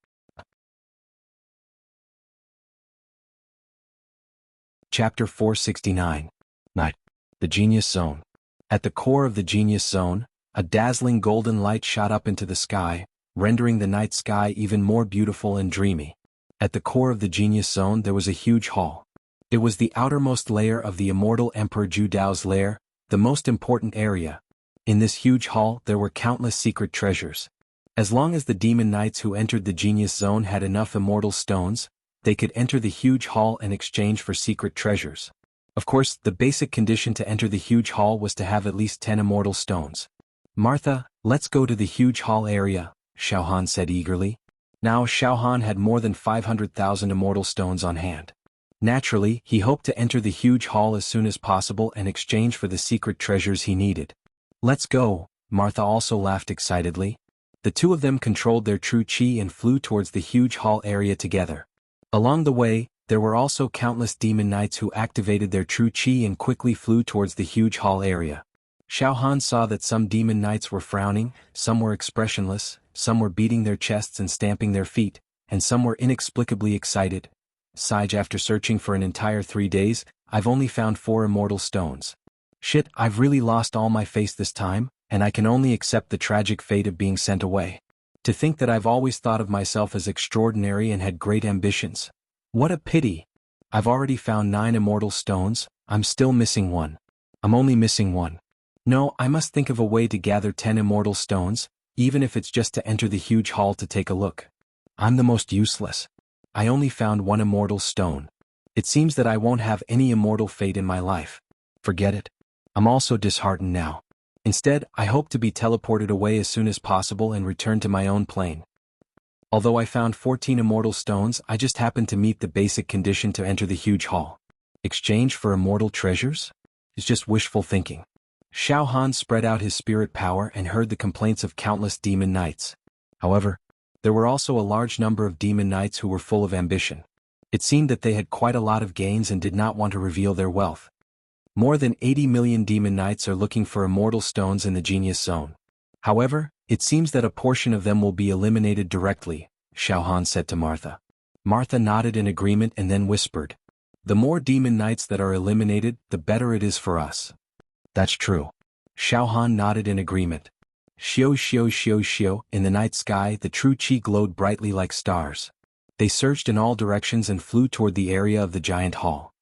Chapter 469. Night. The Genius Zone. At the core of the Genius Zone, a dazzling golden light shot up into the sky, rendering the night sky even more beautiful and dreamy. At the core of the Genius Zone there was a huge hall. It was the outermost layer of the immortal Emperor Zhu Dao's lair, the most important area. In this huge hall there were countless secret treasures. As long as the demon knights who entered the Genius Zone had enough immortal stones, they could enter the huge hall in exchange for secret treasures. Of course, the basic condition to enter the huge hall was to have at least 10 immortal stones. Martha, let's go to the huge hall area, Xiaohan said eagerly. Now Xiaohan had more than 500,000 immortal stones on hand. Naturally, he hoped to enter the huge hall as soon as possible in exchange for the secret treasures he needed. Let's go, Martha also laughed excitedly. The two of them controlled their true qi and flew towards the huge hall area together. Along the way, there were also countless demon knights who activated their true qi and quickly flew towards the huge hall area. Xiaohan saw that some demon knights were frowning, some were expressionless, some were beating their chests and stamping their feet, and some were inexplicably excited. Sage, after searching for an entire 3 days, I've only found 4 immortal stones. Shit, I've really lost all my faith this time, and I can only accept the tragic fate of being sent away. To think that I've always thought of myself as extraordinary and had great ambitions. What a pity! I've already found 9 immortal stones, I'm still missing 1. I'm only missing 1. No, I must think of a way to gather 10 immortal stones, even if it's just to enter the huge hall to take a look. I'm the most useless. I only found 1 immortal stone. It seems that I won't have any immortal fate in my life. Forget it. I'm also disheartened now. Instead, I hope to be teleported away as soon as possible and return to my own plane. Although I found 14 immortal stones, I just happened to meet the basic condition to enter the huge hall. Exchange for immortal treasures? It's just wishful thinking. Xiaohan spread out his spirit power and heard the complaints of countless demon knights. However, there were also a large number of demon knights who were full of ambition. It seemed that they had quite a lot of gains and did not want to reveal their wealth. More than 80 million demon knights are looking for immortal stones in the Genius Zone. However, it seems that a portion of them will be eliminated directly, Xiaohan said to Martha. Martha nodded in agreement and then whispered, "The more demon knights that are eliminated, the better it is for us." That's true. Xiaohan nodded in agreement. Xiao xiao xiao xiao, in the night sky the true qi glowed brightly like stars. They surged in all directions and flew toward the area of the giant hall.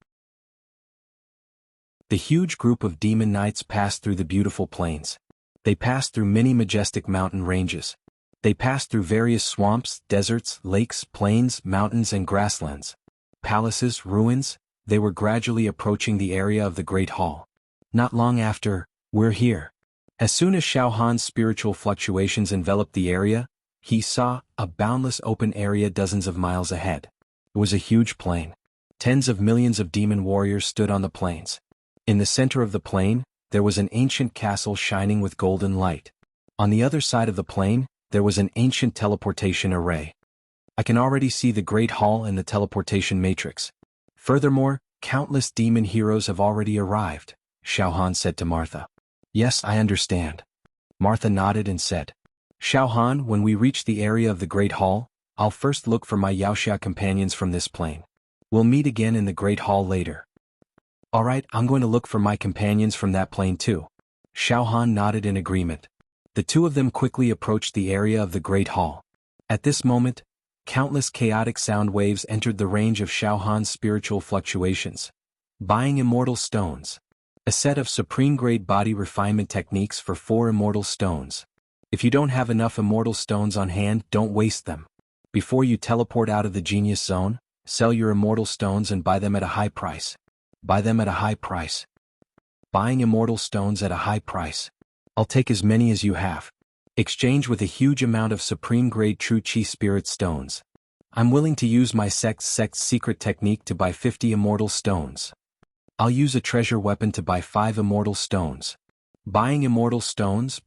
The huge group of demon knights passed through the beautiful plains. They passed through many majestic mountain ranges. They passed through various swamps, deserts, lakes, plains, mountains and grasslands. Palaces, ruins, they were gradually approaching the area of the Great Hall. Not long after, we're here. As soon as Xiaohan's spiritual fluctuations enveloped the area, he saw a boundless open area dozens of miles ahead. It was a huge plain. Tens of millions of demon warriors stood on the plains. In the center of the plain, there was an ancient castle shining with golden light. On the other side of the plain, there was an ancient teleportation array. I can already see the Great Hall and the teleportation matrix. Furthermore, countless demon heroes have already arrived, Xiaohan said to Martha. Yes, I understand. Martha nodded and said, Xiaohan, when we reach the area of the Great Hall, I'll first look for my Yaoxia companions from this plane. We'll meet again in the Great Hall later. Alright, I'm going to look for my companions from that plane too. Xiaohan nodded in agreement. The two of them quickly approached the area of the Great Hall. At this moment, countless chaotic sound waves entered the range of Xiaohan's spiritual fluctuations. Buying immortal stones. A set of supreme-grade body refinement techniques for 4 immortal stones. If you don't have enough immortal stones on hand, don't waste them. Before you teleport out of the Genius Zone, sell your immortal stones and buy them at a high price. Buy them at a high price. Buying immortal stones at a high price. I'll take as many as you have. Exchange with a huge amount of supreme-grade true chi spirit stones. I'm willing to use my sect's secret technique to buy 50 immortal stones. I'll use a treasure weapon to buy 5 immortal stones. Buying immortal stones,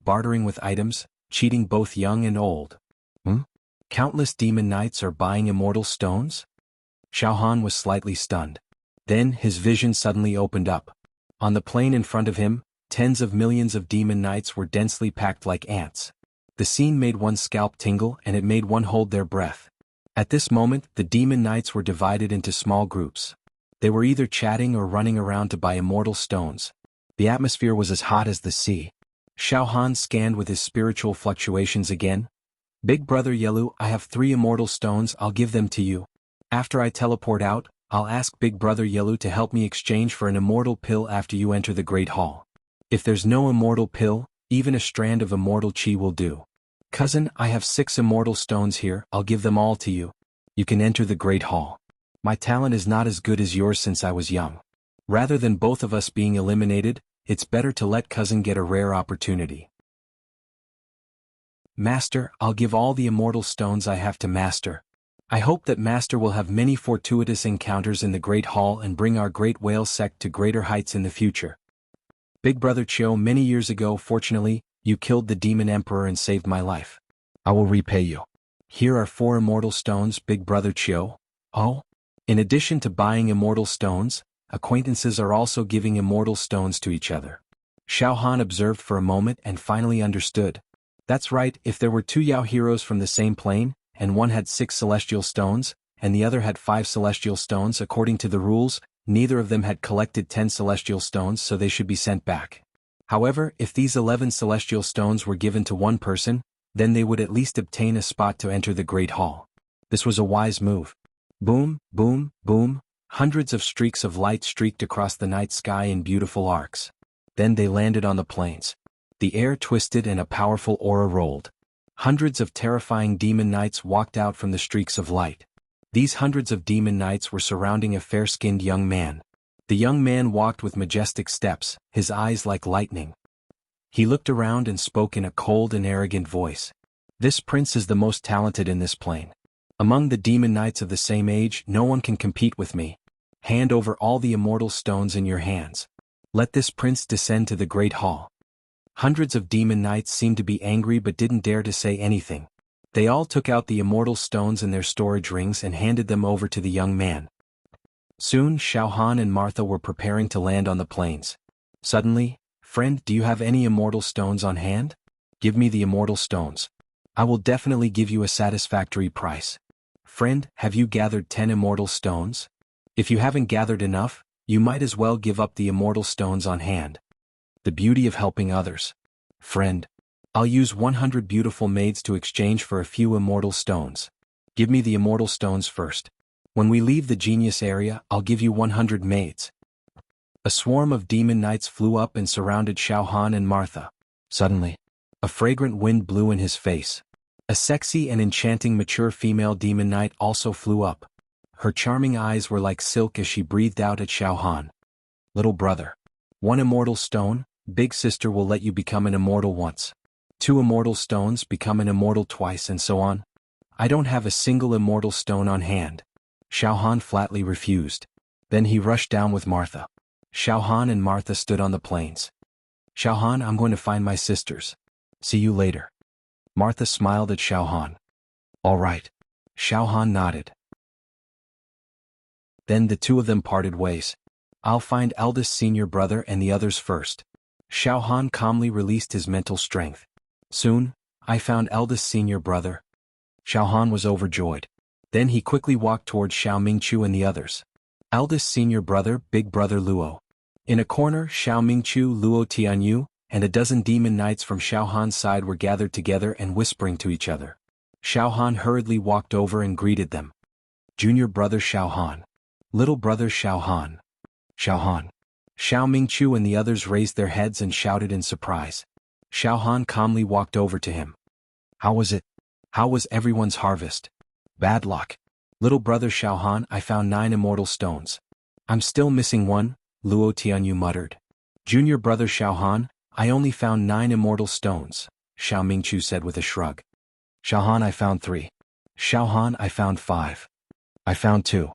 bartering with items, cheating both young and old. Countless demon knights are buying immortal stones? Xiaohan was slightly stunned. Then his vision suddenly opened up. On the plain in front of him, tens of millions of demon knights were densely packed like ants. The scene made one's scalp tingle and it made one hold their breath. At this moment, the demon knights were divided into small groups. They were either chatting or running around to buy immortal stones. The atmosphere was as hot as the sea. Xiaohan scanned with his spiritual fluctuations again. Big brother Yelu, I have 3 immortal stones, I'll give them to you. After I teleport out, I'll ask Big brother Yelu to help me exchange for an immortal pill after you enter the Great Hall. If there's no immortal pill, even a strand of immortal chi will do. Cousin, I have 6 immortal stones here, I'll give them all to you. You can enter the Great Hall. My talent is not as good as yours since I was young. Rather than both of us being eliminated, it's better to let cousin get a rare opportunity. Master, I'll give all the immortal stones I have to Master. I hope that Master will have many fortuitous encounters in the Great Hall and bring our great whale sect to greater heights in the future. Big brother Chiu, many years ago, fortunately, you killed the demon emperor and saved my life. I will repay you. Here are 4 immortal stones, Big brother Chiu. Oh? In addition to buying immortal stones, acquaintances are also giving immortal stones to each other. Xiaohan observed for a moment and finally understood. That's right, if there were 2 Yao heroes from the same plane, and one had 6 celestial stones, and the other had 5 celestial stones according to the rules, neither of them had collected 10 celestial stones, so they should be sent back. However, if these 11 celestial stones were given to one person, then they would at least obtain a spot to enter the Great Hall. This was a wise move. Boom, boom, boom, hundreds of streaks of light streaked across the night sky in beautiful arcs. Then they landed on the plains. The air twisted and a powerful aura rolled. Hundreds of terrifying demon knights walked out from the streaks of light. These hundreds of demon knights were surrounding a fair-skinned young man. The young man walked with majestic steps, his eyes like lightning. He looked around and spoke in a cold and arrogant voice. This prince is the most talented in this plane. Among the demon knights of the same age, no one can compete with me. Hand over all the immortal stones in your hands. Let this prince descend to the Great Hall. Hundreds of demon knights seemed to be angry but didn't dare to say anything. They all took out the immortal stones in their storage rings and handed them over to the young man. Soon Xiaohan and Martha were preparing to land on the plains. Suddenly, friend, do you have any immortal stones on hand? Give me the immortal stones. I will definitely give you a satisfactory price. Friend, have you gathered 10 immortal stones? If you haven't gathered enough, you might as well give up the immortal stones on hand. The beauty of helping others. Friend, I'll use 100 beautiful maids to exchange for a few immortal stones. Give me the immortal stones first. When we leave the genius area, I'll give you 100 maids. A swarm of demon knights flew up and surrounded Xiaohan and Martha. Suddenly, a fragrant wind blew in his face. A sexy and enchanting mature female demon knight also flew up. Her charming eyes were like silk as she breathed out at Xiaohan. Little brother. 1 immortal stone, big sister will let you become an immortal once. 2 immortal stones, become an immortal twice, and so on. I don't have a single immortal stone on hand. Xiaohan flatly refused. Then he rushed down with Martha. Xiaohan and Martha stood on the plains. Xiaohan, I'm going to find my sisters. See you later. Martha smiled at Xiaohan. All right. Xiaohan nodded. Then the 2 of them parted ways. I'll find eldest senior brother and the others first. Xiaohan calmly released his mental strength. Soon, I found eldest senior brother. Xiaohan was overjoyed. Then he quickly walked towards Xiao Mingqiu and the others. Eldest senior brother, big brother Luo. In a corner, Xiao Mingqiu, Luo Tianyu, and a dozen demon knights from Xiaohan's side were gathered together and whispering to each other. Xiaohan hurriedly walked over and greeted them. Junior brother Xiaohan. Little brother Xiaohan. Xiaohan. Xiao Mingqiu and the others raised their heads and shouted in surprise. Xiaohan calmly walked over to him. How was it? How was everyone's harvest? Bad luck. Little brother Xiaohan, I found 9 immortal stones. I'm still missing 1, Luo Tianyu muttered. Junior brother Xiaohan, I only found 9 immortal stones, Xiao Mingqiu said with a shrug. Xiaohan, I found 3. Xiaohan, I found 5. I found 2.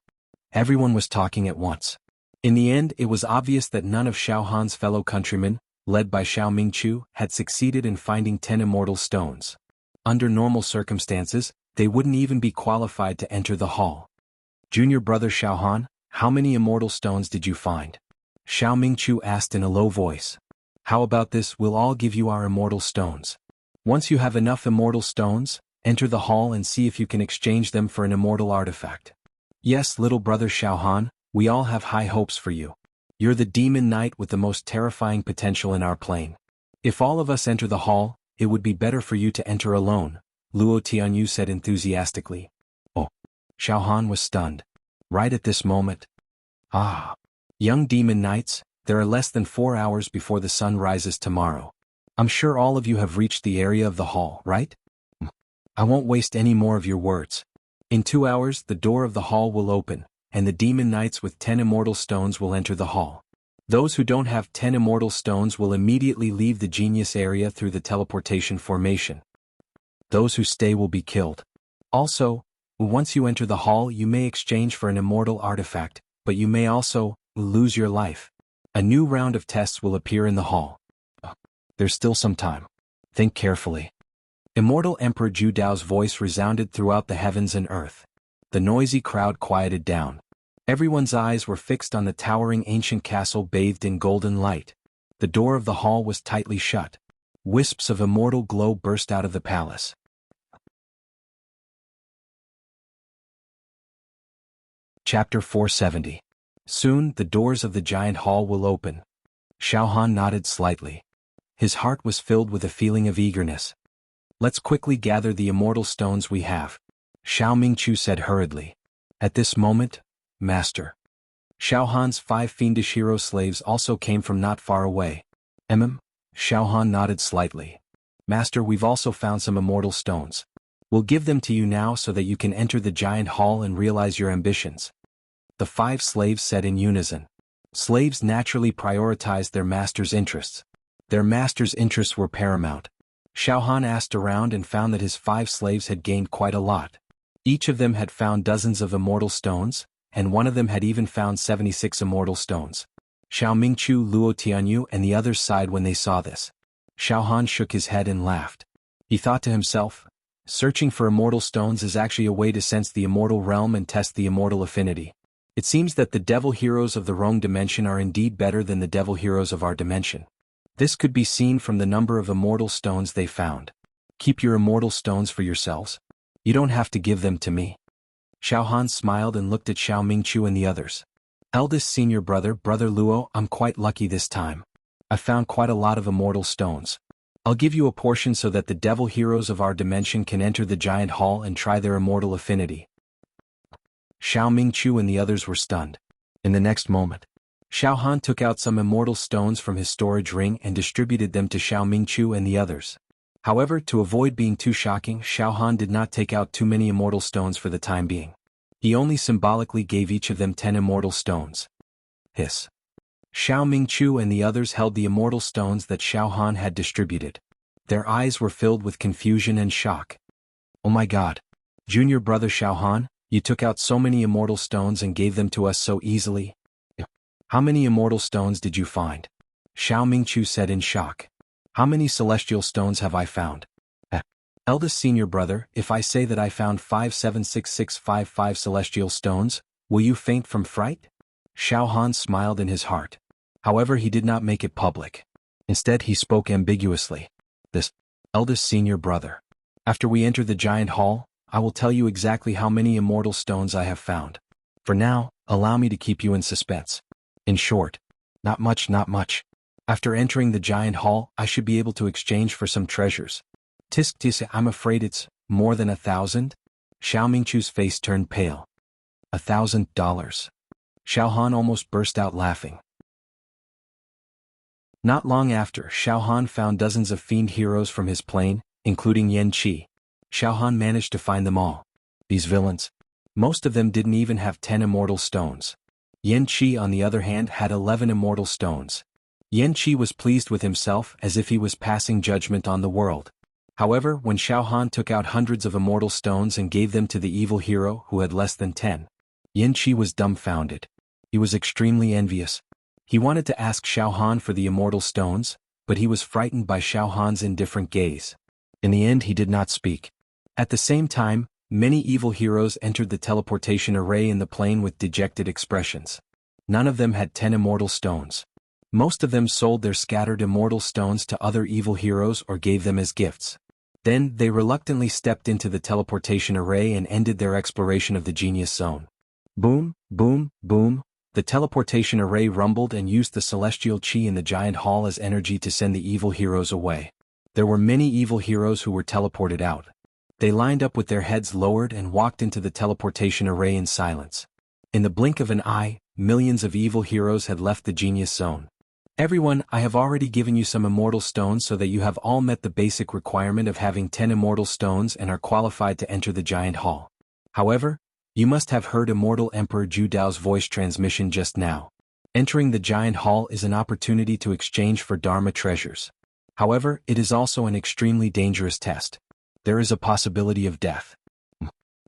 Everyone was talking at once. In the end, it was obvious that none of Xiao Han's fellow countrymen, led by Xiao Mingqiu, had succeeded in finding 10 immortal stones. Under normal circumstances, they wouldn't even be qualified to enter the hall. Junior brother Xiao Han, how many immortal stones did you find? Xiao Mingqiu asked in a low voice. How about this, we'll all give you our immortal stones. Once you have enough immortal stones, enter the hall and see if you can exchange them for an immortal artifact. Yes, little brother Xiao Han, we all have high hopes for you. You're the demon knight with the most terrifying potential in our plane. If all of us enter the hall, it would be better for you to enter alone, Luo Tianyu said enthusiastically. Oh. Xiao Han was stunned. Right at this moment. Ah. Young demon knights, there are less than 4 hours before the sun rises tomorrow. I'm sure all of you have reached the area of the hall, right? I won't waste any more of your words. In 2 hours, the door of the hall will open, and the demon knights with 10 immortal stones will enter the hall. Those who don't have 10 immortal stones will immediately leave the genius area through the teleportation formation. Those who stay will be killed. Also, once you enter the hall, you may exchange for an immortal artifact, but you may also lose your life. A new round of tests will appear in the hall. There's still some time. Think carefully. Immortal Emperor Ju Dao's voice resounded throughout the heavens and earth. The noisy crowd quieted down. Everyone's eyes were fixed on the towering ancient castle bathed in golden light. The door of the hall was tightly shut. Wisps of immortal glow burst out of the palace. Chapter 470. Soon, the doors of the giant hall will open. Xiao Han nodded slightly. His heart was filled with a feeling of eagerness. Let's quickly gather the immortal stones we have, Xiao Mingqiu said hurriedly. At this moment, Master. Xiao Han's 5 fiendish hero slaves also came from not far away. Xiao Han nodded slightly. Master, we've also found some immortal stones. We'll give them to you now so that you can enter the giant hall and realize your ambitions. The 5 slaves said in unison. Slaves naturally prioritized their master's interests. Their master's interests were paramount. Xiao Han asked around and found that his 5 slaves had gained quite a lot. Each of them had found dozens of immortal stones, and one of them had even found 76 immortal stones. Xiao Mingqiu, Luo Tianyu, and the others sighed when they saw this. Xiao Han shook his head and laughed. He thought to himself, searching for immortal stones is actually a way to sense the immortal realm and test the immortal affinity. It seems that the devil heroes of the wrong dimension are indeed better than the devil heroes of our dimension. This could be seen from the number of immortal stones they found. Keep your immortal stones for yourselves. You don't have to give them to me. Xiao Han smiled and looked at Xiao Mingqiu and the others. Eldest senior brother, Brother Luo, I'm quite lucky this time. I found quite a lot of immortal stones. I'll give you a portion so that the devil heroes of our dimension can enter the giant hall and try their immortal affinity. Xiao Mingqiu and the others were stunned. In the next moment, Xiao Han took out some immortal stones from his storage ring and distributed them to Xiao Mingqiu and the others. However, to avoid being too shocking, Xiao Han did not take out too many immortal stones for the time being. He only symbolically gave each of them 10 immortal stones. Hiss. Xiao Mingqiu and the others held the immortal stones that Xiao Han had distributed. Their eyes were filled with confusion and shock. Oh my God. Junior brother Xiao Han, you took out so many immortal stones and gave them to us so easily. How many immortal stones did you find? Xiao Mingqiu said in shock. How many celestial stones have I found? Eldest senior brother, if I say that I found 576655 celestial stones, will you faint from fright? Xiao Han smiled in his heart. However, he did not make it public. Instead, he spoke ambiguously. This, eldest senior brother. After we enter the giant hall, I will tell you exactly how many immortal stones I have found. For now, allow me to keep you in suspense. In short, not much, not much. After entering the giant hall, I should be able to exchange for some treasures. Tisk, I'm afraid it's more than 1,000? Xiao Mingqiu's face turned pale. $1,000. Xiao Han almost burst out laughing. Not long after, Xiao Han found dozens of fiend heroes from his plane, including Yan Qi. Xiao Han managed to find them all. These villains. Most of them didn't even have 10 immortal stones. Yan Qi, on the other hand, had 11 immortal stones. Yan Qi was pleased with himself as if he was passing judgment on the world. However, when Xiao Han took out hundreds of immortal stones and gave them to the evil hero who had less than 10, Yan Qi was dumbfounded. He was extremely envious. He wanted to ask Xiao Han for the immortal stones, but he was frightened by Xiao Han's indifferent gaze. In the end he did not speak. At the same time, many evil heroes entered the teleportation array in the plane with dejected expressions. None of them had 10 immortal stones. Most of them sold their scattered immortal stones to other evil heroes or gave them as gifts. Then they reluctantly stepped into the teleportation array and ended their exploration of the genius zone. Boom, boom, boom. The teleportation array rumbled and used the celestial chi in the giant hall as energy to send the evil heroes away. There were many evil heroes who were teleported out. They lined up with their heads lowered and walked into the teleportation array in silence. In the blink of an eye, millions of evil heroes had left the genius zone. Everyone, I have already given you some immortal stones so that you have all met the basic requirement of having 10 immortal stones and are qualified to enter the giant hall. However, you must have heard Immortal Emperor Ju Dao's voice transmission just now. Entering the giant hall is an opportunity to exchange for Dharma treasures. However, it is also an extremely dangerous test. There is a possibility of death.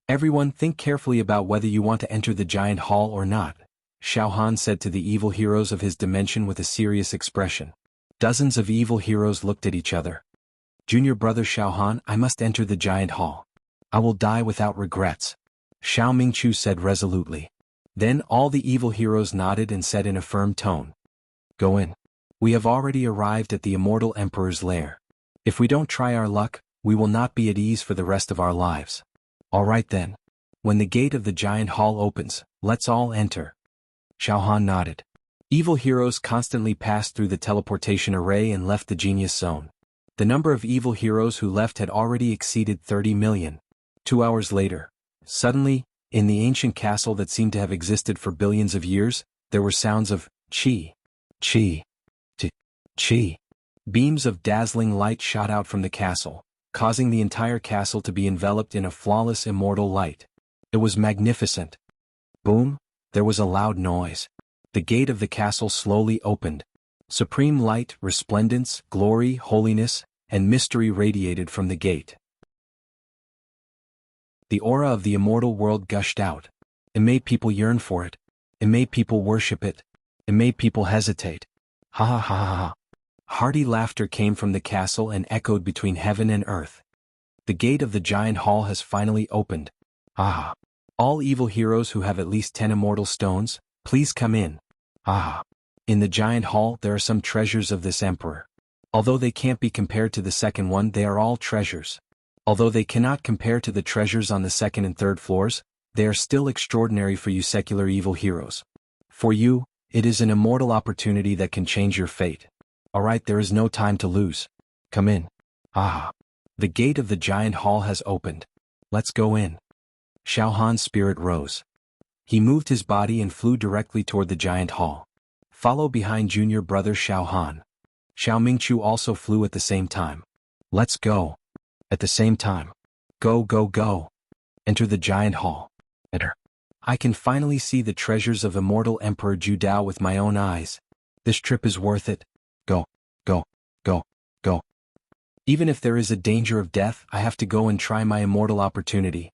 Everyone, think carefully about whether you want to enter the giant hall or not, Xiao Han said to the evil heroes of his dimension with a serious expression. Dozens of evil heroes looked at each other. Junior brother Xiao Han, I must enter the giant hall. I will die without regrets, Xiao Mingqiu said resolutely. Then all the evil heroes nodded and said in a firm tone. Go in. We have already arrived at the immortal emperor's lair. If we don't try our luck, we will not be at ease for the rest of our lives. All right then. When the gate of the giant hall opens, let's all enter. Xiao Han nodded. Evil heroes constantly passed through the teleportation array and left the genius zone. The number of evil heroes who left had already exceeded 30 million. 2 hours later, suddenly, in the ancient castle that seemed to have existed for billions of years, there were sounds of chi, chi, chi. Beams of dazzling light shot out from the castle, causing the entire castle to be enveloped in a flawless immortal light. It was magnificent. Boom, there was a loud noise. The gate of the castle slowly opened. Supreme light, resplendence, glory, holiness, and mystery radiated from the gate. The aura of the immortal world gushed out. It made people yearn for it. It made people worship it. It made people hesitate. Ha ha ha ha ha. Hearty laughter came from the castle and echoed between heaven and earth. The gate of the giant hall has finally opened. Ah! All evil heroes who have at least 10 immortal stones, please come in. Ah! In the giant hall there are some treasures of this emperor. Although they can't be compared to the second one, they are all treasures. Although they cannot compare to the treasures on the second and third floors, they are still extraordinary for you secular evil heroes. For you, it is an immortal opportunity that can change your fate. Alright, there is no time to lose. Come in. Ah! The gate of the giant hall has opened. Let's go in. Xiao Han's spirit rose. He moved his body and flew directly toward the giant hall. Follow behind junior brother Xiao Han. Xiao Mingqiu also flew at the same time. Let's go. At the same time. Go, go, go. Enter the giant hall. Enter. I can finally see the treasures of immortal Emperor Ju Dao with my own eyes. This trip is worth it. Go, go, go, go. Even if there is a danger of death, I have to go and try my immortal opportunity.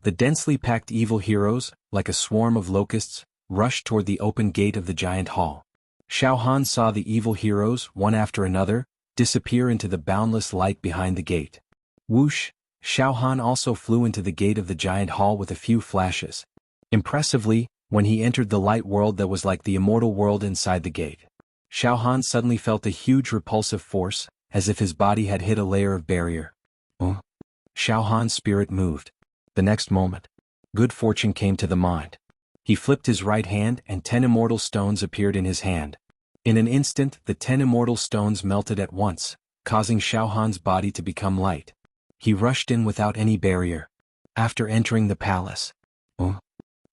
The densely packed evil heroes, like a swarm of locusts, rushed toward the open gate of the giant hall. Xiao Han saw the evil heroes, one after another, disappear into the boundless light behind the gate. Whoosh! Xiao Han also flew into the gate of the giant hall with a few flashes. Impressively, when he entered the light world that was like the immortal world inside the gate, Xiao Han suddenly felt a huge repulsive force, as if his body had hit a layer of barrier. Xiao Han's spirit moved. The next moment, good fortune came to the mind. He flipped his right hand and 10 immortal stones appeared in his hand. In an instant, the 10 immortal stones melted at once, causing Xiao Han's body to become light. He rushed in without any barrier. After entering the palace,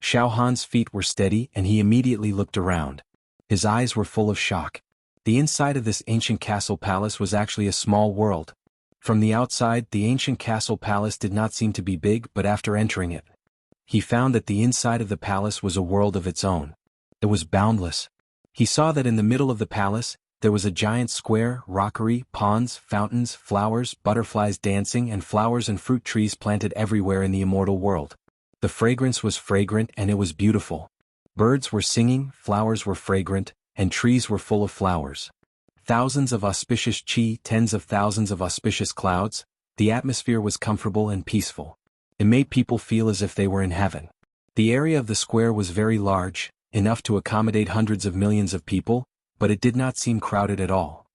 Xiao Han's feet were steady and he immediately looked around. His eyes were full of shock. The inside of this ancient castle palace was actually a small world. From the outside, the ancient castle palace did not seem to be big, but after entering it, he found that the inside of the palace was a world of its own. It was boundless. He saw that in the middle of the palace, there was a giant square, rockery, ponds, fountains, flowers, butterflies dancing, and flowers and fruit trees planted everywhere in the immortal world. The fragrance was fragrant and it was beautiful. Birds were singing, flowers were fragrant, and trees were full of flowers. Thousands of auspicious chi, tens of thousands of auspicious clouds, the atmosphere was comfortable and peaceful. It made people feel as if they were in heaven. The area of the square was very large, enough to accommodate hundreds of millions of people, but it did not seem crowded at all.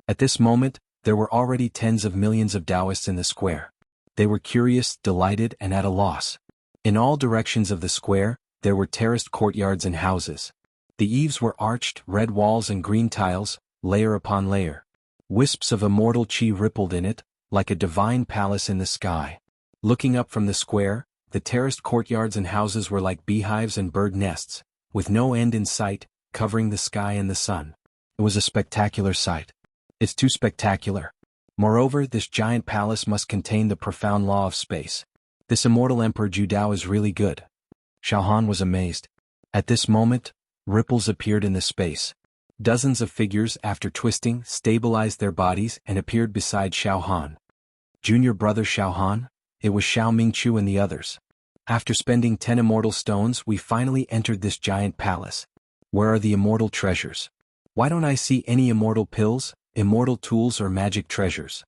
At this moment, there were already tens of millions of Taoists in the square. They were curious, delighted, and at a loss. In all directions of the square, there were terraced courtyards and houses. The eaves were arched, red walls and green tiles, layer upon layer. Wisps of immortal qi rippled in it, like a divine palace in the sky. Looking up from the square, the terraced courtyards and houses were like beehives and bird nests, with no end in sight, covering the sky and the sun. It was a spectacular sight. It's too spectacular. Moreover, this giant palace must contain the profound law of space. This immortal Emperor Zhu Dao is really good. Xiao Han was amazed. At this moment, ripples appeared in the space. Dozens of figures, after twisting, stabilized their bodies and appeared beside Xiao Han. Junior brother Xiao Han? It was Xiao Mingchu and the others. After spending 10 immortal stones, we finally entered this giant palace. Where are the immortal treasures? Why don't I see any immortal pills, immortal tools or magic treasures?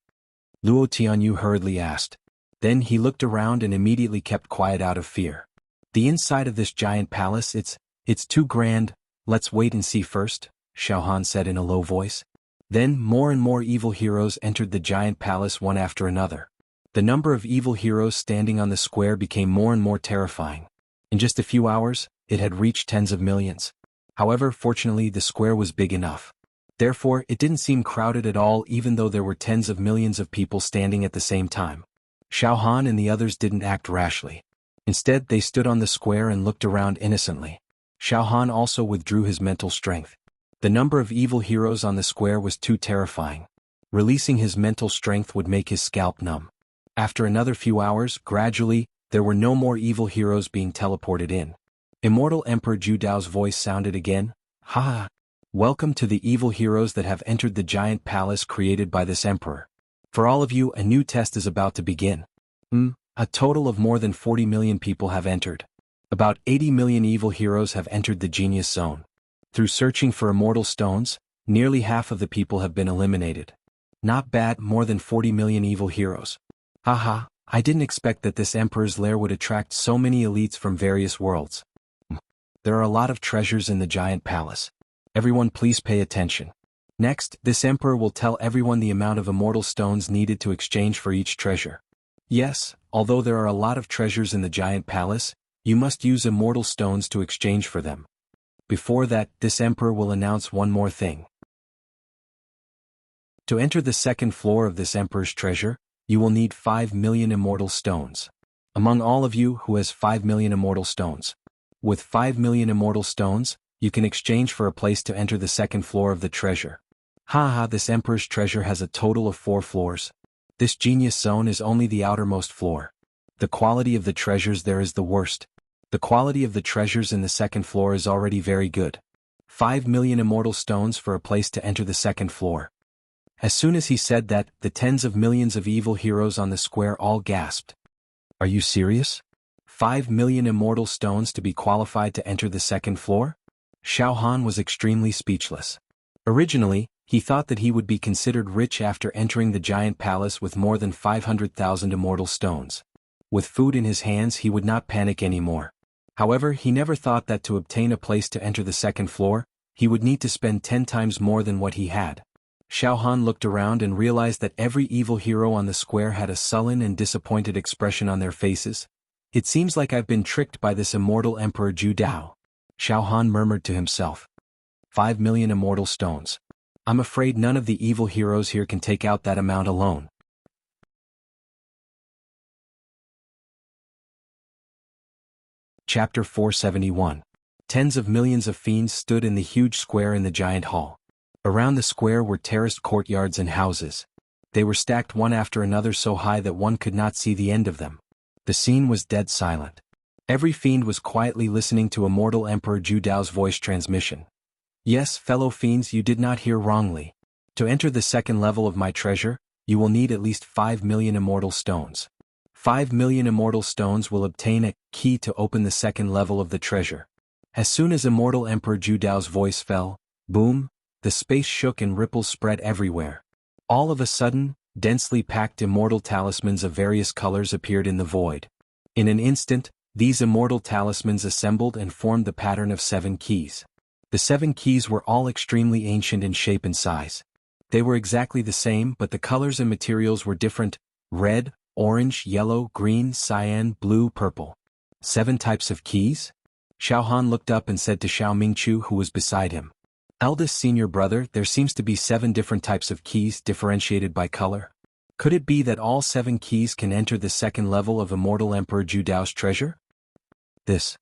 Luo Tianyu hurriedly asked. Then he looked around and immediately kept quiet out of fear. The inside of this giant palace, it's too grand, let's wait and see first, Xiao Han said in a low voice. Then more and more evil heroes entered the giant palace one after another. The number of evil heroes standing on the square became more and more terrifying. In just a few hours, it had reached tens of millions. However, fortunately the square was big enough. Therefore, it didn't seem crowded at all even though there were tens of millions of people standing at the same time. Xiao Han and the others didn't act rashly. Instead, they stood on the square and looked around innocently. Xiao Han also withdrew his mental strength. The number of evil heroes on the square was too terrifying. Releasing his mental strength would make his scalp numb. After another few hours, gradually, there were no more evil heroes being teleported in. Immortal Emperor Zhu Dao's voice sounded again. Ha ha! Welcome to the evil heroes that have entered the giant palace created by this emperor. For all of you, a new test is about to begin. A total of more than 40 million people have entered. About 80 million evil heroes have entered the genius zone. Through searching for immortal stones, nearly half of the people have been eliminated. Not bad, more than 40 million evil heroes. Haha, I didn't expect that this emperor's lair would attract so many elites from various worlds. There are a lot of treasures in the giant palace. Everyone please pay attention. Next, this emperor will tell everyone the amount of immortal stones needed to exchange for each treasure. Yes, although there are a lot of treasures in the giant palace, you must use immortal stones to exchange for them. Before that, this emperor will announce one more thing. To enter the second floor of this emperor's treasure, you will need 5 million immortal stones. Among all of you who has 5 million immortal stones. With 5 million immortal stones, you can exchange for a place to enter the second floor of the treasure. Haha, this emperor's treasure has a total of 4 floors. This genius zone is only the outermost floor. The quality of the treasures there is the worst. The quality of the treasures in the second floor is already very good. 5 million immortal stones for a place to enter the second floor. As soon as he said that, the tens of millions of evil heroes on the square all gasped. Are you serious? 5 million immortal stones to be qualified to enter the second floor? Xiao Han was extremely speechless. Originally, he thought that he would be considered rich after entering the giant palace with more than 500,000 immortal stones. With food in his hands he would not panic anymore. However, he never thought that to obtain a place to enter the second floor, he would need to spend 10 times more than what he had. Xiao Han looked around and realized that every evil hero on the square had a sullen and disappointed expression on their faces. It seems like I've been tricked by this immortal Emperor Zhu Dao. Xiao Han murmured to himself. 5 million immortal stones. I'm afraid none of the evil heroes here can take out that amount alone. Chapter 471. Tens of millions of fiends stood in the huge square in the giant hall. Around the square were terraced courtyards and houses. They were stacked one after another so high that one could not see the end of them. The scene was dead silent. Every fiend was quietly listening to immortal Emperor Zhu Dao's voice transmission. Yes, fellow fiends, you did not hear wrongly. To enter the second level of my treasure, you will need at least 5 million immortal stones. 5 million immortal stones will obtain a key to open the second level of the treasure. As soon as Immortal Emperor Judao's voice fell, boom, the space shook and ripples spread everywhere. All of a sudden, densely packed immortal talismans of various colors appeared in the void. In an instant, these immortal talismans assembled and formed the pattern of 7 keys. The 7 keys were all extremely ancient in shape and size. They were exactly the same, but the colors and materials were different: red, orange, yellow, green, cyan, blue, purple. 7 types of keys? Xiao Han looked up and said to Xiao Mingchu, who was beside him, "Eldest senior brother, there seems to be 7 different types of keys differentiated by color. Could it be that all 7 keys can enter the second level of Immortal Emperor Judao's treasure?" This.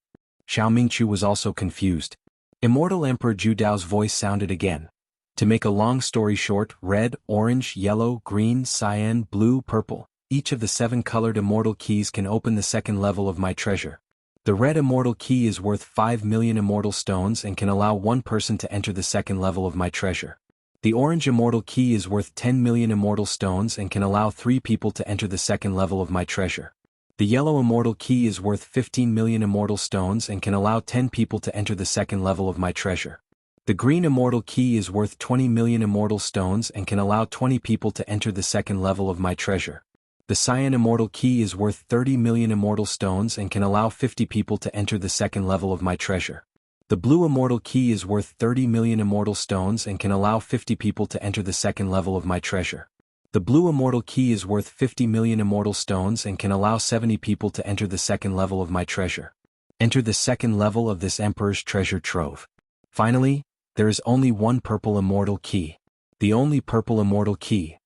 Xiao Mingchu was also confused. Immortal Emperor Judao's voice sounded again. To make a long story short, red, orange, yellow, green, cyan, blue, purple, each of the 7 colored immortal keys can open the second level of my treasure. The red immortal key is worth 5 million immortal stones and can allow 1 person to enter the second level of my treasure. The orange immortal key is worth 10 million immortal stones and can allow 3 people to enter the second level of my treasure. The yellow immortal key is worth 15 million immortal stones and can allow 10 people to enter the second level of my treasure. The green immortal key is worth 20 million immortal stones and can allow 20 people to enter the second level of my treasure. The cyan immortal key is worth 30 million immortal stones and can allow 50 people to enter the second level of my treasure. The blue immortal key is worth 30 million immortal stones and can allow 50 people to enter the second level of my treasure. The blue immortal key is worth 50 million immortal stones and can allow 70 people to enter the second level of my treasure. Enter the second level of this emperor's treasure trove. Finally, there is only one purple immortal key. The only purple immortal key.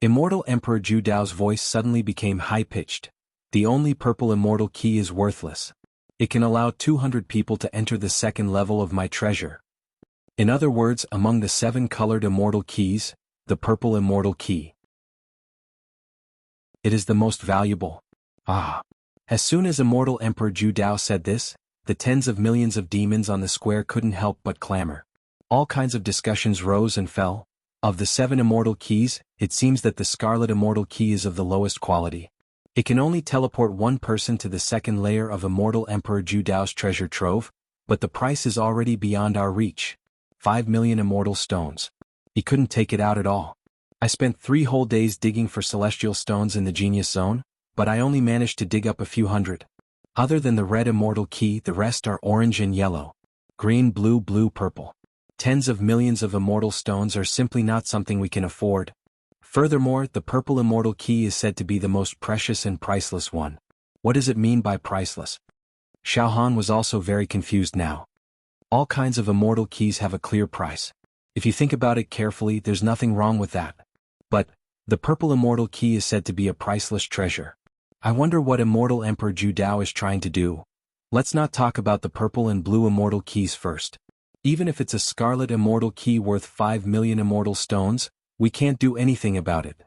Immortal Emperor Judao's voice suddenly became high-pitched. The only purple immortal key is worthless. It can allow 200 people to enter the second level of my treasure. In other words, among the 7 colored immortal keys, the purple immortal key. It is the most valuable. Ah! As soon as Immortal Emperor Judao said this, the tens of millions of demons on the square couldn't help but clamor. All kinds of discussions rose and fell. Of the 7 immortal keys, it seems that the scarlet immortal key is of the lowest quality. It can only teleport 1 person to the second layer of Immortal Emperor Judao's treasure trove, but the price is already beyond our reach. 5 million immortal stones. He couldn't take it out at all. I spent 3 whole days digging for celestial stones in the Genius Zone, but I only managed to dig up a few hundred. Other than the red immortal key, the rest are orange and yellow. Green, blue, blue, purple. Tens of millions of immortal stones are simply not something we can afford. Furthermore, the purple immortal key is said to be the most precious and priceless one. What does it mean by priceless? Xiao Han was also very confused now. All kinds of immortal keys have a clear price. If you think about it carefully, there's nothing wrong with that. But the purple immortal key is said to be a priceless treasure. I wonder what Immortal Emperor Judao is trying to do. Let's not talk about the purple and blue immortal keys first. Even if it's a scarlet immortal key worth 5 million immortal stones, we can't do anything about it.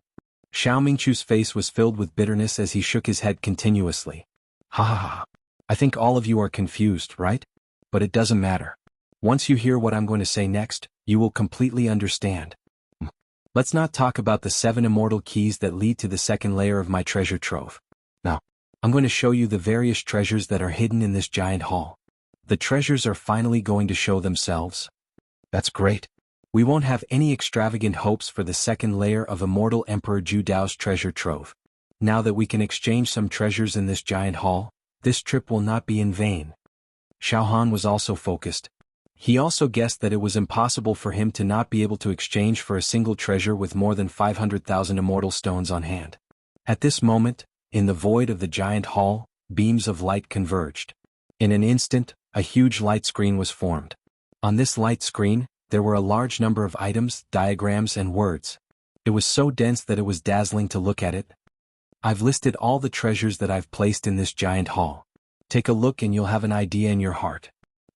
Xiao Mingchu's face was filled with bitterness as he shook his head continuously. Ha ha ha. I think all of you are confused, right? But it doesn't matter. Once you hear what I'm going to say next, you will completely understand. Let's not talk about the 7 immortal keys that lead to the second layer of my treasure trove. Now, I'm going to show you the various treasures that are hidden in this giant hall. The treasures are finally going to show themselves. That's great. We won't have any extravagant hopes for the second layer of Immortal Emperor Judao's treasure trove. Now that we can exchange some treasures in this giant hall, this trip will not be in vain. Xiao Han was also focused. He also guessed that it was impossible for him to not be able to exchange for a single treasure with more than 500,000 immortal stones on hand. At this moment, in the void of the giant hall, beams of light converged. In an instant, a huge light screen was formed. On this light screen, there were a large number of items, diagrams, and words. It was so dense that it was dazzling to look at it. I've listed all the treasures that I've placed in this giant hall. Take a look and you'll have an idea in your heart.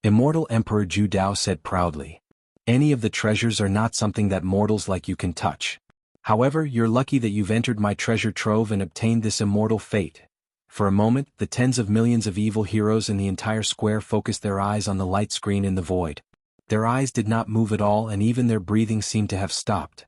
Immortal Emperor Judao said proudly. Any of the treasures are not something that mortals like you can touch. However, you're lucky that you've entered my treasure trove and obtained this immortal fate. For a moment, the tens of millions of evil heroes in the entire square focused their eyes on the light screen in the void. Their eyes did not move at all and even their breathing seemed to have stopped.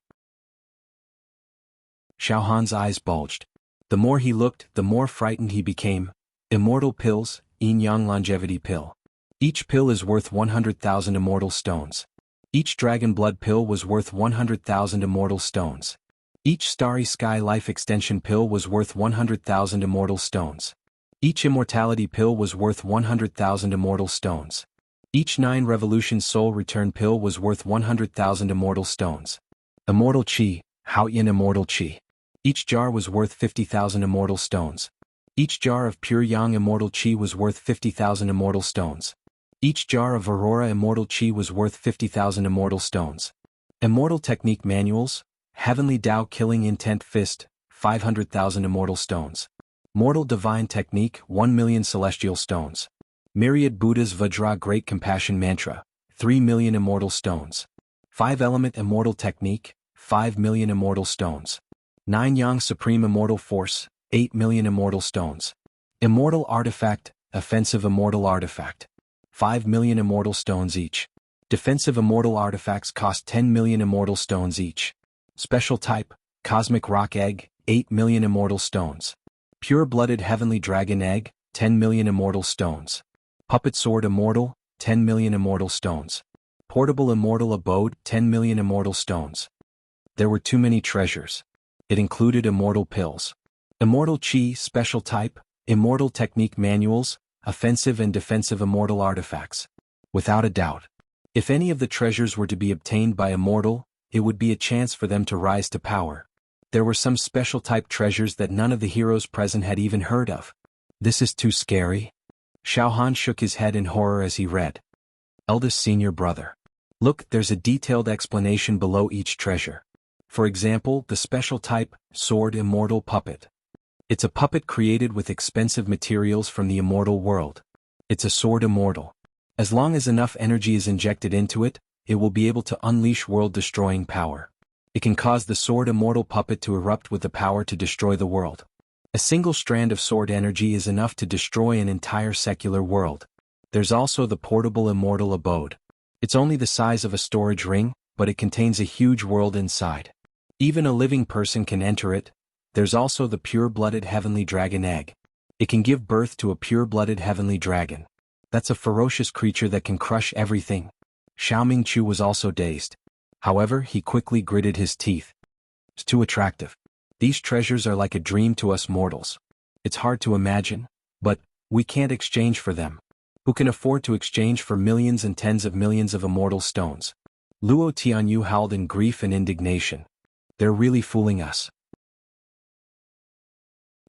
Xiao Han's eyes bulged. The more he looked, the more frightened he became. Immortal pills, yin-yang longevity pill. Each pill is worth 100,000 immortal stones. Each dragon blood pill was worth 100,000 immortal stones. Each starry sky life extension pill was worth 100,000 immortal stones. Each immortality pill was worth 100,000 immortal stones. Each 9 revolution soul return pill was worth 100,000 immortal stones. Immortal Qi, Haoyan immortal Qi. Each jar was worth 50,000 immortal stones. Each jar of pure yang immortal Qi was worth 50,000 immortal stones. Each jar of Aurora immortal Qi was worth 50,000 immortal stones. Immortal technique manuals, Heavenly Tao killing intent fist, 500,000 immortal stones. Mortal divine technique, 1 million celestial stones. Myriad Buddha's Vajra great compassion mantra, 3 million immortal stones. 5 element immortal technique, 5 million immortal stones. 9 yang supreme immortal force, 8 million immortal stones. Immortal artifact, offensive immortal artifact. 5 million immortal stones each. Defensive immortal artifacts cost 10 million immortal stones each. Special type, cosmic rock egg, 8 million immortal stones. Pure-blooded heavenly dragon egg, 10 million immortal stones. Puppet sword immortal, 10 million immortal stones. Portable immortal abode, 10 million immortal stones. There were too many treasures. It included immortal pills. Immortal Qi special type, immortal technique manuals, offensive and defensive immortal artifacts. Without a doubt. If any of the treasures were to be obtained by a mortal, it would be a chance for them to rise to power. There were some special type treasures that none of the heroes present had even heard of. This is too scary. Xiaohan shook his head in horror as he read. Eldest senior brother. Look, there's a detailed explanation below each treasure. For example, the special type, sword immortal puppet. It's a puppet created with expensive materials from the immortal world. It's a sword immortal. As long as enough energy is injected into it, it will be able to unleash world-destroying power. It can cause the sword immortal puppet to erupt with the power to destroy the world. A single strand of sword energy is enough to destroy an entire secular world. There's also the portable immortal abode. It's only the size of a storage ring, but it contains a huge world inside. Even a living person can enter it. There's also the pure-blooded heavenly dragon egg. It can give birth to a pure-blooded heavenly dragon. That's a ferocious creature that can crush everything. Xiaoming Chu was also dazed. However, he quickly gritted his teeth. It's too attractive. These treasures are like a dream to us mortals. It's hard to imagine, but we can't exchange for them. Who can afford to exchange for millions and tens of millions of immortal stones? Luo Tianyu howled in grief and indignation. They're really fooling us.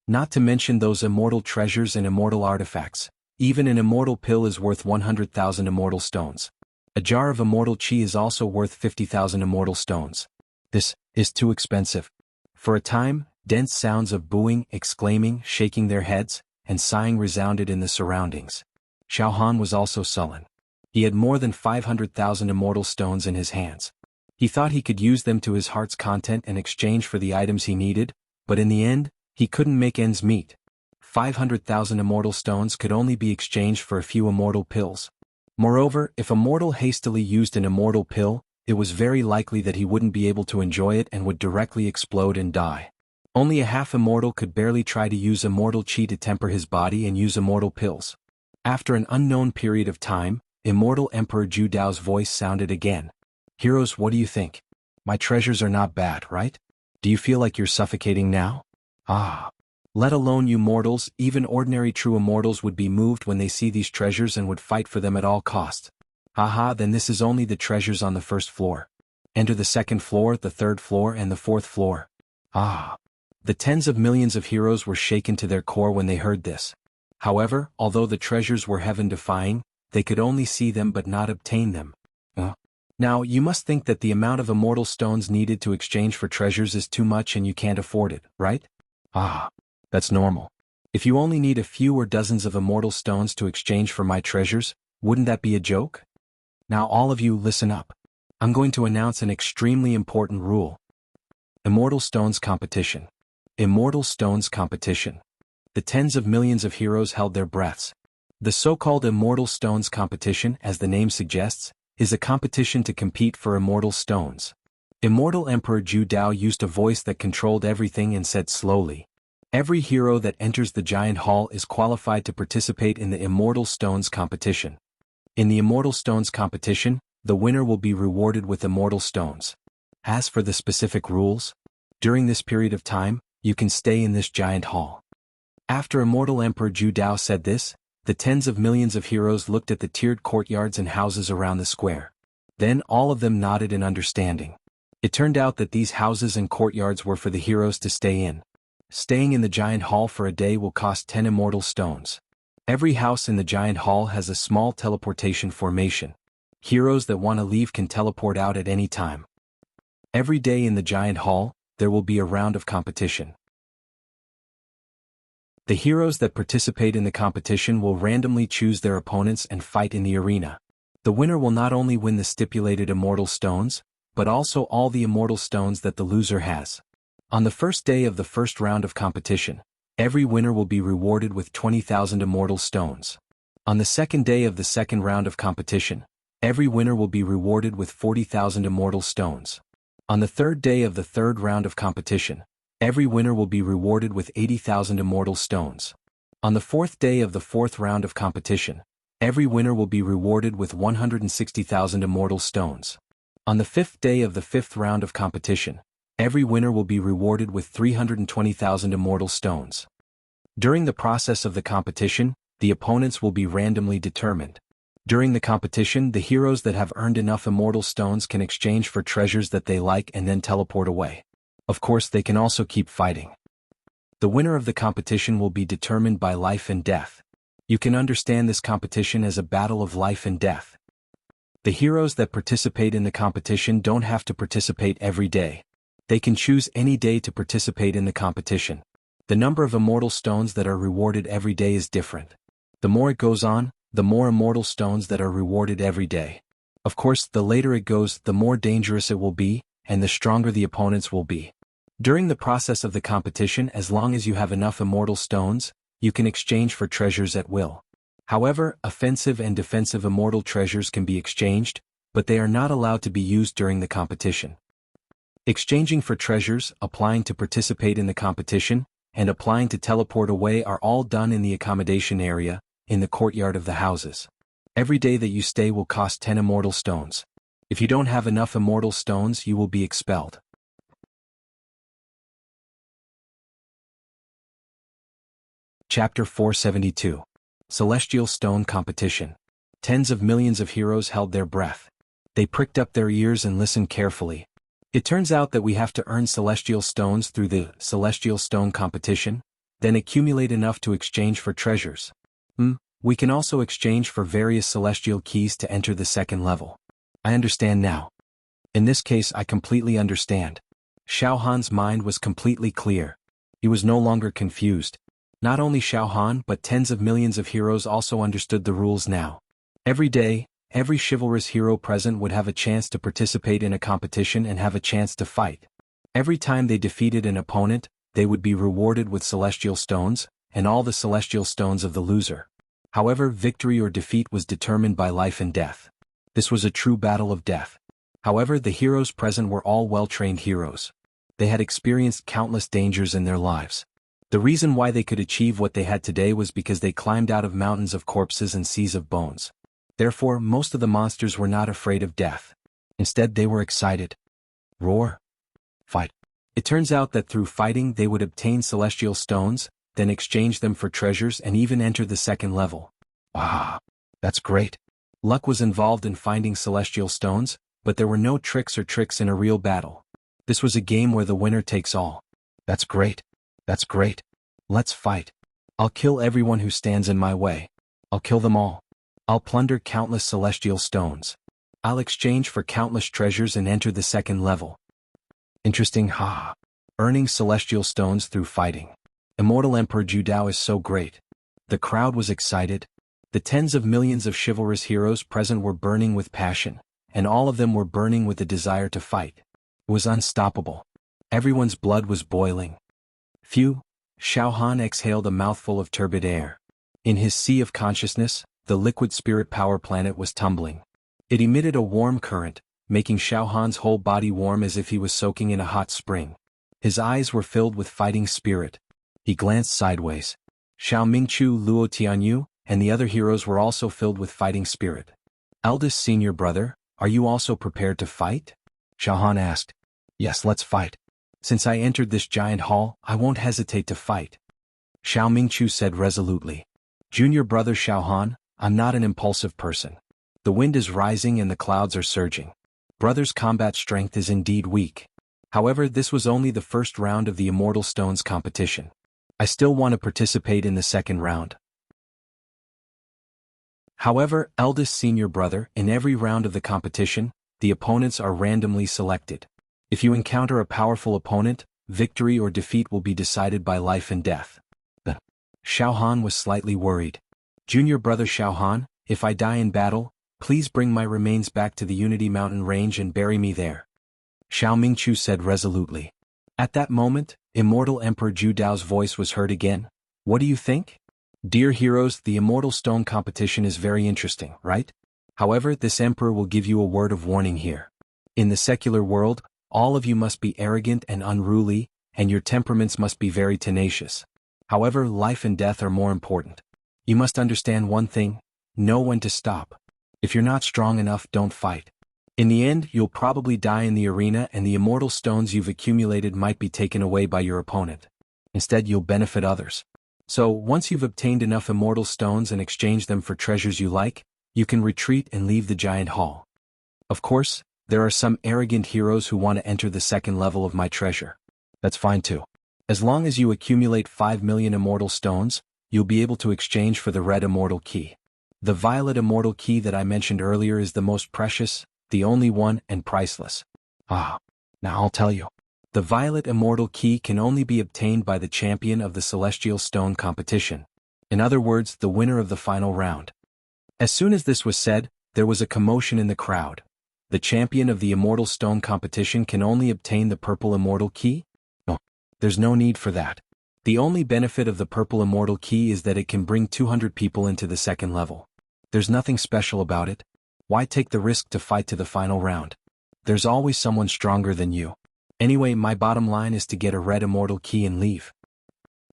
Not to mention those immortal treasures and immortal artifacts. Even an immortal pill is worth 100,000 immortal stones. A jar of immortal Qi is also worth 50,000 immortal stones. This is too expensive. For a time, dense sounds of booing, exclaiming, shaking their heads, and sighing resounded in the surroundings. Xiaohan was also sullen. He had more than 500,000 immortal stones in his hands. He thought he could use them to his heart's content in exchange for the items he needed, but in the end, he couldn't make ends meet. 500,000 immortal stones could only be exchanged for a few immortal pills. Moreover, if a mortal hastily used an immortal pill, it was very likely that he wouldn't be able to enjoy it and would directly explode and die. Only a half-immortal could barely try to use immortal Qi to temper his body and use immortal pills. After an unknown period of time, Immortal Emperor Ju Dao's voice sounded again. Heroes, what do you think? My treasures are not bad, right? Do you feel like you're suffocating now? Ah. Let alone you mortals, even ordinary true immortals would be moved when they see these treasures and would fight for them at all costs. Haha, then this is only the treasures on the first floor. Enter the second floor, the third floor, and the fourth floor. Ah. The tens of millions of heroes were shaken to their core when they heard this. However, although the treasures were heaven-defying, they could only see them but not obtain them. Now, you must think that the amount of immortal stones needed to exchange for treasures is too much and you can't afford it, right? Ah. That's normal. If you only need a few or dozens of immortal stones to exchange for my treasures, wouldn't that be a joke? Now all of you listen up. I'm going to announce an extremely important rule. Immortal Stones Competition. Immortal Stones Competition. The tens of millions of heroes held their breaths. The so-called Immortal Stones Competition, as the name suggests, is a competition to compete for immortal stones. Immortal Emperor Ju Dao used a voice that controlled everything and said slowly, Every hero that enters the giant hall is qualified to participate in the Immortal Stones competition. In the Immortal Stones competition, the winner will be rewarded with Immortal Stones. As for the specific rules, during this period of time, you can stay in this giant hall. After Immortal Emperor Zhu Dao said this, the tens of millions of heroes looked at the tiered courtyards and houses around the square. Then all of them nodded in understanding. It turned out that these houses and courtyards were for the heroes to stay in. Staying in the giant hall for a day will cost 10 Immortal Stones. Every house in the giant hall has a small teleportation formation. Heroes that want to leave can teleport out at any time. Every day in the giant hall, there will be a round of competition. The heroes that participate in the competition will randomly choose their opponents and fight in the arena. The winner will not only win the stipulated Immortal Stones, but also all the Immortal Stones that the loser has. On the first day of the first round of competition, every winner will be rewarded with 20,000 Immortal Stones. On the second day of the second round of competition, every winner will be rewarded with 40,000 Immortal Stones. On the third day of the third round of competition, every winner will be rewarded with 80,000 Immortal Stones. On the fourth day of the fourth round of competition, every winner will be rewarded with 160,000 Immortal Stones. On the fifth day of the fifth round of competition, every winner will be rewarded with 320,000 Immortal Stones. During the process of the competition, the opponents will be randomly determined. During the competition, the heroes that have earned enough Immortal Stones can exchange for treasures that they like and then teleport away. Of course, they can also keep fighting. The winner of the competition will be determined by life and death. You can understand this competition as a battle of life and death. The heroes that participate in the competition don't have to participate every day. They can choose any day to participate in the competition. The number of Immortal Stones that are rewarded every day is different. The more it goes on, the more Immortal Stones that are rewarded every day. Of course, the later it goes, the more dangerous it will be, and the stronger the opponents will be. During the process of the competition, as long as you have enough Immortal Stones, you can exchange for treasures at will. However, offensive and defensive Immortal treasures can be exchanged, but they are not allowed to be used during the competition. Exchanging for treasures, applying to participate in the competition, and applying to teleport away are all done in the accommodation area, in the courtyard of the houses. Every day that you stay will cost 10 Immortal Stones. If you don't have enough Immortal Stones, you will be expelled. Chapter 472. Celestial Stone Competition. Tens of millions of heroes held their breath. They pricked up their ears and listened carefully. It turns out that we have to earn Celestial Stones through the Celestial Stone Competition, then accumulate enough to exchange for treasures. We can also exchange for various Celestial Keys to enter the second level. I understand now. In this case, I completely understand. Xiao Han's mind was completely clear. He was no longer confused. Not only Xiao Han but tens of millions of heroes also understood the rules now. Every day, every chivalrous hero present would have a chance to participate in a competition and have a chance to fight. Every time they defeated an opponent, they would be rewarded with Celestial Stones, and all the Celestial Stones of the loser. However, victory or defeat was determined by life and death. This was a true battle of death. However, the heroes present were all well-trained heroes. They had experienced countless dangers in their lives. The reason why they could achieve what they had today was because they climbed out of mountains of corpses and seas of bones. Therefore, most of the monsters were not afraid of death. Instead, they were excited. Roar. Fight. It turns out that through fighting they would obtain Celestial Stones, then exchange them for treasures and even enter the second level. Ah, that's great. Luck was involved in finding Celestial Stones, but there were no tricks in a real battle. This was a game where the winner takes all. That's great. That's great. Let's fight. I'll kill everyone who stands in my way. I'll kill them all. I'll plunder countless Celestial Stones. I'll exchange for countless treasures and enter the second level. Interesting, Earning Celestial Stones through fighting. Immortal Emperor Zhu Dao is so great. The crowd was excited. The tens of millions of chivalrous heroes present were burning with passion, and all of them were burning with the desire to fight. It was unstoppable. Everyone's blood was boiling. Phew! Xiao Han exhaled a mouthful of turbid air. In his sea of consciousness, the liquid spirit power planet was tumbling. It emitted a warm current, making Xiao Han's whole body warm as if he was soaking in a hot spring. His eyes were filled with fighting spirit. He glanced sideways. Xiao Mingchu, Luo Tianyu, and the other heroes were also filled with fighting spirit. Eldest senior brother, are you also prepared to fight? Xiao Han asked. Yes, let's fight. Since I entered this giant hall, I won't hesitate to fight. Xiao Mingchu said resolutely. Junior brother Xiao Han, I'm not an impulsive person. The wind is rising and the clouds are surging. Brother's combat strength is indeed weak. However, this was only the first round of the Immortal Stones competition. I still want to participate in the second round. However, eldest senior brother, in every round of the competition, the opponents are randomly selected. If you encounter a powerful opponent, victory or defeat will be decided by life and death. Xiao Han was slightly worried. Junior brother Xiao Han, if I die in battle, please bring my remains back to the Unity Mountain Range and bury me there. Xiao Mingchu said resolutely. At that moment, Immortal Emperor Zhu Dao's voice was heard again. What do you think? Dear heroes, the Immortal Stone competition is very interesting, right? However, this emperor will give you a word of warning here. In the secular world, all of you must be arrogant and unruly, and your temperaments must be very tenacious. However, life and death are more important. You must understand one thing: know when to stop. If you're not strong enough, don't fight. In the end, you'll probably die in the arena and the immortal stones you've accumulated might be taken away by your opponent. Instead, you'll benefit others. So, once you've obtained enough immortal stones and exchanged them for treasures you like, you can retreat and leave the giant hall. Of course, there are some arrogant heroes who want to enter the second level of my treasure. That's fine too. As long as you accumulate 5 million immortal stones, you'll be able to exchange for the red immortal key. The violet immortal key that I mentioned earlier is the most precious, the only one, and priceless. Now I'll tell you. The violet immortal key can only be obtained by the champion of the Celestial Stone competition. In other words, the winner of the final round. As soon as this was said, there was a commotion in the crowd. The champion of the Immortal Stone competition can only obtain the purple immortal key? No, there's no need for that. The only benefit of the purple immortal key is that it can bring 200 people into the second level. There's nothing special about it. Why take the risk to fight to the final round? There's always someone stronger than you. Anyway, my bottom line is to get a red immortal key and leave.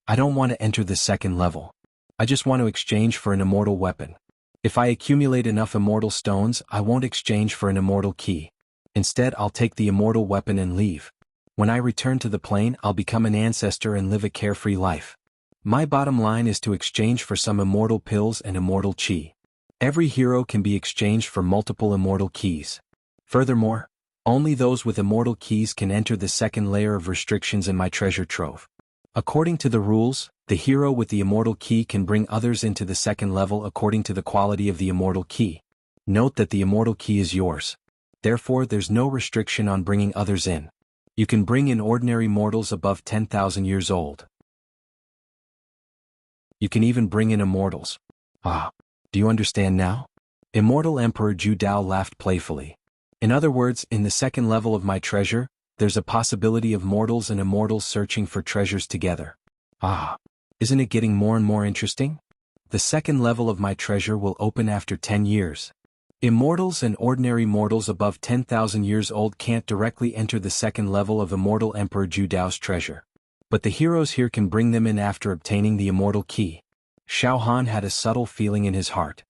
I don't want to enter the second level. I just want to exchange for an immortal weapon. If I accumulate enough immortal stones, I won't exchange for an immortal key. Instead, I'll take the immortal weapon and leave. When I return to the plane, I'll become an ancestor and live a carefree life. My bottom line is to exchange for some immortal pills and immortal chi. Every hero can be exchanged for multiple immortal keys. Furthermore, only those with immortal keys can enter the second layer of restrictions in my treasure trove. According to the rules, the hero with the immortal key can bring others into the second level according to the quality of the immortal key. Note that the immortal key is yours. Therefore, there's no restriction on bringing others in. You can bring in ordinary mortals above 10,000 years old. You can even bring in immortals. Do you understand now? Immortal Emperor Zhu Dao laughed playfully. In other words, in the second level of my treasure, there's a possibility of mortals and immortals searching for treasures together. Isn't it getting more and more interesting? The second level of my treasure will open after 10 years. Immortals and ordinary mortals above 10,000 years old can't directly enter the second level of Immortal Emperor Zhu Dao's treasure. But the heroes here can bring them in after obtaining the immortal key. Xiao Han had a subtle feeling in his heart.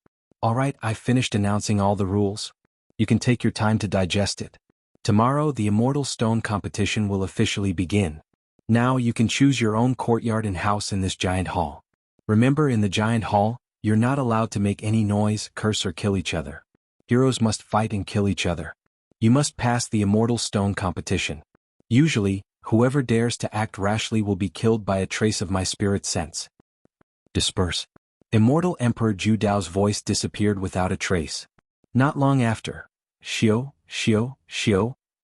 Alright, I've finished announcing all the rules. You can take your time to digest it. Tomorrow, the Immortal Stone competition will officially begin. Now you can choose your own courtyard and house in this giant hall. Remember, in the giant hall, you're not allowed to make any noise, curse or kill each other. Heroes must fight and kill each other. You must pass the Immortal Stone competition. Usually, whoever dares to act rashly will be killed by a trace of my spirit sense. Disperse. Immortal Emperor Zhu Dao's voice disappeared without a trace. Not long after, Shio,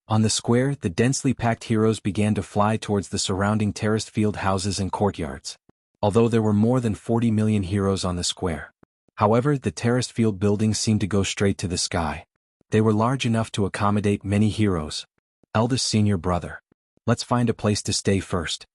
on the square, the densely packed heroes began to fly towards the surrounding terraced field houses and courtyards. Although there were more than 40 million heroes on the square. However, the terraced field buildings seemed to go straight to the sky. They were large enough to accommodate many heroes. Eldest senior brother. Let's find a place to stay first.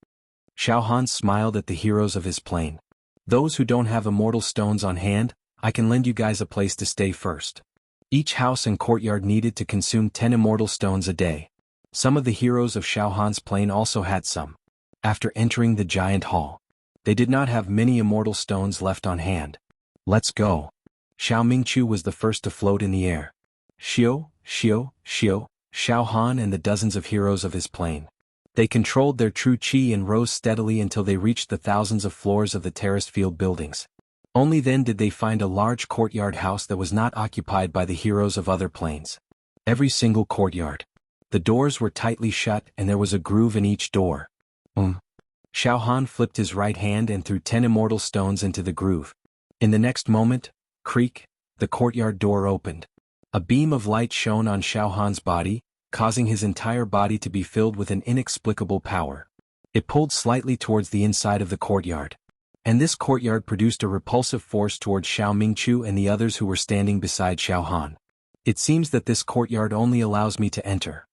Xiao Han smiled at the heroes of his plane. Those who don't have immortal stones on hand, I can lend you guys a place to stay first. Each house and courtyard needed to consume 10 immortal stones a day. Some of the heroes of Xiao Han's plane also had some. After entering the giant hall, They did not have many immortal stones left on hand. Let's go. Xiao Mingqiu was the first to float in the air. Xiao, Xiao, Xiao, Xiao Han and the dozens of heroes of his plane. They controlled their true qi and rose steadily until they reached the thousands of floors of the terraced field buildings. Only then did they find a large courtyard house that was not occupied by the heroes of other planes. Every single courtyard. The doors were tightly shut and there was a groove in each door. Xiao Han flipped his right hand and threw 10 immortal stones into the groove. In the next moment, creak, the courtyard door opened. A beam of light shone on Xiao Han's body, causing his entire body to be filled with an inexplicable power. It pulled slightly towards the inside of the courtyard. And this courtyard produced a repulsive force towards Xiao Mingqiu and the others who were standing beside Xiao Han. It seems that this courtyard only allows me to enter.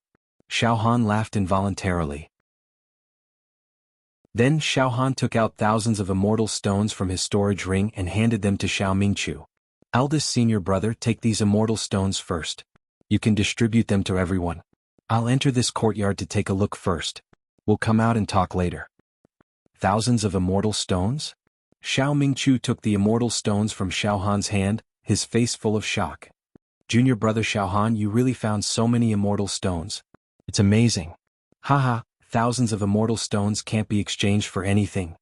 Xiao Han laughed involuntarily. Then Xiao Han took out thousands of immortal stones from his storage ring and handed them to Xiao Mingqiu. Eldest senior brother, take these immortal stones first. You can distribute them to everyone. I'll enter this courtyard to take a look first. We'll come out and talk later. Thousands of immortal stones? Xiao Mingqiu took the immortal stones from Xiao Han's hand, his face full of shock. Junior brother Xiao Han, you really found so many immortal stones. It's amazing. Haha. Thousands of immortal stones can't be exchanged for anything.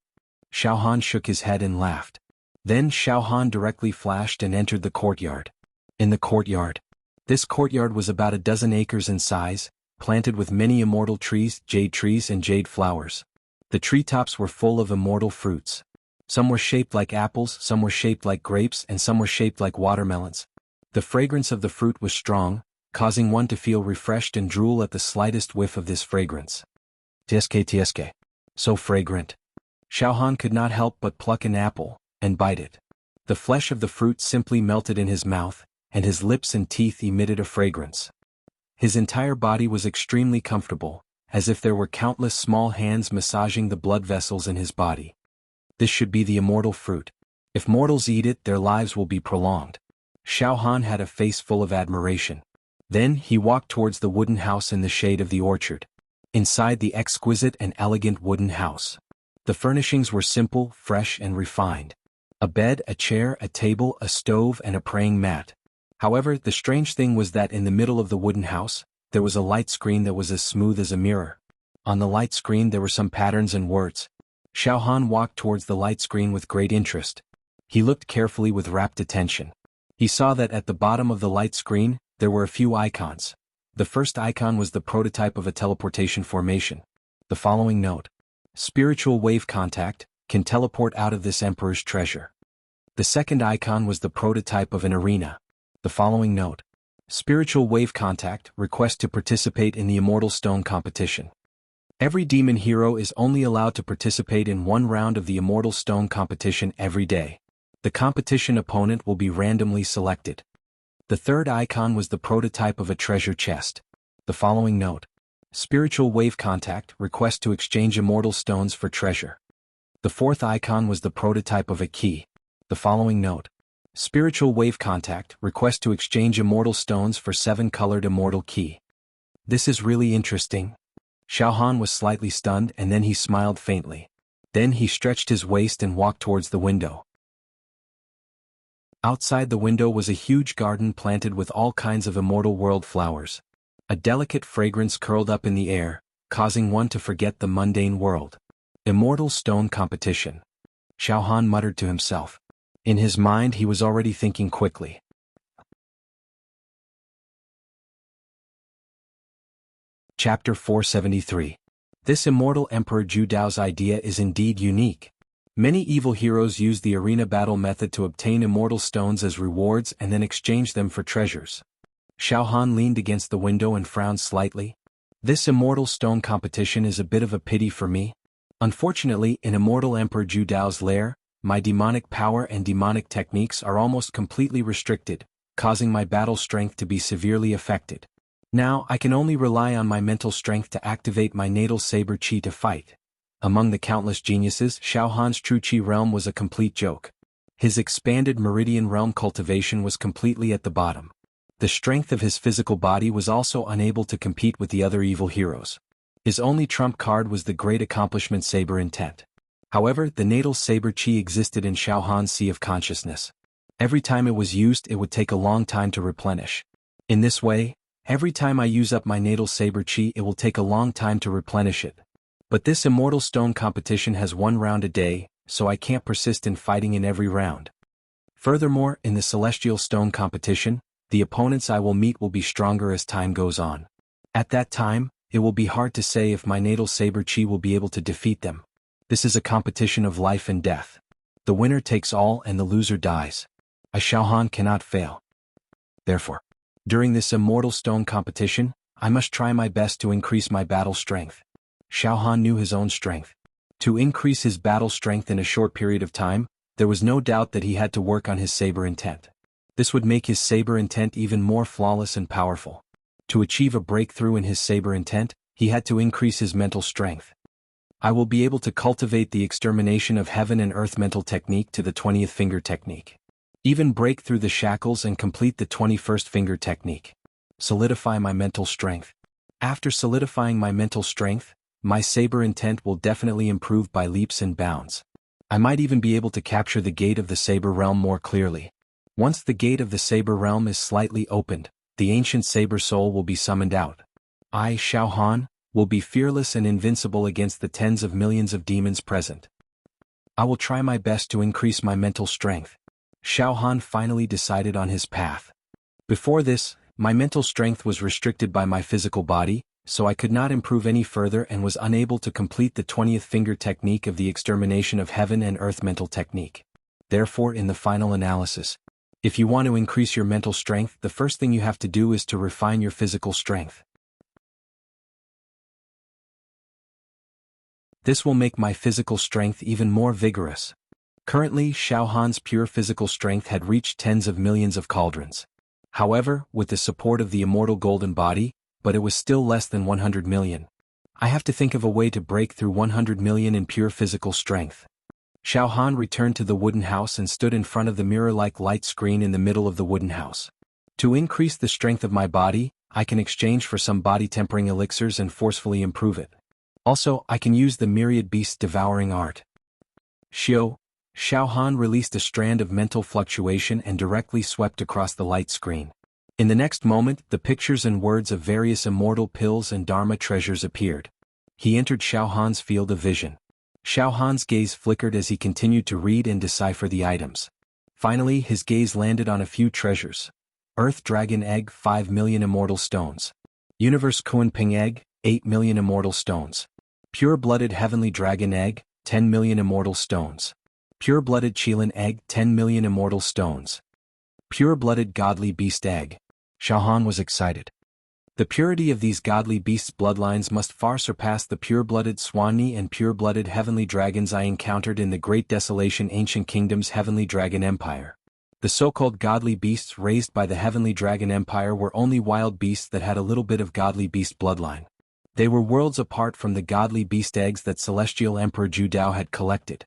Xiao Han shook his head and laughed. Then Xiao Han directly flashed and entered the courtyard. In the courtyard. This courtyard was about a dozen acres in size, planted with many immortal trees and jade flowers. The treetops were full of immortal fruits. Some were shaped like apples, some were shaped like grapes, and some were shaped like watermelons. The fragrance of the fruit was strong, causing one to feel refreshed and drool at the slightest whiff of this fragrance. Tsk. So fragrant. Xiao Han could not help but pluck an apple and bite it. The flesh of the fruit simply melted in his mouth, and his lips and teeth emitted a fragrance. His entire body was extremely comfortable, as if there were countless small hands massaging the blood vessels in his body. This should be the immortal fruit. If mortals eat it, their lives will be prolonged. Xiao Han had a face full of admiration. Then he walked towards the wooden house in the shade of the orchard. Inside the exquisite and elegant wooden house. The furnishings were simple, fresh and refined. A bed, a chair, a table, a stove and a praying mat. However, the strange thing was that in the middle of the wooden house, there was a light screen that was as smooth as a mirror. On the light screen there were some patterns and words. Xiao Han walked towards the light screen with great interest. He looked carefully with rapt attention. He saw that at the bottom of the light screen, there were a few icons. The first icon was the prototype of a teleportation formation. The following note. Spiritual wave contact, can teleport out of this emperor's treasure. The second icon was the prototype of an arena. The following note. Spiritual wave contact, request to participate in the Immortal Stone competition. Every demon hero is only allowed to participate in one round of the Immortal Stone competition every day. The competition opponent will be randomly selected. The third icon was the prototype of a treasure chest. The following note. Spiritual wave contact, request to exchange immortal stones for treasure. The fourth icon was the prototype of a key. The following note. Spiritual wave contact, request to exchange immortal stones for 7-colored immortal key. This is really interesting. Xiao Han was slightly stunned and then he smiled faintly. Then he stretched his waist and walked towards the window. Outside the window was a huge garden planted with all kinds of immortal world flowers. A delicate fragrance curled up in the air, causing one to forget the mundane world. Immortal Stone competition. Xiao Han muttered to himself. In his mind he was already thinking quickly. Chapter 473. This immortal Emperor Zhu Dao's idea is indeed unique. Many evil heroes use the arena battle method to obtain immortal stones as rewards and then exchange them for treasures. Xiao Han leaned against the window and frowned slightly. This immortal stone competition is a bit of a pity for me. Unfortunately, in Immortal Emperor Zhu Dao's lair, my demonic power and demonic techniques are almost completely restricted, causing my battle strength to be severely affected. Now, I can only rely on my mental strength to activate my natal saber chi to fight. Among the countless geniuses, Xiao Han's true chi realm was a complete joke. His expanded meridian realm cultivation was completely at the bottom. The strength of his physical body was also unable to compete with the other evil heroes. His only trump card was the great accomplishment saber intent. However, the natal saber chi existed in Xiao Han's sea of consciousness. Every time it was used, it would take a long time to replenish. In this way, every time I use up my natal saber chi, it will take a long time to replenish it. But this immortal stone competition has 1 round a day, so I can't persist in fighting in every round. Furthermore, in the celestial stone competition, the opponents I will meet will be stronger as time goes on. At that time, it will be hard to say if my natal saber chi will be able to defeat them. This is a competition of life and death. The winner takes all and the loser dies. Xiao Han cannot fail. Therefore, during this immortal stone competition, I must try my best to increase my battle strength. Xiao Han knew his own strength. To increase his battle strength in a short period of time, there was no doubt that he had to work on his saber intent. This would make his saber intent even more flawless and powerful. To achieve a breakthrough in his saber intent, he had to increase his mental strength. I will be able to cultivate the extermination of heaven and earth mental technique to the 20th finger technique. Even break through the shackles and complete the 21st finger technique. Solidify my mental strength. After solidifying my mental strength, my saber intent will definitely improve by leaps and bounds. I might even be able to capture the gate of the saber realm more clearly. Once the gate of the saber realm is slightly opened, the ancient saber soul will be summoned out. I, Xiao Han, will be fearless and invincible against the tens of millions of demons present. I will try my best to increase my mental strength. Xiao Han finally decided on his path. Before this, my mental strength was restricted by my physical body, so I could not improve any further and was unable to complete the 20th finger technique of the extermination of heaven and earth mental technique. Therefore, in the final analysis, if you want to increase your mental strength, the first thing you have to do is to refine your physical strength. This will make my physical strength even more vigorous. Currently, Xiao Han's pure physical strength had reached tens of millions of cauldrons. However, with the support of the immortal golden body, but it was still less than 100 million. I have to think of a way to break through 100 million in pure physical strength. Xiao Han returned to the wooden house and stood in front of the mirror-like light screen in the middle of the wooden house. To increase the strength of my body, I can exchange for some body-tempering elixirs and forcefully improve it. Also, I can use the myriad beasts devouring art. Xiao Han released a strand of mental fluctuation and directly swept across the light screen. In the next moment, the pictures and words of various immortal pills and Dharma treasures appeared. He entered Xiao Han's field of vision. Xiao Han's gaze flickered as he continued to read and decipher the items. Finally, his gaze landed on a few treasures. Earth Dragon Egg, 5 million immortal stones. Universe Kunping Egg, 8 million immortal stones. Pure-blooded Heavenly Dragon Egg, 10 million immortal stones. Pure-blooded Qilin Egg, 10 million immortal stones. Pure-blooded Godly Beast Egg. Xiao Han was excited. The purity of these godly beasts' bloodlines must far surpass the pure-blooded Swanni and pure-blooded heavenly dragons I encountered in the Great Desolation Ancient Kingdom's Heavenly Dragon Empire. The so-called godly beasts raised by the Heavenly Dragon Empire were only wild beasts that had a little bit of godly beast bloodline. They were worlds apart from the godly beast eggs that Celestial Emperor Ju Dao had collected.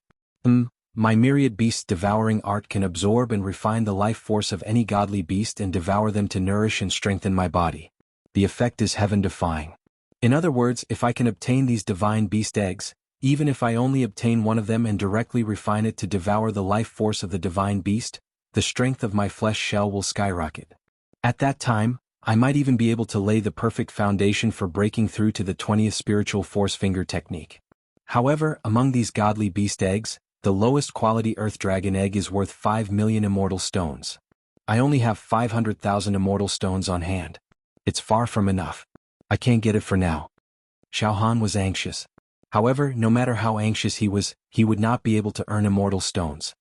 My myriad beasts devouring art can absorb and refine the life force of any godly beast and devour them to nourish and strengthen my body. The effect is heaven-defying. In other words, if I can obtain these divine beast eggs, even if I only obtain one of them and directly refine it to devour the life force of the divine beast, the strength of my flesh shell will skyrocket. At that time, I might even be able to lay the perfect foundation for breaking through to the 20th spiritual force finger technique. However, among these godly beast eggs, the lowest quality Earth Dragon Egg is worth 5 million immortal stones. I only have 500,000 immortal stones on hand. It's far from enough. I can't get it for now. Xiao Han was anxious. However, no matter how anxious he was, he would not be able to earn immortal stones.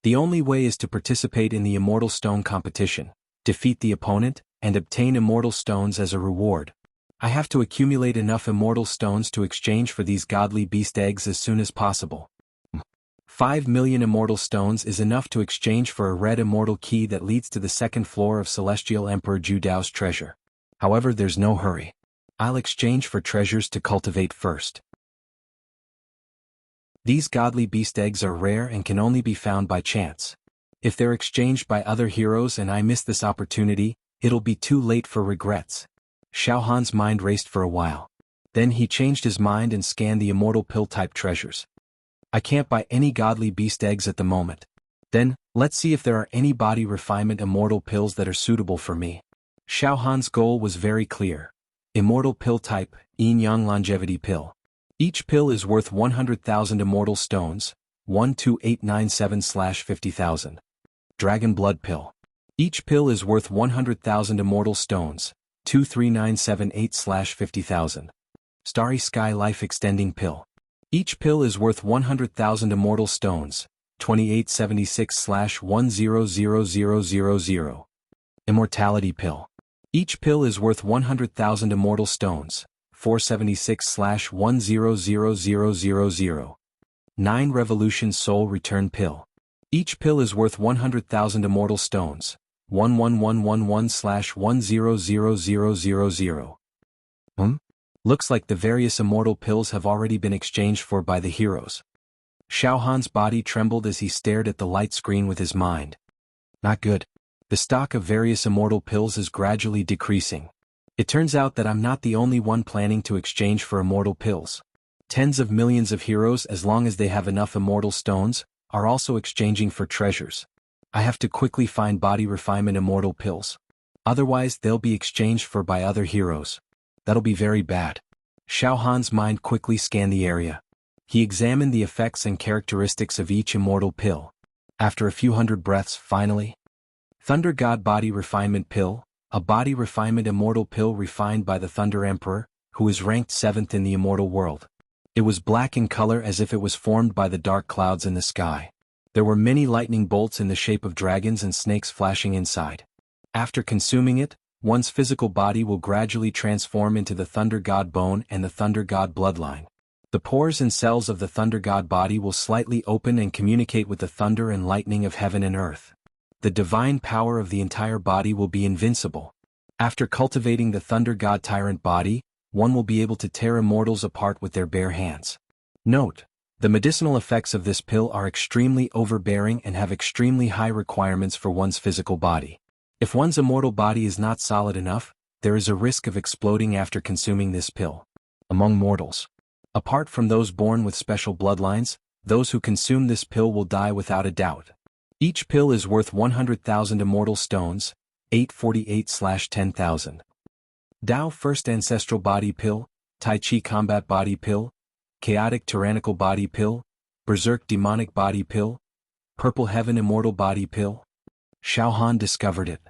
The only way is to participate in the immortal stone competition, defeat the opponent, and obtain immortal stones as a reward. I have to accumulate enough immortal stones to exchange for these godly beast eggs as soon as possible. 5 million immortal stones is enough to exchange for a red immortal key that leads to the second floor of Celestial Emperor Ju Dao's treasure. However, there's no hurry. I'll exchange for treasures to cultivate first. These godly beast eggs are rare and can only be found by chance. If they're exchanged by other heroes and I miss this opportunity, it'll be too late for regrets. Xiao Han's mind raced for a while. Then he changed his mind and scanned the immortal pill-type treasures. I can't buy any godly beast eggs at the moment. Then, let's see if there are any body refinement immortal pills that are suitable for me. Xiao Han's goal was very clear. Immortal pill type, Yin Yang Longevity Pill. Each pill is worth 100,000 immortal stones, 12897/50,000. Dragon Blood Pill. Each pill is worth 100,000 immortal stones, 23978/50,000. Starry Sky Life Extending Pill. Each pill is worth 100,000 immortal stones, 2876/100000. Immortality Pill. Each pill is worth 100,000 immortal stones, 476/100000. 9 Revolution Soul Return Pill. Each pill is worth 100,000 immortal stones, 11111/100000. Looks like the various immortal pills have already been exchanged for by the heroes. Xiao Han's body trembled as he stared at the light screen with his mind. Not good. The stock of various immortal pills is gradually decreasing. It turns out that I'm not the only one planning to exchange for immortal pills. Tens of millions of heroes, as long as they have enough immortal stones, are also exchanging for treasures. I have to quickly find body refinement immortal pills. Otherwise they'll be exchanged for by other heroes. That'll be very bad. Xiao Han's mind quickly scanned the area. He examined the effects and characteristics of each immortal pill. After a few hundred breaths, finally. Thunder God Body Refinement Pill, a body refinement immortal pill refined by the Thunder Emperor, who is ranked 7th in the immortal world. It was black in color as if it was formed by the dark clouds in the sky. There were many lightning bolts in the shape of dragons and snakes flashing inside. After consuming it, one's physical body will gradually transform into the Thunder God Bone and the Thunder God Bloodline. The pores and cells of the Thunder God body will slightly open and communicate with the thunder and lightning of heaven and earth. The divine power of the entire body will be invincible. After cultivating the Thunder God Tyrant body, one will be able to tear immortals apart with their bare hands. Note: the medicinal effects of this pill are extremely overbearing and have extremely high requirements for one's physical body. If one's immortal body is not solid enough, there is a risk of exploding after consuming this pill. Among mortals, apart from those born with special bloodlines, those who consume this pill will die without a doubt. Each pill is worth 100,000 immortal stones, 848/10,000. Tao First Ancestral Body Pill, Tai Chi Combat Body Pill, Chaotic Tyrannical Body Pill, Berserk Demonic Body Pill, Purple Heaven Immortal Body Pill. Xiao Han discovered it.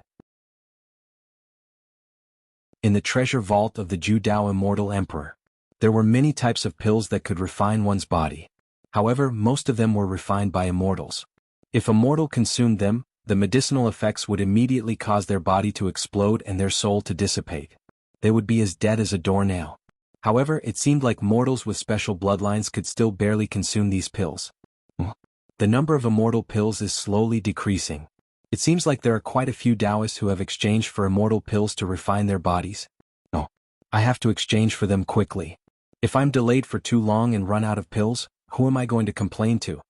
In the treasure vault of the Ju Dao Immortal Emperor, there were many types of pills that could refine one's body. However, most of them were refined by immortals. If a mortal consumed them, the medicinal effects would immediately cause their body to explode and their soul to dissipate. They would be as dead as a doornail. However, it seemed like mortals with special bloodlines could still barely consume these pills. The number of immortal pills is slowly decreasing. It seems like there are quite a few Taoists who have exchanged for immortal pills to refine their bodies. I have to exchange for them quickly. If I'm delayed for too long and run out of pills, who am I going to complain to?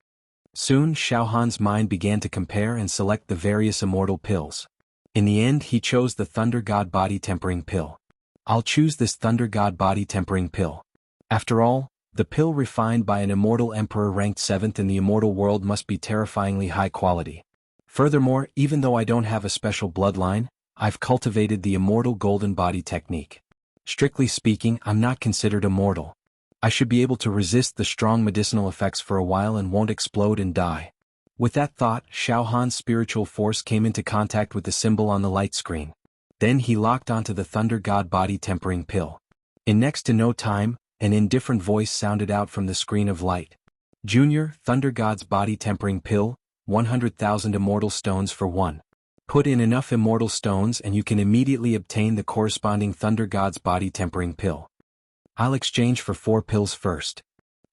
Soon Xiao Han's mind began to compare and select the various immortal pills. In the end he chose the Thunder God Body Tempering Pill. I'll choose this Thunder God Body Tempering Pill. After all, the pill refined by an immortal emperor ranked 7th in the immortal world must be terrifyingly high quality. Furthermore, even though I don't have a special bloodline, I've cultivated the immortal golden body technique. Strictly speaking, I'm not considered immortal. I should be able to resist the strong medicinal effects for a while and won't explode and die. With that thought, Xiao Han's spiritual force came into contact with the symbol on the light screen. Then he locked onto the Thunder God Body Tempering Pill. In next to no time, an indifferent voice sounded out from the screen of light. Junior, Thunder God's Body Tempering Pill, 100,000 immortal stones for 1. Put in enough immortal stones and you can immediately obtain the corresponding Thunder God's Body Tempering Pill. I'll exchange for 4 pills first.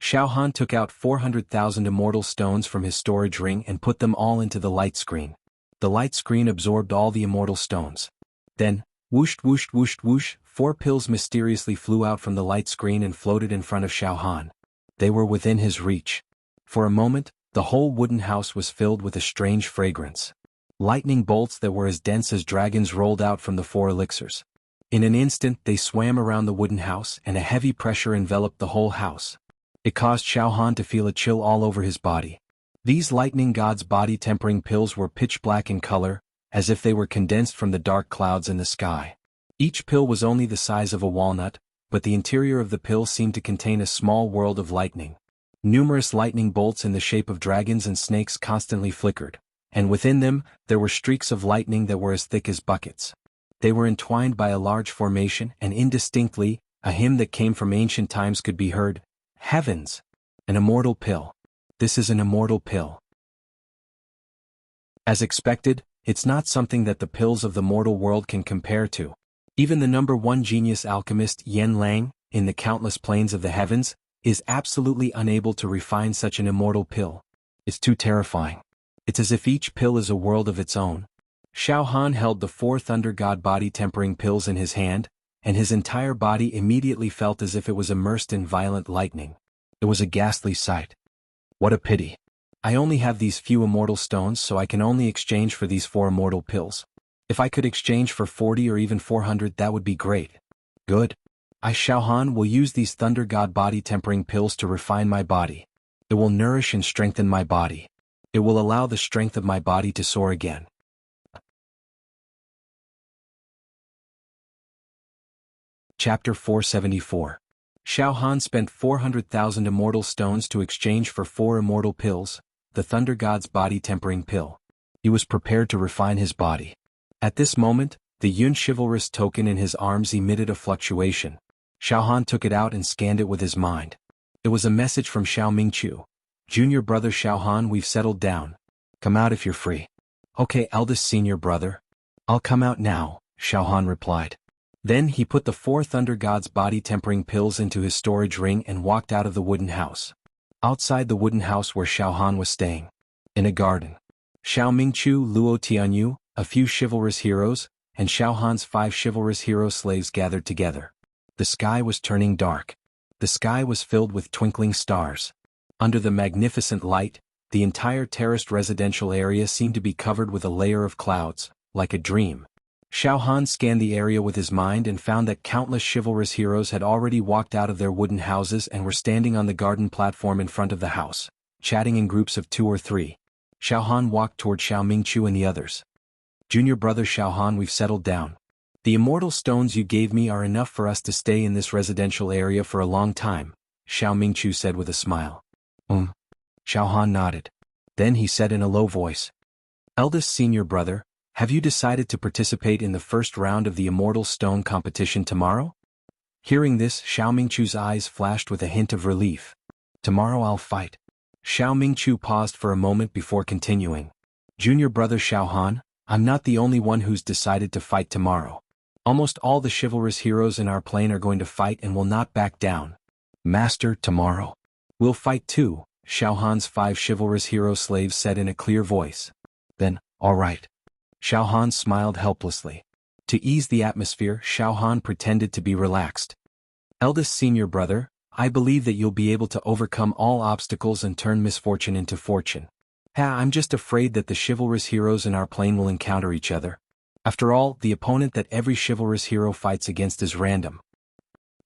Xiao Han took out 400,000 immortal stones from his storage ring and put them all into the light screen. The light screen absorbed all the immortal stones. Then, whoosh whoosh whoosh whoosh, 4 pills mysteriously flew out from the light screen and floated in front of Xiao Han. They were within his reach. For a moment, the whole wooden house was filled with a strange fragrance. Lightning bolts that were as dense as dragons rolled out from the 4 elixirs. In an instant they swam around the wooden house and a heavy pressure enveloped the whole house. It caused Xiao Han to feel a chill all over his body. These lightning god's body-tempering pills were pitch black in color, as if they were condensed from the dark clouds in the sky. Each pill was only the size of a walnut, but the interior of the pill seemed to contain a small world of lightning. Numerous lightning bolts in the shape of dragons and snakes constantly flickered, and within them, there were streaks of lightning that were as thick as buckets. They were entwined by a large formation, and indistinctly, a hymn that came from ancient times could be heard. Heavens! An immortal pill. This is an immortal pill. As expected, it's not something that the pills of the mortal world can compare to. Even the #1 genius alchemist Yen Lang, in the countless planes of the heavens, is absolutely unable to refine such an immortal pill. It's too terrifying. It's as if each pill is a world of its own. Xiao Han held the 4 thunder god body-tempering pills in his hand, and his entire body immediately felt as if it was immersed in violent lightning. It was a ghastly sight. What a pity. I only have these few immortal stones, so I can only exchange for these 4 immortal pills. If I could exchange for 40 or even 400, that would be great. Good. I, Xiao Han, will use these thunder god body-tempering pills to refine my body. It will nourish and strengthen my body. It will allow the strength of my body to soar again. Chapter 474. Xiao Han spent 400,000 immortal stones to exchange for 4 immortal pills, the thunder god's body-tempering pill. He was prepared to refine his body. At this moment, the Yun chivalrous token in his arms emitted a fluctuation. Xiao Han took it out and scanned it with his mind. It was a message from Xiao Mingqiu. Junior brother Xiao Han, we've settled down. Come out if you're free. Okay, eldest senior brother. I'll come out now, Xiao Han replied. Then he put the 4 thunder god's body-tempering pills into his storage ring and walked out of the wooden house. Outside the wooden house where Xiao Han was staying. In a garden. Xiao Mingqiu, Luo Tianyu, a few chivalrous heroes, and Xiao Han's 5 chivalrous hero slaves gathered together. The sky was turning dark. The sky was filled with twinkling stars. Under the magnificent light, the entire terraced residential area seemed to be covered with a layer of clouds, like a dream. Xiao Han scanned the area with his mind and found that countless chivalrous heroes had already walked out of their wooden houses and were standing on the garden platform in front of the house, chatting in groups of 2 or 3. Xiao Han walked toward Xiao Mingqiu and the others. Junior brother Xiao Han, we've settled down. The immortal stones you gave me are enough for us to stay in this residential area for a long time, Xiao Mingqiu said with a smile. Xiao Han nodded. Then he said in a low voice. Eldest senior brother, have you decided to participate in the first round of the Immortal Stone competition tomorrow? Hearing this, Xiao Mingqiu's eyes flashed with a hint of relief. Tomorrow I'll fight. Xiao Mingqiu paused for a moment before continuing. Junior brother Xiao Han, I'm not the only one who's decided to fight tomorrow. Almost all the chivalrous heroes in our plane are going to fight and will not back down. Master, tomorrow. We'll fight too, Xiao Han's 5 chivalrous hero slaves said in a clear voice. Then, all right. Xiao Han smiled helplessly. To ease the atmosphere, Xiao Han pretended to be relaxed. Eldest senior brother, I believe that you'll be able to overcome all obstacles and turn misfortune into fortune. I'm just afraid that the chivalrous heroes in our plane will encounter each other. After all, the opponent that every chivalrous hero fights against is random.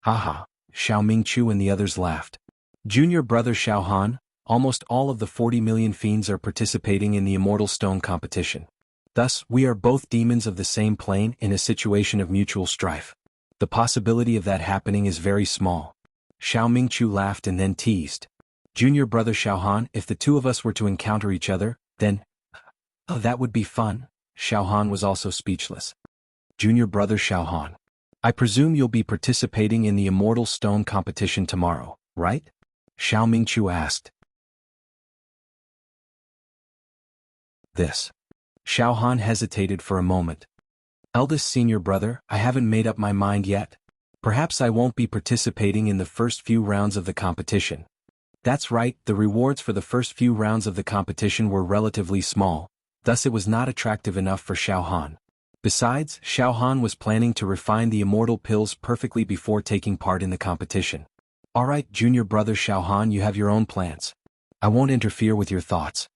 Haha, Xiao Mingqiu and the others laughed. Junior brother Xiao Han, almost all of the 40 million fiends are participating in the Immortal Stone competition. Thus, we are both demons of the same plane in a situation of mutual strife. The possibility of that happening is very small. Xiao Mingqiu laughed and then teased. Junior brother Xiao Han, if the 2 of us were to encounter each other, then... Oh, that would be fun. Xiao Han was also speechless. Junior brother Xiao Han, I presume you'll be participating in the Immortal Stone competition tomorrow, right? Xiao Mingqiu asked. This. Xiao Han hesitated for a moment. Eldest senior brother, I haven't made up my mind yet. Perhaps I won't be participating in the first few rounds of the competition. That's right, the rewards for the first few rounds of the competition were relatively small, thus it was not attractive enough for Xiao Han. Besides, Xiao Han was planning to refine the immortal pills perfectly before taking part in the competition. Alright, junior brother Xiao Han, you have your own plans. I won't interfere with your thoughts.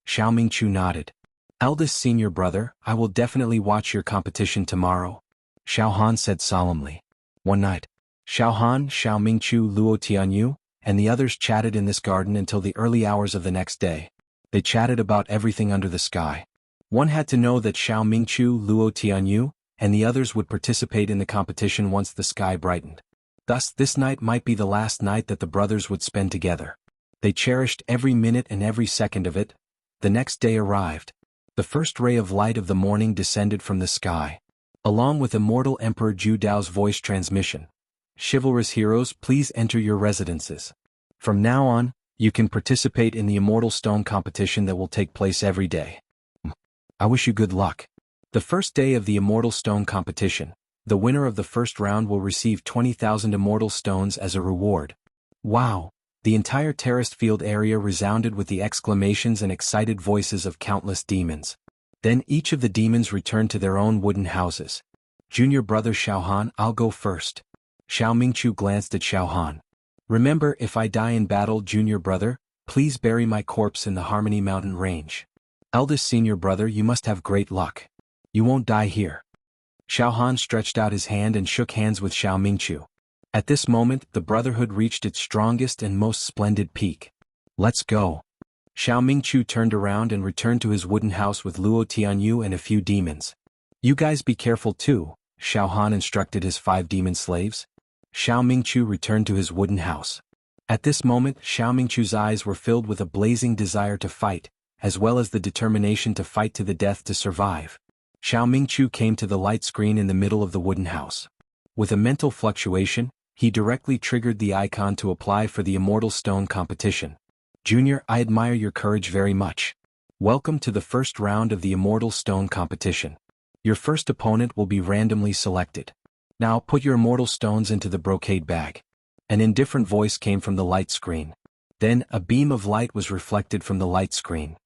Xiao Mingqiu nodded. Eldest senior brother, I will definitely watch your competition tomorrow, Xiao Han said solemnly. One night, Xiao Han, Xiao Mingqiu, Luo Tianyu, and the others chatted in this garden until the early hours of the next day. They chatted about everything under the sky. One had to know that Xiao Mingqiu, Luo Tianyu, and the others would participate in the competition once the sky brightened. Thus, this night might be the last night that the brothers would spend together. They cherished every minute and every second of it. The next day arrived. The first ray of light of the morning descended from the sky. Along with immortal Emperor Ju Dao's voice transmission. Chivalrous heroes, please enter your residences. From now on, you can participate in the Immortal Stone competition that will take place every day. I wish you good luck. The first day of the Immortal Stone competition, the winner of the first round will receive 20,000 Immortal Stones as a reward. Wow! The entire terraced field area resounded with the exclamations and excited voices of countless demons. Then each of the demons returned to their own wooden houses. Junior brother Xiaohan, I'll go first. Xiao Mingqiu glanced at Xiaohan. Remember, if I die in battle, junior brother, please bury my corpse in the Harmony Mountain range. Eldest senior brother, you must have great luck. You won't die here. Xiaohan stretched out his hand and shook hands with Xiao Mingqiu. At this moment, the brotherhood reached its strongest and most splendid peak. Let's go. Xiao Mingqiu turned around and returned to his wooden house with Luo Tianyu and a few demons. You guys be careful too, Xiaohan instructed his 5 demon slaves. Xiao Mingqiu returned to his wooden house. At this moment, Xiao Mingqiu's eyes were filled with a blazing desire to fight, as well as the determination to fight to the death to survive. Xiao Mingqiu came to the light screen in the middle of the wooden house. With a mental fluctuation, he directly triggered the icon to apply for the Immortal Stone competition. Junior, I admire your courage very much. Welcome to the first round of the Immortal Stone competition. Your first opponent will be randomly selected. Now put your Immortal Stones into the brocade bag. An indifferent voice came from the light screen. Then a beam of light was reflected from the light screen.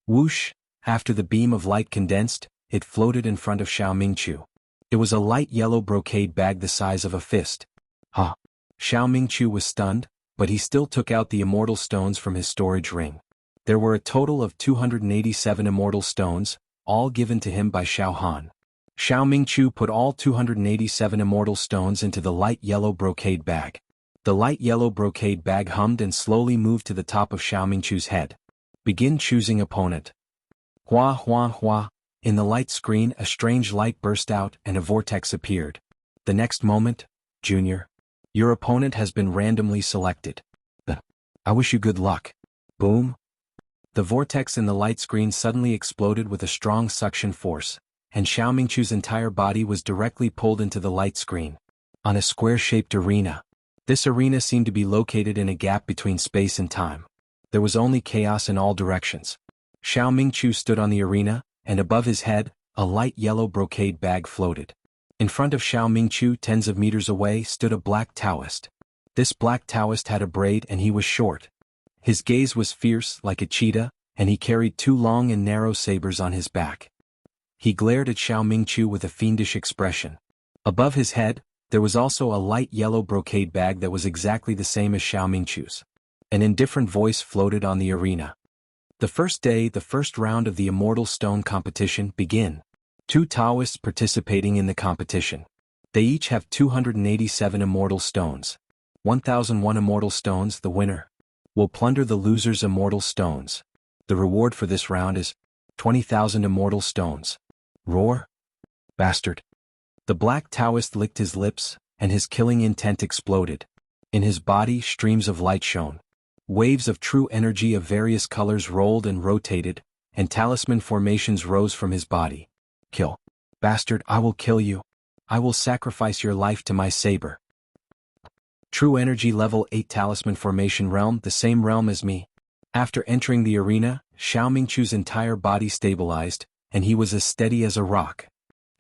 Whoosh! After the beam of light condensed, it floated in front of Xiao Mingqiu. It was a light yellow brocade bag the size of a fist. Huh! Xiao Mingqiu was stunned, but he still took out the Immortal Stones from his storage ring. There were a total of 287 Immortal Stones, all given to him by Xiaohan. Xiao Mingqiu put all 287 Immortal Stones into the light yellow brocade bag. The light yellow brocade bag hummed and slowly moved to the top of Xiao Mingqiu's head. Begin choosing opponent. Hua hua hua. In the light screen, a strange light burst out and a vortex appeared. The next moment, Junior, your opponent has been randomly selected. I wish you good luck. Boom. The vortex in the light screen suddenly exploded with a strong suction force, and Xiao Mingqiu's entire body was directly pulled into the light screen. On a square-shaped arena. This arena seemed to be located in a gap between space and time. There was only chaos in all directions. Xiao Mingqiu stood on the arena, and above his head, a light yellow brocade bag floated. In front of Xiao Mingqiu, tens of meters away, stood a black Taoist. This black Taoist had a braid and he was short. His gaze was fierce like a cheetah, and he carried 2 long and narrow sabers on his back. He glared at Xiao Mingqiu with a fiendish expression. Above his head, there was also a light yellow brocade bag that was exactly the same as Xiao Mingqiu's. An indifferent voice floated on the arena. The first day, the first round of the Immortal Stone competition, begin. 2 Taoists participating in the competition. They each have 287 Immortal Stones. 1,001 Immortal Stones, the winner will plunder the loser's Immortal Stones. The reward for this round is 20,000 Immortal Stones. Roar! Bastard! The black Taoist licked his lips, and his killing intent exploded. In his body, streams of light shone. Waves of true energy of various colors rolled and rotated, and talisman formations rose from his body. Kill. Bastard, I will kill you. I will sacrifice your life to my saber. True energy level 8 talisman formation realm, the same realm as me. After entering the arena, Xiao Mingqiu's entire body stabilized, and he was as steady as a rock.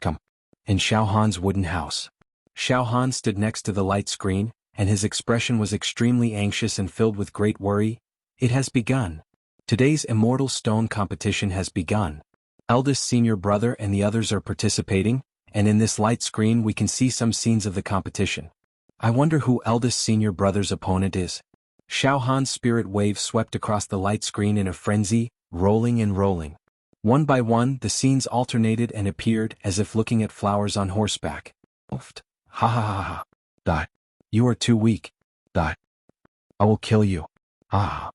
Come. In Xiaohan's wooden house. Xiaohan stood next to the light screen, and his expression was extremely anxious and filled with great worry. It has begun. Today's Immortal Stone competition has begun. Eldest senior brother and the others are participating, and in this light screen we can see some scenes of the competition. I wonder who eldest senior brother's opponent is. Xiaohan's spirit wave swept across the light screen in a frenzy, rolling and rolling. One by one, the scenes alternated and appeared as if looking at flowers on horseback. Oofed. Ha ha ha ha. Die. You are too weak. Die. I will kill you. Ah.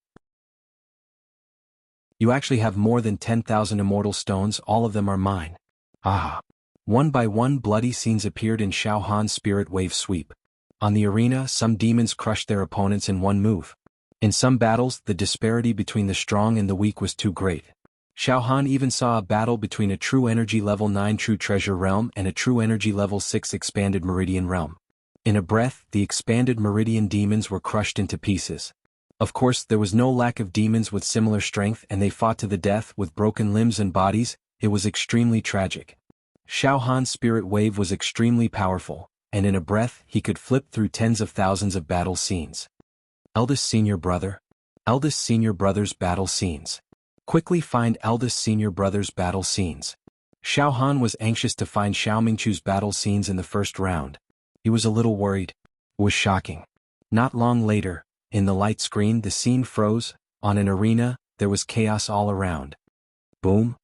You actually have more than 10,000 immortal stones, all of them are mine. Ah. One by one bloody scenes appeared in Xiao Han's spirit wave sweep. On the arena, some demons crushed their opponents in one move. In some battles, the disparity between the strong and the weak was too great. Xiao Han even saw a battle between a true energy level 9 true treasure realm and a true energy level 6 expanded meridian realm. In a breath, the expanded meridian demons were crushed into pieces. Of course, there was no lack of demons with similar strength, and they fought to the death with broken limbs and bodies. It was extremely tragic. Xiao Han's spirit wave was extremely powerful, and in a breath he could flip through tens of thousands of battle scenes. Eldest senior brother. Eldest senior brother's battle scenes. Quickly find eldest senior brother's battle scenes. Xiao Han was anxious to find Xiao Mingchu's battle scenes in the first round. He was a little worried. It was shocking. Not long later, in the light screen the scene froze. On an arena, there was chaos all around. Boom.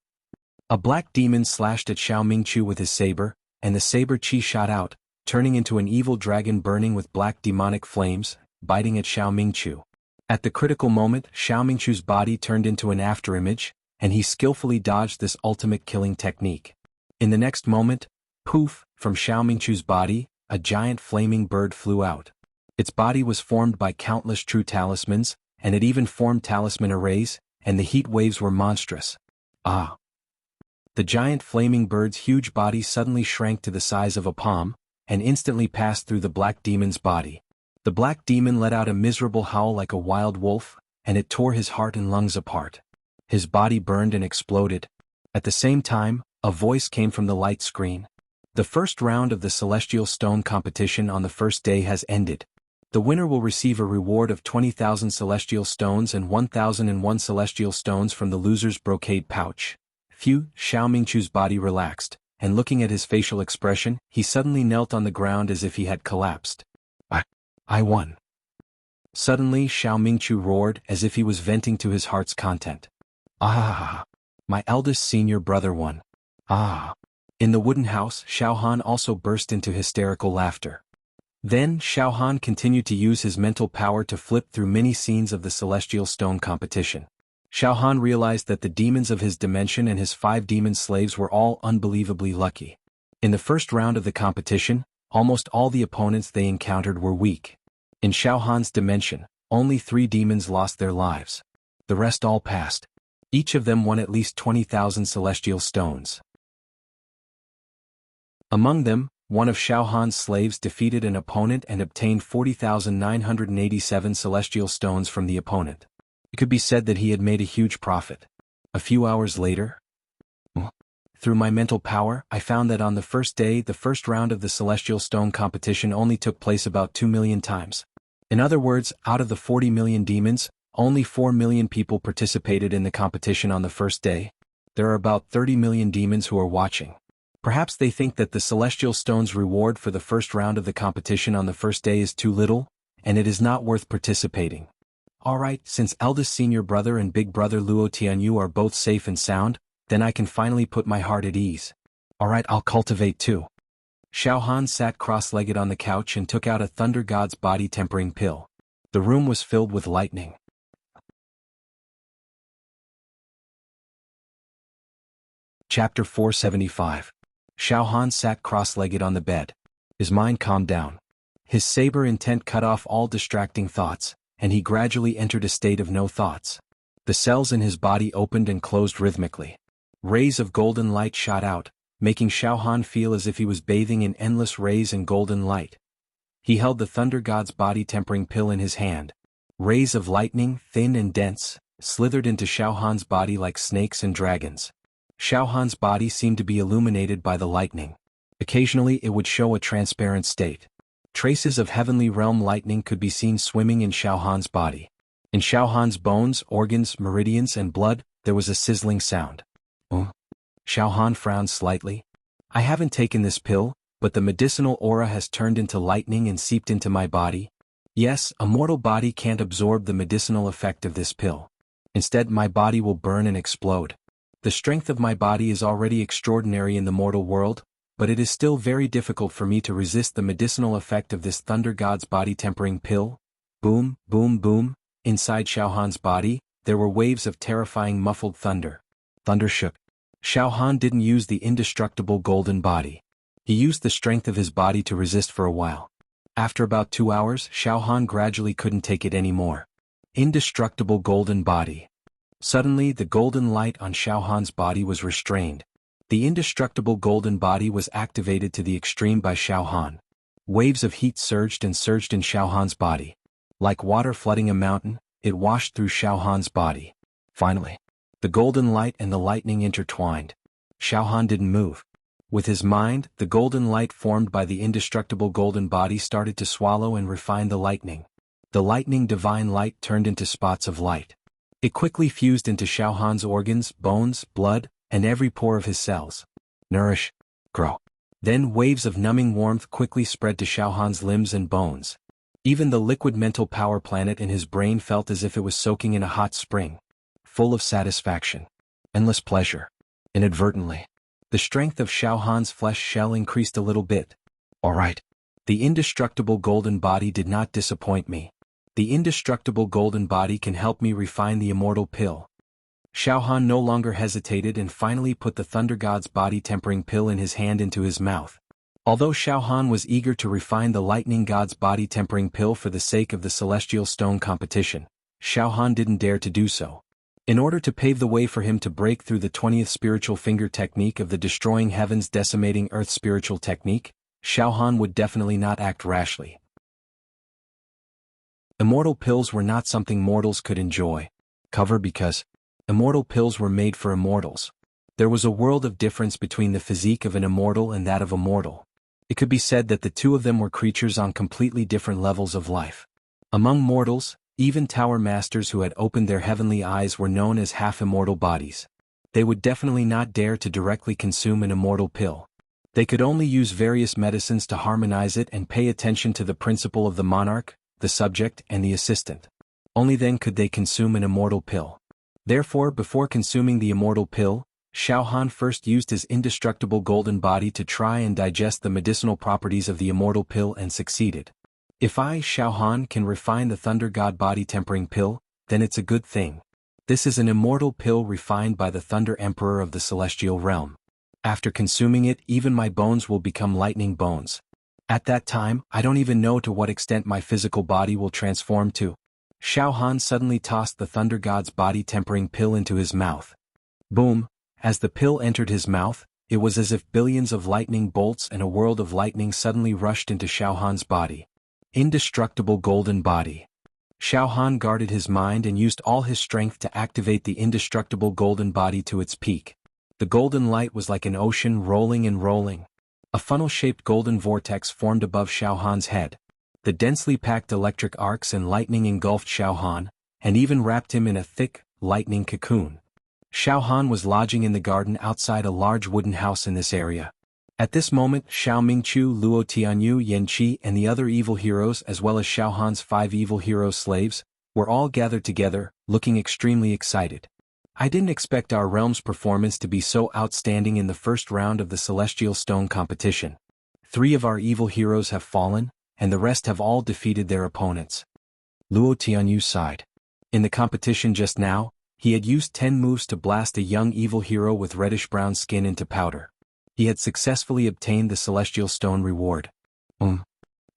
A black demon slashed at Xiao Mingchu with his saber, and the saber chi shot out, turning into an evil dragon burning with black demonic flames, biting at Xiao Mingchu. At the critical moment, Xiao Mingchu's body turned into an afterimage, and he skillfully dodged this ultimate killing technique. In the next moment, poof, from Xiao Mingchu's body, a giant flaming bird flew out. Its body was formed by countless true talismans, and it even formed talisman arrays, and the heat waves were monstrous. Ah! The giant flaming bird's huge body suddenly shrank to the size of a palm, and instantly passed through the black demon's body. The black demon let out a miserable howl like a wild wolf, and it tore his heart and lungs apart. His body burned and exploded. At the same time, a voice came from the light screen. The first round of the Celestial Stone competition on the first day has ended. The winner will receive a reward of 20,000 Celestial Stones and 1,001 Celestial Stones from the loser's brocade pouch. Phew, Xiao Mingchu's body relaxed, and looking at his facial expression, he suddenly knelt on the ground as if he had collapsed. I won. Suddenly Xiao Mingchu roared as if he was venting to his heart's content. Ah! My eldest senior brother won. Ah! In the wooden house, Xiao Han also burst into hysterical laughter. Then Xiao Han continued to use his mental power to flip through many scenes of the Celestial Stone competition. Xiao Han realized that the demons of his dimension and his 5 demon slaves were all unbelievably lucky. In the first round of the competition, almost all the opponents they encountered were weak. In Xiao Han's dimension, only 3 demons lost their lives. The rest all passed. Each of them won at least 20,000 Celestial Stones. Among them, one of Xiao Han's slaves defeated an opponent and obtained 40,987 Celestial Stones from the opponent. It could be said that he had made a huge profit. A few hours later, through my mental power, I found that on the first day the first round of the Celestial Stone competition only took place about 2 million times. In other words, out of the 40 million demons, only 4 million people participated in the competition on the first day. There are about 30 million demons who are watching. Perhaps they think that the Celestial Stone's reward for the first round of the competition on the first day is too little, and it is not worth participating. Alright, since eldest senior brother and big brother Luo Tianyu are both safe and sound, then I can finally put my heart at ease. Alright, I'll cultivate too. Xiao Han sat cross-legged on the couch and took out a Thunder God's body-tempering pill. The room was filled with lightning. Chapter 475. Xiao Han sat cross-legged on the bed. His mind calmed down. His saber intent cut off all distracting thoughts, and he gradually entered a state of no thoughts. The cells in his body opened and closed rhythmically. Rays of golden light shot out, making Xiao Han feel as if he was bathing in endless rays and golden light. He held the Thunder God's body-tempering pill in his hand. Rays of lightning, thin and dense, slithered into Xiao Han's body like snakes and dragons. Xiao Han's body seemed to be illuminated by the lightning. Occasionally it would show a transparent state. Traces of heavenly realm lightning could be seen swimming in Xiao Han's body. In Xiao Han's bones, organs, meridians and blood, there was a sizzling sound. Xiao Han frowned slightly. I haven't taken this pill, but the medicinal aura has turned into lightning and seeped into my body. Yes, a mortal body can't absorb the medicinal effect of this pill. Instead, my body will burn and explode. The strength of my body is already extraordinary in the mortal world, but it is still very difficult for me to resist the medicinal effect of this thunder god's body-tempering pill. Boom, boom, boom. Inside Xiao Han's body, there were waves of terrifying muffled thunder. Thunder shook. Xiao Han didn't use the indestructible golden body. He used the strength of his body to resist for a while. After about 2 hours, Xiao Han gradually couldn't take it anymore. Indestructible golden body. Suddenly, the golden light on Xiao Han's body was restrained. The indestructible golden body was activated to the extreme by Xiao Han. Waves of heat surged and surged in Xiao Han's body. Like water flooding a mountain, it washed through Xiao Han's body. Finally, the golden light and the lightning intertwined. Xiao Han didn't move. With his mind, the golden light formed by the indestructible golden body started to swallow and refine the lightning. The lightning divine light turned into spots of light. It quickly fused into Xiao Han's organs, bones, blood, and every pore of his cells. Nourish. Grow. Then waves of numbing warmth quickly spread to Xiao Han's limbs and bones. Even the liquid mental power planet in his brain felt as if it was soaking in a hot spring. Full of satisfaction. Endless pleasure. Inadvertently, the strength of Xiao Han's flesh shell increased a little bit. All right. The indestructible golden body did not disappoint me. The indestructible golden body can help me refine the immortal pill. Xiao Han no longer hesitated and finally put the thunder god's body-tempering pill in his hand into his mouth. Although Xiao Han was eager to refine the lightning god's body-tempering pill for the sake of the celestial stone competition, Xiao Han didn't dare to do so. In order to pave the way for him to break through the 20th spiritual finger technique of the destroying heavens decimating earth spiritual technique, Xiao Han would definitely not act rashly. Immortal pills were not something mortals could enjoy. Because immortal pills were made for immortals. There was a world of difference between the physique of an immortal and that of a mortal. It could be said that the two of them were creatures on completely different levels of life. Among mortals, even tower masters who had opened their heavenly eyes were known as half-immortal bodies. They would definitely not dare to directly consume an immortal pill. They could only use various medicines to harmonize it and pay attention to the principle of the monarch, the subject, and the assistant. Only then could they consume an immortal pill. Therefore, before consuming the immortal pill, Xiao Han first used his indestructible golden body to try and digest the medicinal properties of the immortal pill and succeeded. If I, Xiao Han, can refine the thunder god body-tempering pill, then it's a good thing. This is an immortal pill refined by the Thunder Emperor of the celestial realm. After consuming it, even my bones will become lightning bones. At that time, I don't even know to what extent my physical body will transform to. Xiao Han suddenly tossed the thunder god's body-tempering pill into his mouth. Boom! As the pill entered his mouth, it was as if billions of lightning bolts and a world of lightning suddenly rushed into Xiao Han's body. Indestructible golden body. Xiao Han guarded his mind and used all his strength to activate the indestructible golden body to its peak. The golden light was like an ocean rolling and rolling. A funnel-shaped golden vortex formed above Xiao Han's head. The densely packed electric arcs and lightning engulfed Xiao Han, and even wrapped him in a thick, lightning cocoon. Xiao Han was lodging in the garden outside a large wooden house in this area. At this moment, Xiao Mingqiu, Luo Tianyu, Yan Qi, and the other evil heroes as well as Xiao Han's 5 evil hero slaves, were all gathered together, looking extremely excited. I didn't expect our realm's performance to be so outstanding in the first round of the Celestial Stone competition. 3 of our evil heroes have fallen, and the rest have all defeated their opponents. Luo Tianyu sighed. In the competition just now, he had used 10 moves to blast a young evil hero with reddish-brown skin into powder. He had successfully obtained the Celestial Stone reward. Xiao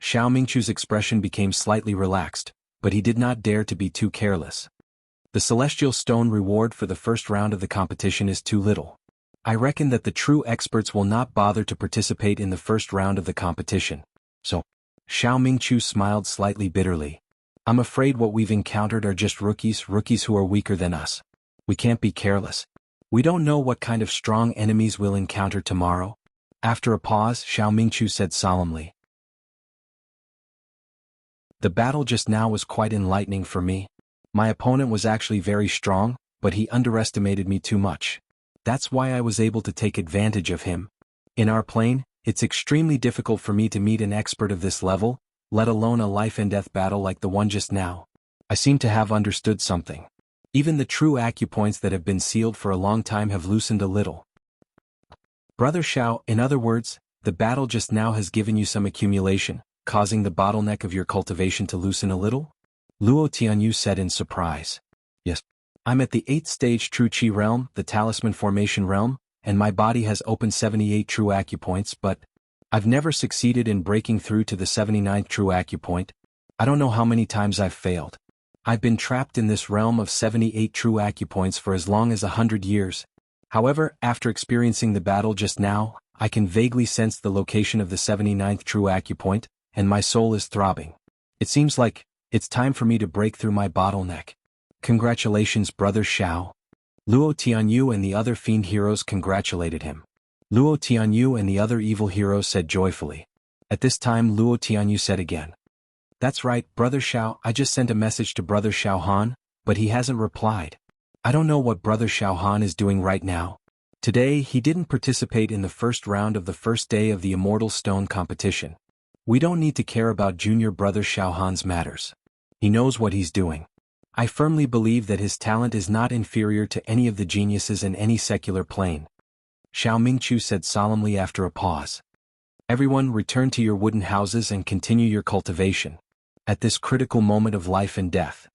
Mingqiu's expression became slightly relaxed, but he did not dare to be too careless. The Celestial Stone reward for the first round of the competition is too little. I reckon that the true experts will not bother to participate in the first round of the competition. So, Xiao Mingqiu smiled slightly bitterly. I'm afraid what we've encountered are just rookies who are weaker than us. We can't be careless. We don't know what kind of strong enemies we'll encounter tomorrow. After a pause, Xiao Mingqiu said solemnly. The battle just now was quite enlightening for me. My opponent was actually very strong, but he underestimated me too much. That's why I was able to take advantage of him. In our plane, it's extremely difficult for me to meet an expert of this level, let alone a life-and-death battle like the one just now. I seem to have understood something. Even the true acupoints that have been sealed for a long time have loosened a little. Brother Xiao, in other words, The battle just now has given you some accumulation, causing the bottleneck of your cultivation to loosen a little? Luo Tianyu said in surprise. Yes. I'm at the 8th stage True Qi realm, the Talisman Formation realm, and my body has opened 78 true acupoints, but I've never succeeded in breaking through to the 79th true acupoint. I don't know how many times I've failed. I've been trapped in this realm of 78 true acupoints for as long as 100 years. However, after experiencing the battle just now, I can vaguely sense the location of the 79th true acupoint, and my soul is throbbing. It seems like it's time for me to break through my bottleneck. Congratulations, Brother Xiao. Luo Tianyu and the other fiend heroes congratulated him. Luo Tianyu and the other evil heroes said joyfully. At this time Luo Tianyu said again. That's right, Brother Xiao, I just sent a message to Brother Xiao Han, but he hasn't replied. I don't know what Brother Xiao Han is doing right now. Today he didn't participate in the first round of the first day of the Immortal Stone competition. We don't need to care about Junior Brother Xiao Han's matters. He knows what he's doing. I firmly believe that his talent is not inferior to any of the geniuses in any secular plane. Xiao Mingqiu said solemnly after a pause. Everyone return to your wooden houses and continue your cultivation. At this critical moment of life and death,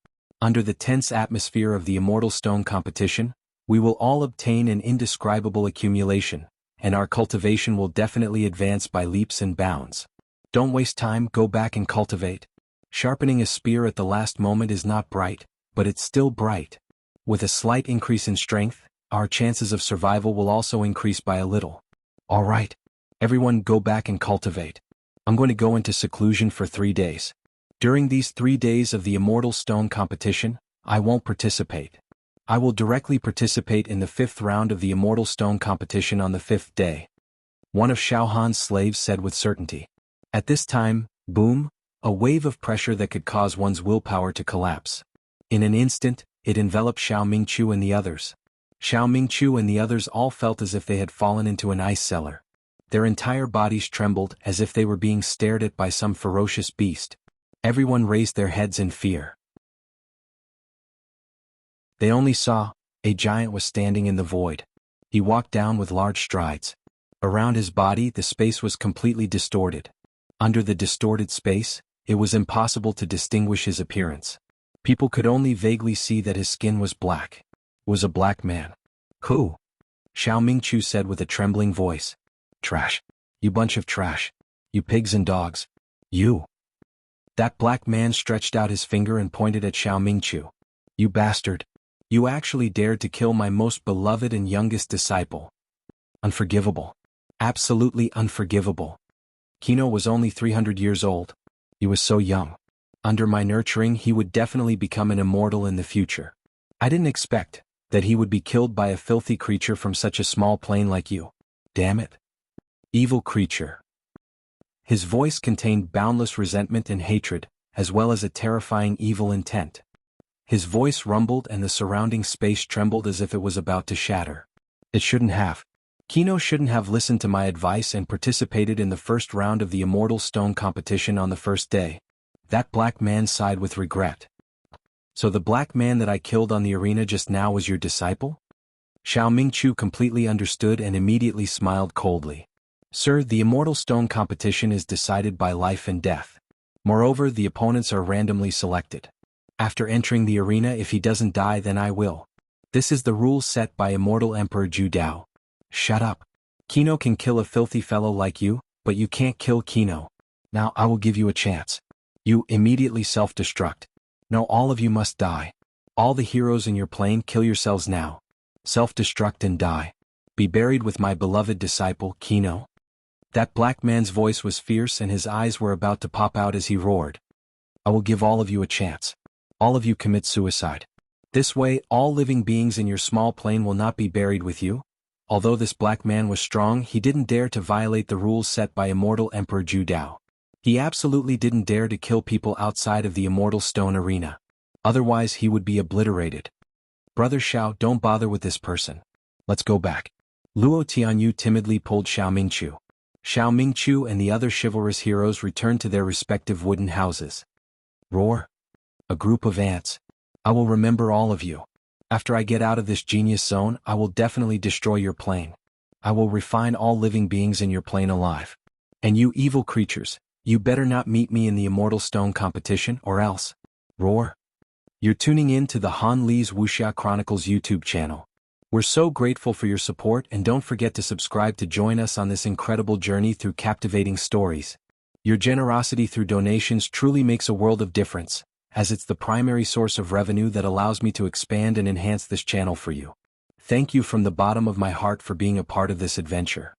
under the tense atmosphere of the Immortal Stone competition, we will all obtain an indescribable accumulation, and our cultivation will definitely advance by leaps and bounds. Don't waste time, go back and cultivate. Sharpening a spear at the last moment is not bright, but it's still bright. With a slight increase in strength, our chances of survival will also increase by a little. All right. Everyone go back and cultivate. I'm going to go into seclusion for 3 days. During these 3 days of the Immortal Stone competition, I won't participate. I will directly participate in the 5th round of the Immortal Stone competition on the 5th day. One of Xiao Han's slaves said with certainty. At this time, boom, a wave of pressure that could cause one's willpower to collapse. In an instant, it enveloped Xiao Mingqiu and the others. Xiao Mingqiu and the others all felt as if they had fallen into an ice cellar. Their entire bodies trembled as if they were being stared at by some ferocious beast. Everyone raised their heads in fear. They only saw, a giant was standing in the void. He walked down with large strides. Around his body the space was completely distorted. Under the distorted space, it was impossible to distinguish his appearance. People could only vaguely see that his skin was black. It was a black man. Who? Xiao Mingqiu said with a trembling voice. Trash. You bunch of trash. You pigs and dogs. You. That black man stretched out his finger and pointed at Xiao Mingqiu. You bastard. You actually dared to kill my most beloved and youngest disciple. Unforgivable. Absolutely unforgivable. Kino was only 300 years old. He was so young. Under my nurturing he would definitely become an immortal in the future. I didn't expect that he would be killed by a filthy creature from such a small plane like you. Damn it. Evil creature. His voice contained boundless resentment and hatred, as well as a terrifying evil intent. His voice rumbled and the surrounding space trembled as if it was about to shatter. It shouldn't have. Kino shouldn't have listened to my advice and participated in the first round of the Immortal Stone competition on the first day. That black man sighed with regret. So the black man that I killed on the arena just now was your disciple? Xiao Mingqiu completely understood and immediately smiled coldly. Sir, the Immortal Stone competition is decided by life and death. Moreover, the opponents are randomly selected. After entering the arena, if he doesn't die, then I will. This is the rule set by Immortal Emperor Zhu Dao. Shut up. Kino can kill a filthy fellow like you, but you can't kill Kino. Now I will give you a chance. You immediately self-destruct. No, all of you must die. All the heroes in your plane, kill yourselves now. Self-destruct and die. Be buried with my beloved disciple, Kino. That black man's voice was fierce and his eyes were about to pop out as he roared. I will give all of you a chance. All of you commit suicide. This way, all living beings in your small plane will not be buried with you. Although this black man was strong, he didn't dare to violate the rules set by Immortal Emperor Zhu Dao. He absolutely didn't dare to kill people outside of the Immortal Stone arena. Otherwise he would be obliterated. Brother Xiao, don't bother with this person. Let's go back. Luo Tianyu timidly pulled Xiao Mingqiu. Xiao Mingqiu and the other chivalrous heroes returned to their respective wooden houses. Roar. A group of ants. I will remember all of you. After I get out of this genius zone, I will definitely destroy your plane. I will refine all living beings in your plane alive. And you evil creatures, you better not meet me in the immortal stone competition or else. Roar. You're tuning in to the Han Lee's Wuxia Chronicles YouTube channel. We're so grateful for your support, and don't forget to subscribe to join us on this incredible journey through captivating stories. Your generosity through donations truly makes a world of difference, as it's the primary source of revenue that allows me to expand and enhance this channel for you. Thank you from the bottom of my heart for being a part of this adventure.